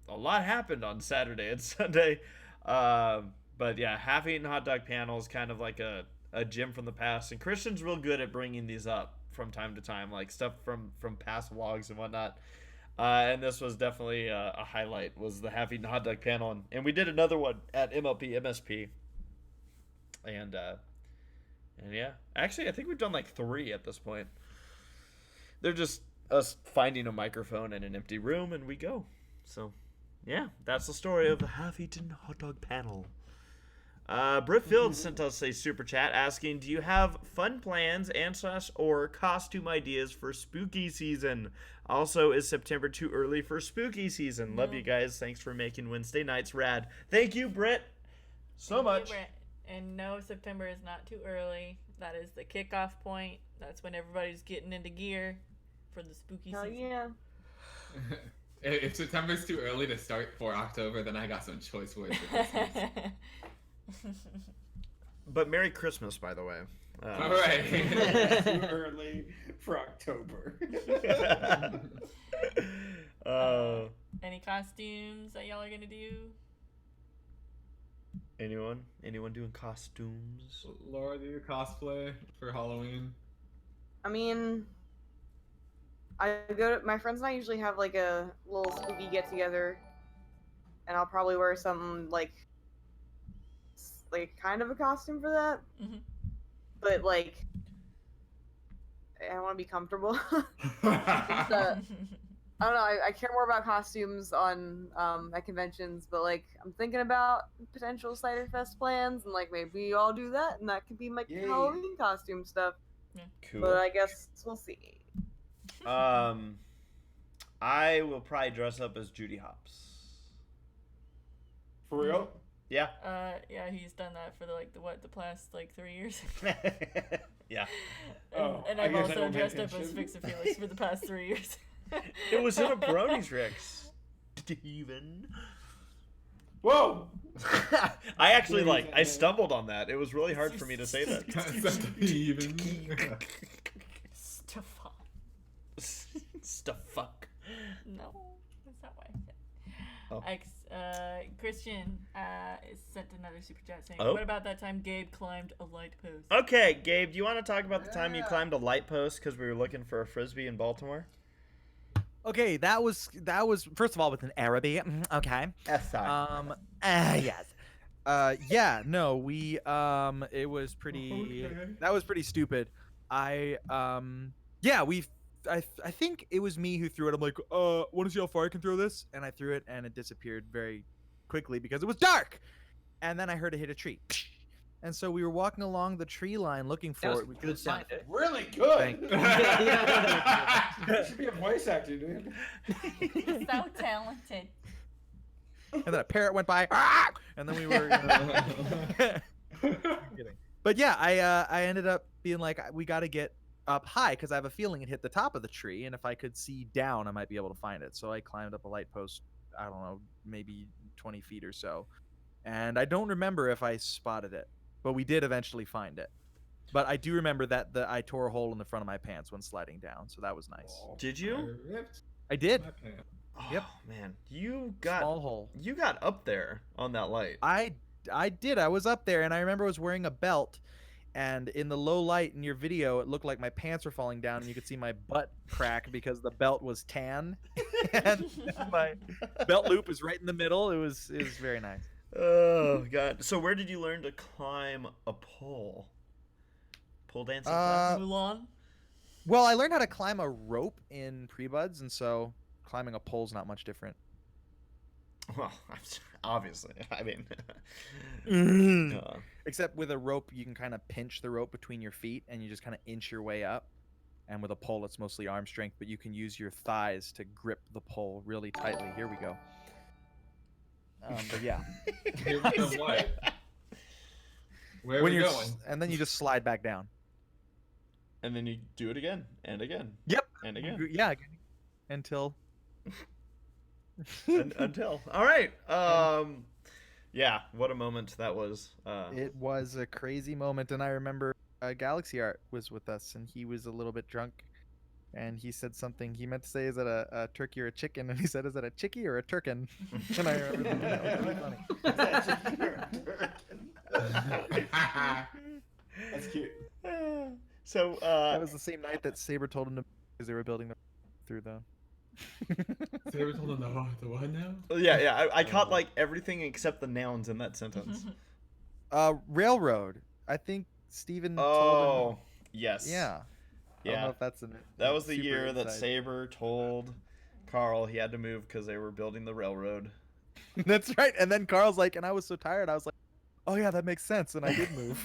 B: a lot happened on Saturday and Sunday. But yeah, half-eaten hot dog panel is kind of like a gem from the past, and Christian's real good at bringing these up from time to time, like stuff from past vlogs and whatnot. And this was definitely a highlight, was the half-eaten hot dog panel, and we did another one at MLP MSP, and And yeah, actually, I think we've done like 3 at this point. They're just us finding a microphone in an empty room, and we go. So, yeah, that's the story of the half-eaten hot dog panel. Britfield sent us a super chat asking, do you have fun plans and or costume ideas for spooky season? Also, is September too early for spooky season? Love you guys. Thanks for making Wednesday nights rad. Thank you, Britt, so much.
A: You, Britt. And no, September is not too early. That is the kickoff point. That's when everybody's getting into gear for the spooky season.
G: Yeah.
F: If September's too early to start for October, then I got some choice words for Christmas.
B: But Merry Christmas, by the way.
F: All right.
C: Too early for October.
A: Any costumes that y'all are gonna do?
B: Anyone doing costumes?
F: Laura, do you cosplay for Halloween?
G: I mean, my friends and I usually have like a little spooky get together, and I'll probably wear something like kind of a costume for that.
A: Mm-hmm.
G: But like, I want to be comfortable. I don't know. I care more about costumes on at conventions, but like I'm thinking about potential Cider Fest plans, and like maybe I'll do that, and that could be my Halloween costume stuff.
A: Yeah.
B: Cool.
G: But I guess we'll see.
B: I will probably dress up as Judy Hopps.
C: For real?
B: Yeah.
A: Yeah, he's done that for the past 3 years.
B: Yeah.
A: And
C: I
A: I've
C: guess I
A: also
C: don't pay
A: dressed up as
C: attention.
A: Fix and Felix for the past 3 years.
B: It was in a Bronies Rex. Steven.
C: Whoa!
B: I actually I stumbled on that. It was really hard for me to say that. Stuff fuck.
A: No, that's not why I said.
B: Oh.
A: Christian sent another super chat saying,
B: Oh.
A: what about that time Gabe climbed a light post?
B: Okay, Gabe, do you want to talk about the time you climbed a light post because we were looking for a Frisbee in Baltimore?
H: Okay, that was first of all with an Araby. Okay. Yes. Yeah, no, we it was pretty that was pretty stupid. I think it was me who threw it. I'm like, want to see how far I can throw this? And I threw it and it disappeared very quickly because it was dark. And then I heard it hit a tree. And so we were walking along the tree line looking for it. We couldn't find it.
C: Really good.
H: Thank you.
C: You should be a voice actor, dude.
A: He's so talented.
H: And then a parrot went by, and then we were. Kidding. But yeah, I ended up being like, we got to get up high because I have a feeling it hit the top of the tree, and if I could see down, I might be able to find it. So I climbed up a light post. I don't know, maybe 20 feet or so, and I don't remember if I spotted it, but we did eventually find it. But I do remember that I tore a hole in the front of my pants when sliding down, so that was nice.
B: Did you?
H: I did.
B: Oh,
H: Yep.
B: Man, you got
H: Small hole.
B: You got up there on that light.
H: I did. I was up there, and I remember I was wearing a belt, and in the low light in your video, it looked like my pants were falling down, and you could see my butt crack because the belt was tan, and my belt loop was right in the middle. It was very nice.
B: Oh God! So where did you learn to climb a pole? Pole dancing class?
A: Mulan?
H: Well, I learned how to climb a rope in pre-buds, and so climbing a pole's not much different.
B: Well, obviously. I mean,
H: Except with a rope, you can kind of pinch the rope between your feet, and you just kind of inch your way up. And with a pole, it's mostly arm strength, but you can use your thighs to grip the pole really tightly. Here we go. But yeah.
F: What? Where are
H: When
F: we
H: you're
F: going?
H: and then you just slide back down.
B: and then you do it again and again.
H: Yep.
B: And again.
H: Yeah. Until.
B: Until. All right. Yeah. What a moment that was.
H: It was a crazy moment, and I remember Galaxy Art was with us, and he was a little bit drunk, and he said something. He meant to say, "Is that a turkey or a chicken?" And he said, "Is that a chickie or a turkin?" And I remember that was really funny.
C: That's cute.
B: So
H: That was the same night that Saber told him to, because they were building the through the.
F: Saber told him the what now?
B: yeah. I caught like everything except the nouns in that sentence.
H: Railroad. I think Steven told
B: Oh,
H: him.
B: yes.
H: Yeah. I don't know
B: Yeah.
H: if that's
B: That was the
H: super
B: year that
H: inside.
B: Saber told Carl he had to move because they were building the railroad.
H: That's right. And then Carl's like, and I was so tired. I was like, oh yeah, that makes sense. And I did move.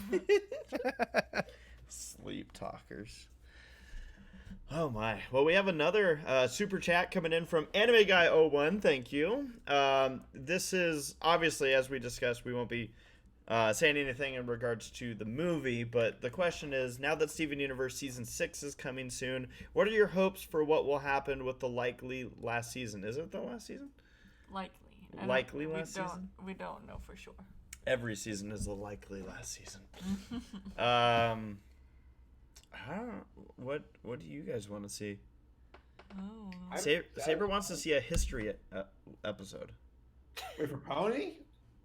B: Sleep talkers. Oh my. Well, we have another super chat coming in from Anime Guy 01. Thank you. This is obviously, as we discussed, we won't be saying anything in regards to the movie, but the question is, now that Steven Universe Season 6 is coming soon, what are your hopes for what will happen with the likely last season? Is it the last season?
A: Likely.
B: Season?
A: We don't know for sure.
B: Every season is the likely last season. What do you guys want to see?
A: Oh.
B: Saber wants to see a history episode.
C: Wait, for Pony?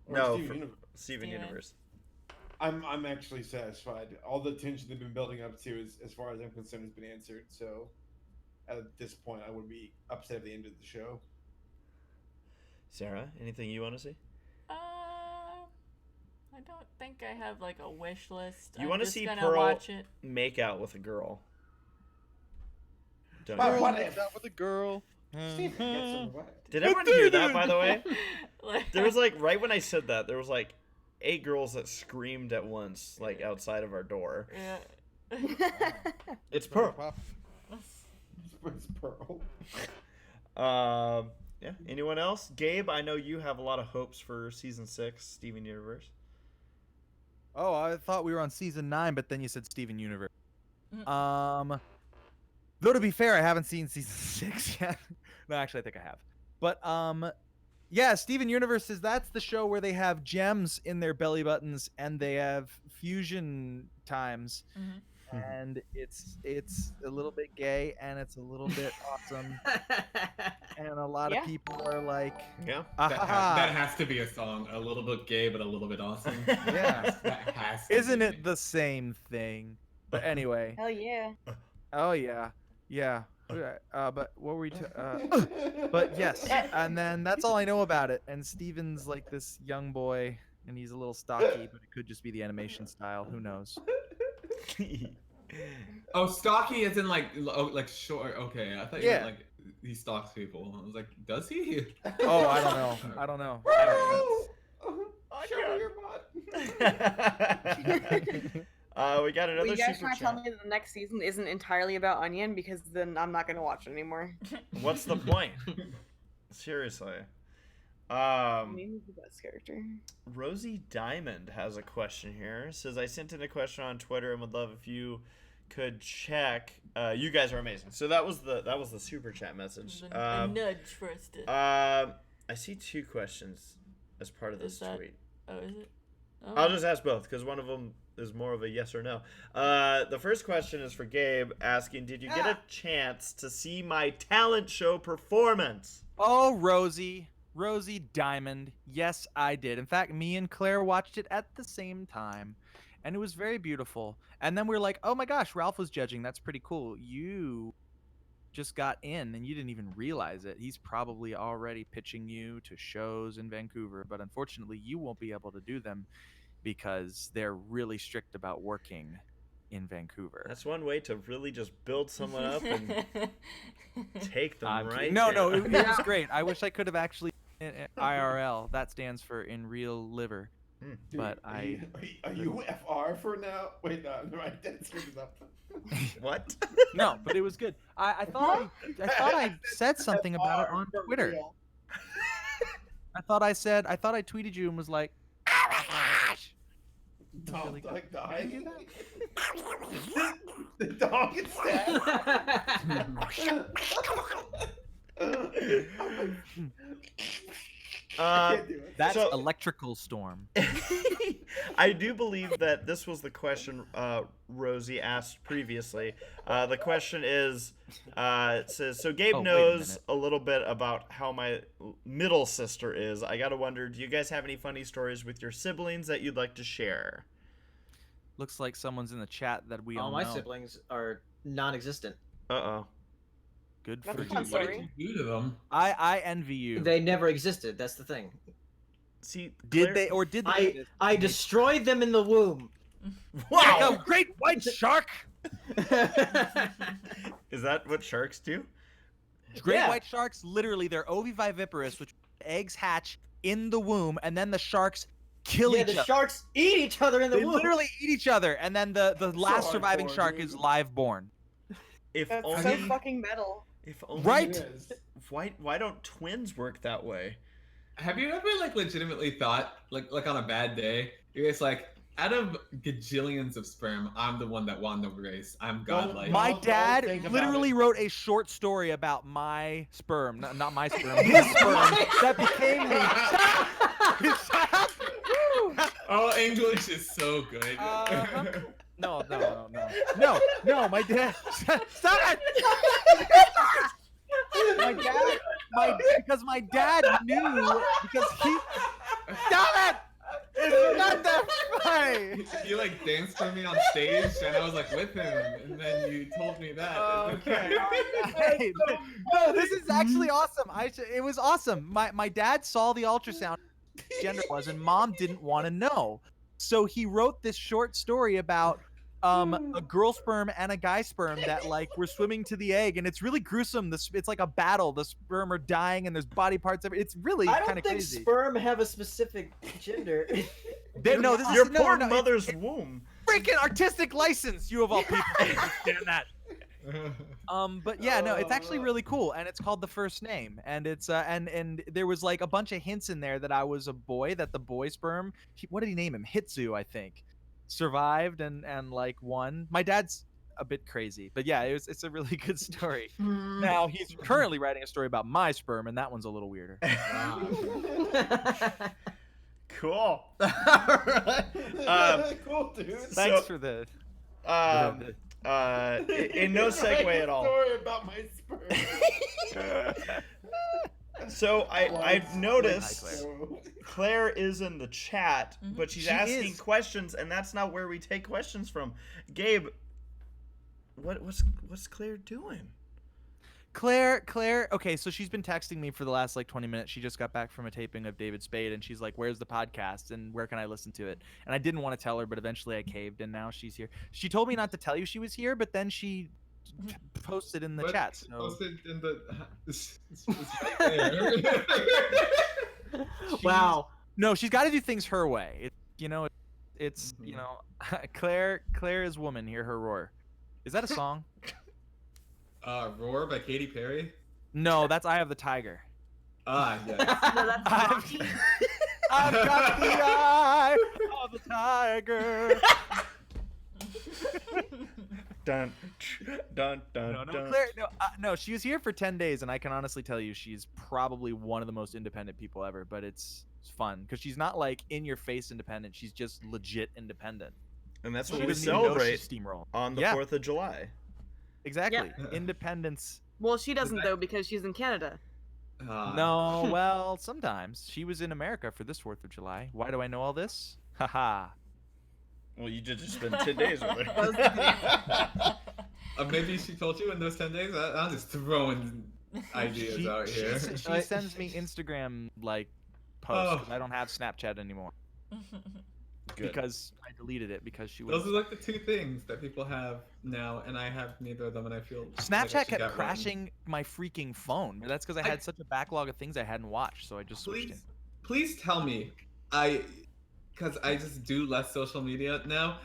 C: Or
B: No,
C: Steven
B: for
C: Universe?
B: Steven Universe.
C: I'm actually satisfied. All the tension they've been building up to, as far as I'm concerned, has been answered. So, at this point, I would be upset if they ended the show.
B: Sarah, anything you want to see?
A: I don't think I have like a wish list.
B: You want to see
A: gonna
B: Pearl
A: watch it.
B: make out with a girl? Don't
C: But
B: you?
C: what if?
H: Out with a girl.
C: Steve gets some advice.
B: Did everyone hear that, by the way? There was like, right when I said that, there was like 8 girls that screamed at once, like outside of our door.
A: Yeah.
B: It's Pearl.
C: It's Pearl.
B: Yeah. Anyone else? Gabe, I know you have a lot of hopes for season 6, Steven Universe.
H: Oh, I thought we were on season 9, but then you said Steven Universe. Though to be fair, I haven't seen season 6 yet. No, actually, I think I have. But yeah, Steven Universe that's the show where they have gems in their belly buttons and they have fusion times. And it's a little bit gay and it's a little bit awesome. And a lot of people are like,
B: yeah,
F: that has to be a song. A little bit gay, but a little bit awesome.
H: Yeah.
F: That has to
H: Isn't
F: be.
H: it the same thing? But anyway.
G: Hell yeah.
H: Oh yeah. Yeah. But what were we but yes, and then that's all I know about it. And Steven's like this young boy and he's a little stocky, but it could just be the animation style, who knows.
F: Oh, stocky as in like short. Okay, I thought you meant like he stalks people. I was like, does he?
H: Oh, I don't know.
C: Show me your butt.
B: We got another
G: You guys
B: super
G: trying to
B: chat.
G: tell me that the next season isn't entirely about Onion, because then I'm not going to watch it anymore.
B: What's the point? Seriously.
G: He's the best character.
B: Rosie Diamond has a question here. Says, I sent in a question on Twitter and would love if you could check. You guys are amazing. So that was the super chat message.
A: A nudge for us to.
B: I see 2 questions as part of this tweet.
A: Oh, is it? Oh.
B: I'll just ask both because one of them is more of a yes or no. The first question is for Gabe, asking, did you get a chance to see my talent show performance?
H: Oh, Rosie Diamond. Yes, I did. In fact, me and Claire watched it at the same time, and it was very beautiful. And then we were like, oh my gosh, Ralph was judging. That's pretty cool. You just got in, and you didn't even realize it. He's probably already pitching you to shows in Vancouver, but unfortunately, you won't be able to do them because they're really strict about working in Vancouver.
B: That's one way to really just build someone up and take them right
H: No,
B: down.
H: it was great. I wish I could have actually IRL. That stands for in real liver.
C: Dude,
H: but
C: are you FR for now? Wait, no, right. That's good enough.
B: What?
H: No, but it was good. I thought I said something about it on Twitter. I thought I tweeted you and was like, oh my gosh.
C: Dog,
H: really
C: dog,
H: good.
C: dying. The dog is
H: That's
B: So-
H: electrical storm.
B: I do believe that this was the question Rosie asked previously. The question is, it says, so Gabe
H: Oh, wait a
B: knows
H: minute.
B: a little bit about how my middle sister is. I gotta wonder, do you guys have any funny stories with your siblings that you'd like to share?
H: Looks like someone's in the chat that we all
D: All my
H: know.
D: siblings are non-existent.
B: Uh-oh.
H: Good
G: That's
H: for
G: a
H: you.
G: fun
F: What
G: story.
F: did you do to them?
H: I envy you.
D: They never existed. That's the thing.
B: See,
H: Did
B: Claire-
H: they or did they?
D: I destroyed them in the womb.
H: Like
B: Wow.
H: a great white shark.
B: Is that what sharks do?
H: Great
D: Yeah.
H: white sharks, literally, they're oviviviparous, which eggs hatch in the womb, and then the sharks kill
D: Yeah,
H: each
D: the
H: other.
D: sharks eat each other in the
H: They
D: womb.
H: literally eat each other, and then the last surviving
C: hardcore,
H: shark
C: dude.
H: is live born.
B: If
G: That's
B: only,
G: so fucking metal.
B: if only,
H: Right?
C: It is.
B: Why don't twins work that way?
F: Have you ever like legitimately thought like on a bad day, you're just like, out of gajillions of sperm, I'm the one that won the race. I'm godlike.
C: Don't-
H: My
C: don't
H: dad
C: think about
H: literally
C: it.
H: wrote a short story about my sperm, not my sperm, his sperm that became me.
F: Oh, English is so good.
H: No, my dad. Stop it! Because my dad knew because he. Stop it! It's not that funny.
F: You like danced for me on stage, and I was like with him, and then you told me that.
H: Okay. Hey, no, this is actually awesome. It was awesome. My dad saw the ultrasound gender was, and mom didn't want to know, so he wrote this short story about a girl sperm and a guy sperm that like were swimming to the egg, and it's really gruesome. It's like a battle. The sperm are dying, and there's body parts. It's really
D: I
H: kind
D: don't
H: of
D: think
H: crazy.
D: sperm have a specific gender.
H: No, this is
B: Your
H: no,
B: poor
H: no,
B: mother's
H: it's
B: womb.
H: freaking artistic license. You of all people understand that. But yeah, no, it's actually really cool, and it's called The First Name, and it's and there was like a bunch of hints in there that I was a boy, that the boy sperm, what did he name him? Hitsu, I think, survived and like won. My dad's a bit crazy, but yeah, it's a really good story. Now he's currently writing a story about my sperm, and that one's a little weirder.
B: Cool. Alright.
C: Cool, dude.
H: Thanks
B: So-
H: for the.
B: In no segue at all.
C: Story about my sperm.
B: So I've noticed
H: Hi,
B: Claire is in the chat, but she's
H: She
B: asking
H: is.
B: questions, and that's not where we take questions from. Gabe, what's Claire doing?
H: Claire, okay, so she's been texting me for the last like 20 minutes. She just got back from a taping of David Spade, and she's like, "Where's the podcast, and where can I listen to it?" And I didn't want to tell her, but eventually I caved, and now she's here. She told me not to tell you she was here, but then she posted in the
F: But
H: chat. So
F: posted in the. It's right there.
D: Wow.
H: no, she's got to do things her way. It's Claire is woman. Hear her roar. Is that a song?
F: Roar by Katy Perry.
H: No, that's I Have the Tiger.
F: Ah, yes.
G: No, that's
H: I've got the eye of the tiger.
B: Dun dun dun
H: No,
B: dun.
H: Claire, no, she was here for 10 days, and I can honestly tell you she's probably one of the most independent people ever, but it's fun because she's not like in your face independent. She's just legit independent.
B: And that's
H: She
B: what we
H: doesn't even know
B: celebrate
H: she steamrolled.
B: on the
H: Yeah.
B: 4th of July.
H: Exactly.
F: Yeah.
H: Independence.
G: Well, she doesn't though because she's in Canada.
H: No, well, sometimes. She was in America for this 4th of July. Why do I know all this? Haha.
B: Well, you did just spend 10 days with her.
F: Maybe she told you in those 10 days. I'm just throwing ideas out here.
H: She sends me Instagram like posts. 'Cause I don't have Snapchat anymore
B: Good.
H: because I deleted it because she was.
F: Those are like the two things that people have now, and I have neither of them, and I feel like I
H: Snapchat
F: should
H: kept
F: get one.
H: crashing my freaking phone. But that's because I had such a backlog of things I hadn't watched, so I just switched it.
F: Please tell me, because I just do less social media now.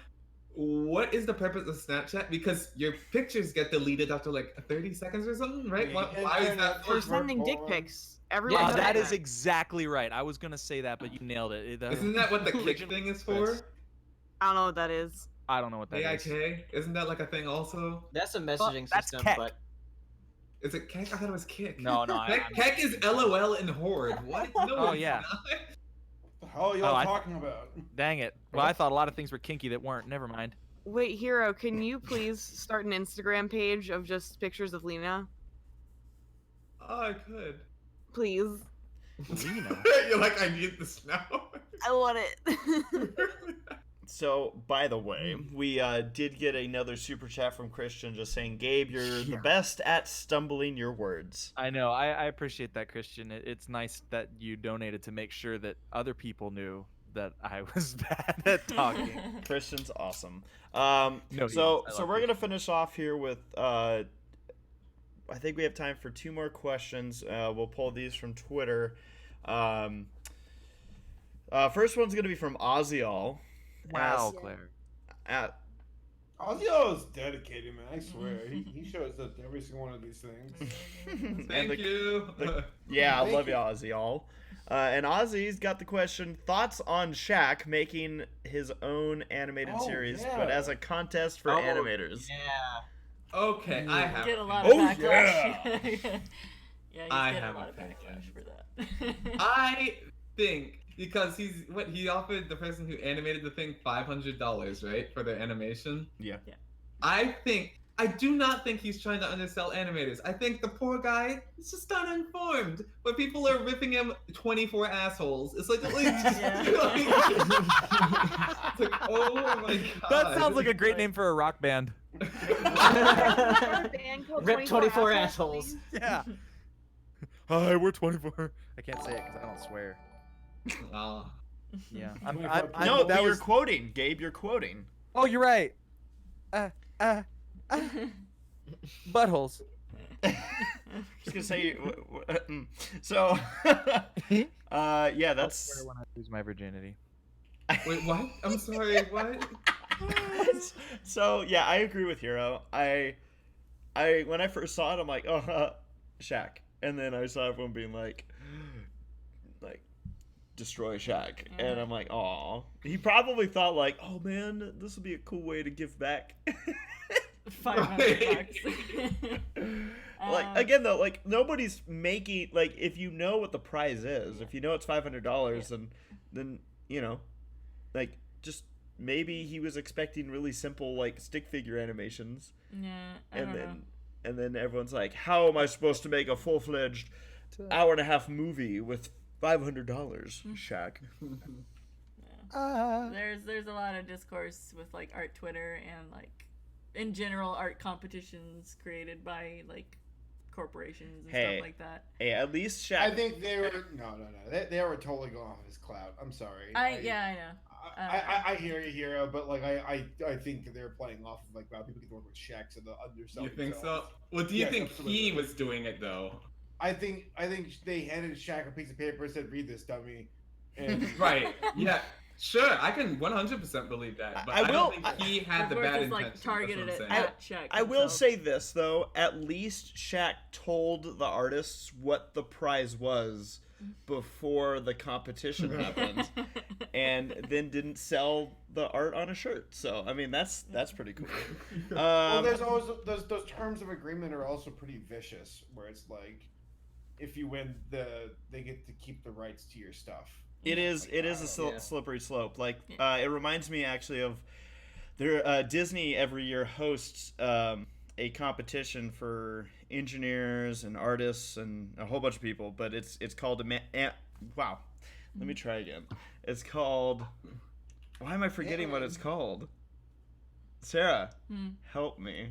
F: What is the purpose of Snapchat? Because your pictures get deleted after like 30 seconds or something, right? Why is that?
G: For sending dick pics. Everyone
H: Yeah,
G: does
H: that is exactly right. I was gonna say that, but you nailed it.
F: Isn't that what the kick thing is for?
G: I don't know what that is.
H: I don't know what that is.
F: AIK? Isn't that like a thing also?
D: That's a messaging
H: that's
D: system,
H: Keck.
D: but
F: Is it Keck? I thought it was Kick.
H: No,
F: Keck is LOL and Horde. What? No,
H: Oh,
F: it's
H: yeah.
F: not.
C: What the hell are y'all talking about?
H: Dang it. Well, I thought a lot of things were kinky that weren't. Never mind.
G: Wait, Hero, can you please start an Instagram page of just pictures of Lena?
F: Oh, I could.
G: Please.
H: Lena.
F: You're like, I need this now.
G: I want it.
B: So, by the way, we did get another super chat from Christian just saying, Gabe, you're the best at stumbling your words.
H: I know. I appreciate that, Christian. It's nice that you donated to make sure that other people knew that I was bad at talking.
B: Christian's awesome.
H: No, he is.
B: So
H: I
B: so
H: love
B: we're gonna
H: Christian.
B: finish off here with I think we have time for 2 more questions. We'll pull these from Twitter. First one's gonna be from Ozial.
H: Wow, Claire.
C: Ozio is dedicated, man. I swear, he shows up to every single one of these things.
F: Thank you.
B: Yeah, I
C: Thank
B: love you,
C: you.
B: Ozial. And Ozzy's got the question: thoughts on Shaq making his own animated
C: Oh,
B: series,
C: yeah.
B: but as a contest for
H: Oh,
B: animators?
D: Yeah.
F: Okay, I have.
A: Get a lot
B: Oh,
A: of backlash. Yeah, he's
F: I
A: getting
F: have
A: a lot
F: a
A: of
F: opinion.
A: backlash for that.
F: I think because he offered the person who animated the thing $500, right, for their animation.
B: Yeah.
F: I do not think he's trying to undersell animators. I think the poor guy is just uninformed. But people are ripping him 24 assholes. It's like,
A: Yeah.
F: it's like, oh my god.
H: That sounds like a great name for a rock band.
D: Rip 24 assholes.
H: Yeah. Hi, we're 24. I can't say it because I don't swear.
F: Ah.
H: Yeah.
B: No,
H: that
B: you're
H: was.
B: quoting, Gabe. You're quoting.
H: Oh, you're right. Buttholes.
B: Just gonna say. So. Yeah,
H: I'll
B: that's.
H: swear when I lose my virginity.
F: Wait, what? I'm sorry, what?
B: So yeah, I agree with Hero. I when I first saw it, I'm like, oh, Shaq, and then I saw everyone being like, destroy Shaq, and I'm like, aw. He probably thought like, oh man, this would be a cool way to give back.
A: $500.
B: Like again though, like nobody's making like if you know what the prize is, if you know it's $500, then you know, like just maybe he was expecting really simple like stick figure animations.
A: Yeah, I don't know.
B: And then everyone's like, how am I supposed to make a full-fledged hour-and-a-half movie with $500, Shaq?
A: There's a lot of discourse with like art Twitter and like in general art competitions created by like corporations and stuff like that.
B: Hey, at least Shaq.
C: I think they were no. They were totally going off his clout. I'm sorry.
A: I know.
C: I hear you, Hero, but like I think they're playing off of like wow, people get to work with Shaq, so the undersell.
F: You think so?
C: themselves.
F: Well, do you
C: Yes,
F: think
C: absolutely.
F: he was doing it though?
C: I think they handed Shaq a piece of paper and said, "Read this, dummy." And
F: Right. Yeah. Sure, I can 100% believe that, but I don't think he had the
A: Of course,
F: bad
A: it's, like,
F: intention.
A: targeted
F: That's what
A: at
F: I'm saying.
A: Shaq
B: I will
A: himself.
B: say this though, at least Shaq told the artists what the prize was before the competition happened, and then didn't sell the art on a shirt. So I mean, that's pretty cool.
C: well, there's always those terms of agreement are also pretty vicious, where it's like, if you win, they get to keep the rights to your stuff.
B: It is a slippery slope. Like it reminds me actually of Disney every year hosts a competition for engineers and artists and a whole bunch of people, but it's called wow. Let me try again. It's called. Why am I forgetting what it's called? Sarah, help me.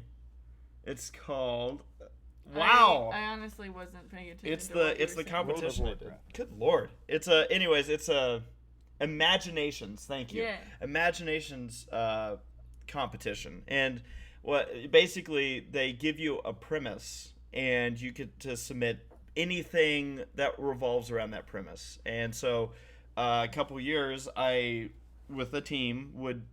B: It's called. Wow.
A: I honestly wasn't paying attention.
B: It's
A: to what you
B: the
A: were saying.
B: competition. Good lord. It's a Imaginations. Thank you.
A: Yeah.
B: Imaginations competition. And what basically they give you a premise and you get to submit anything that revolves around that premise. And so a couple years I with the team would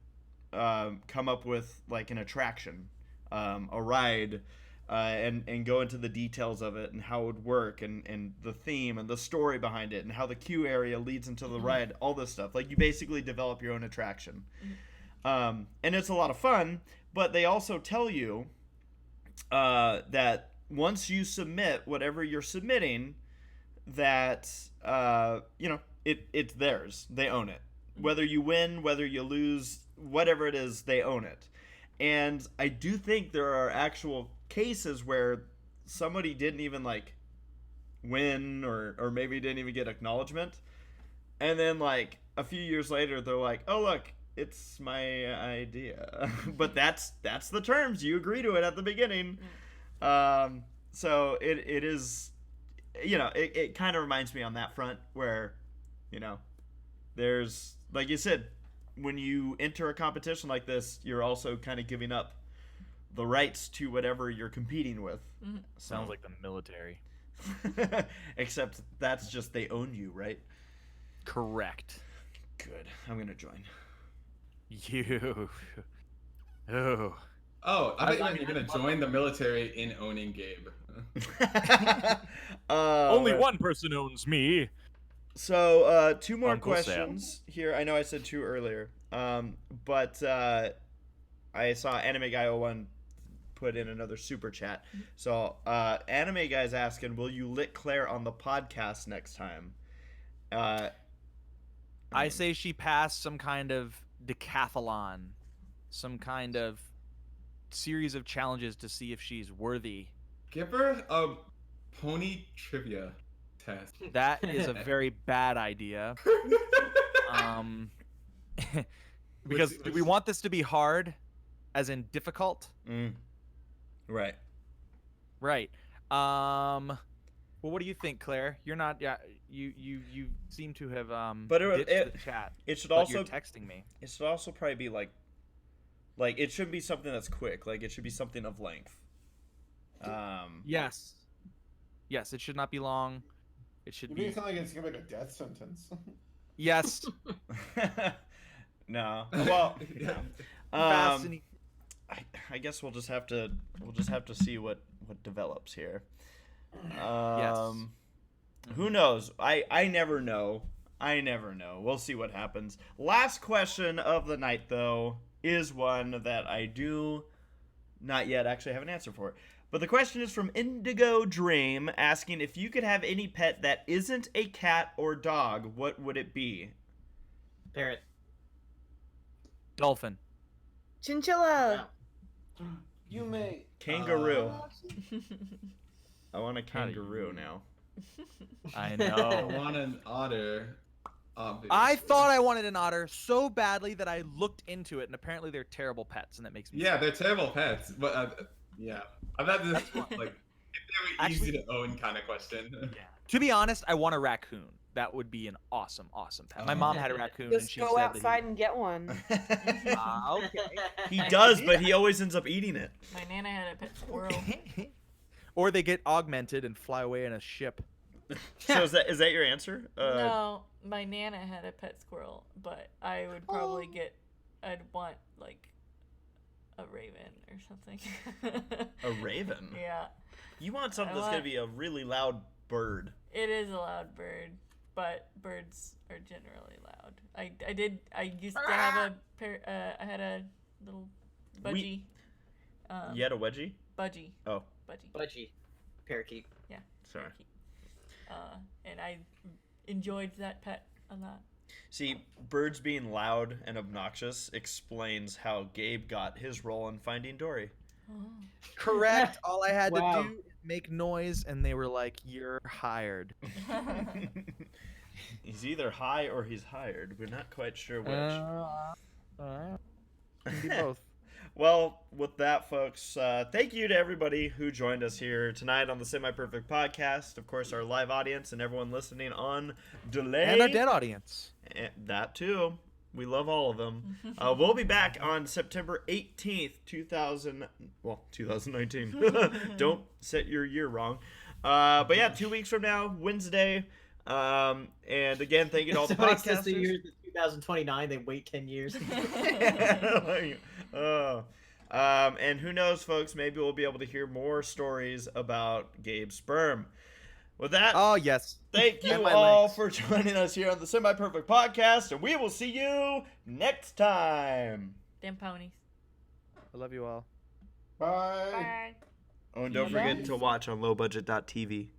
B: come up with like an attraction, a ride, and go into the details of it and how it would work and the theme and the story behind it and how the queue area leads into the ride, all this stuff. Like you basically develop your own attraction. And it's a lot of fun, but they also tell you that once you submit whatever you're submitting, that it's theirs. They own it. Whether you win, whether you lose, whatever it is, they own it. And I do think there are actual cases where somebody didn't even like win or maybe didn't even get acknowledgement, and then like a few years later they're like, oh look, it's my idea. But that's the terms, you agree to it at the beginning. So it is, it kind of reminds me on that front where there's, like you said, when you enter a competition like this, you're also kind of giving up the rights to whatever you're competing with.
A: Mhm.
H: Sounds like the military.
B: Except that's just they own you, right?
H: Correct.
B: Good. I'm gonna join.
H: You. Oh.
F: Oh, I thought you were gonna join the military in owning Gabe.
H: Only one person owns me.
B: So, two more
H: Uncle Sam.
B: questions here. I know I said two earlier, but I saw Anime Guy 01 put in another super chat. So, Anime Guy's asking, will you lick Claire on the podcast next time?
H: I say she passed some kind of decathlon, some kind of series of challenges to see if she's worthy.
F: Give her a pony trivia test.
H: That is a very bad idea. Because do we want this to be hard, as in difficult?
B: Right.
H: Right. Well, what do you think, Claire? You're not. Yeah. You seem to have
B: But
H: ditched the chat.
B: It should
H: but
B: also
H: you're texting me.
B: It should also probably be like it shouldn't be something that's quick. Like it should be something of length.
H: Yes. Yes, it should not be long. It should
C: You
H: be.
C: make it sound like it's gonna be like a death sentence.
H: Yes.
B: No. Well,
H: Fascinating.
B: I guess we'll just have to see what develops here.
H: Yes.
B: Who knows? I never know. We'll see what happens. Last question of the night, though, is one that I do not yet actually have an answer for. But the question is from Indigo Dream, asking if you could have any pet that isn't a cat or dog, what would it be?
D: Parrot.
G: Uh,
H: Dolphin.
G: Chinchilla.
C: You may.
B: Kangaroo. I want a kangaroo now.
H: I
F: I
H: know.
F: want an otter. Obviously.
H: I thought I wanted an otter so badly that I looked into it, and apparently they're terrible pets, and that makes me
F: Yeah,
H: sad.
F: they're terrible pets, but yeah, I'm not just like if they were easy
H: Actually-
F: to own kind of question.
H: Yeah. To be honest, I want a raccoon. That would be an awesome pet. My mom had a raccoon, and
G: Just
H: she
G: go
H: said
G: outside and get one.
H: Okay.
B: He does, but he always ends up eating it.
A: My nana had a pet squirrel.
H: Or they get augmented and fly away in a ship.
B: So is that your answer?
A: No, my nana had a pet squirrel, but I would probably I'd want like a raven or something.
B: A raven?
A: Yeah.
B: You want something that's
A: I
B: going
A: want-
B: to be a really loud bird.
A: It is a loud bird, but birds are generally loud. I used to have I had a little budgie.
B: You had a wedgie?
A: Budgie.
B: Oh,
A: Budgie.
D: Budgie. Parakeet.
A: Yeah.
B: sorry.
A: parakeet. And I enjoyed that pet a lot.
B: See, birds being loud and obnoxious explains how Gabe got his role in Finding Dory.
A: Oh.
H: Correct. All I had
D: Wow.
H: to do is make noise, and they were like, "You're hired."
B: He's either high or he's hired. We're not quite sure which.
H: Can be both.
B: Well, with that, folks, thank you to everybody who joined us here tonight on the Semi Perfect Podcast. Of course, our live audience and everyone listening on delay.
H: And our dead audience.
B: And that too. We love all of them. We'll be back on September 18th, 2019. Don't set your year wrong. But yeah, 2 weeks from now, Wednesday. And again, thank you to all the
D: Somebody says the
B: podcasters.
D: year 2029, they wait 10 years.
B: And who knows, folks, maybe we'll be able to hear more stories about Gabe's sperm. With that,
H: Oh yes.
B: thank you
D: And my
B: all
D: legs.
B: for joining us here on the Semi Perfect Podcast, and we will see you next time.
A: Damn ponies.
H: I love you all.
C: Bye.
A: Bye.
B: Oh, and don't forget to watch on lowbudget.tv.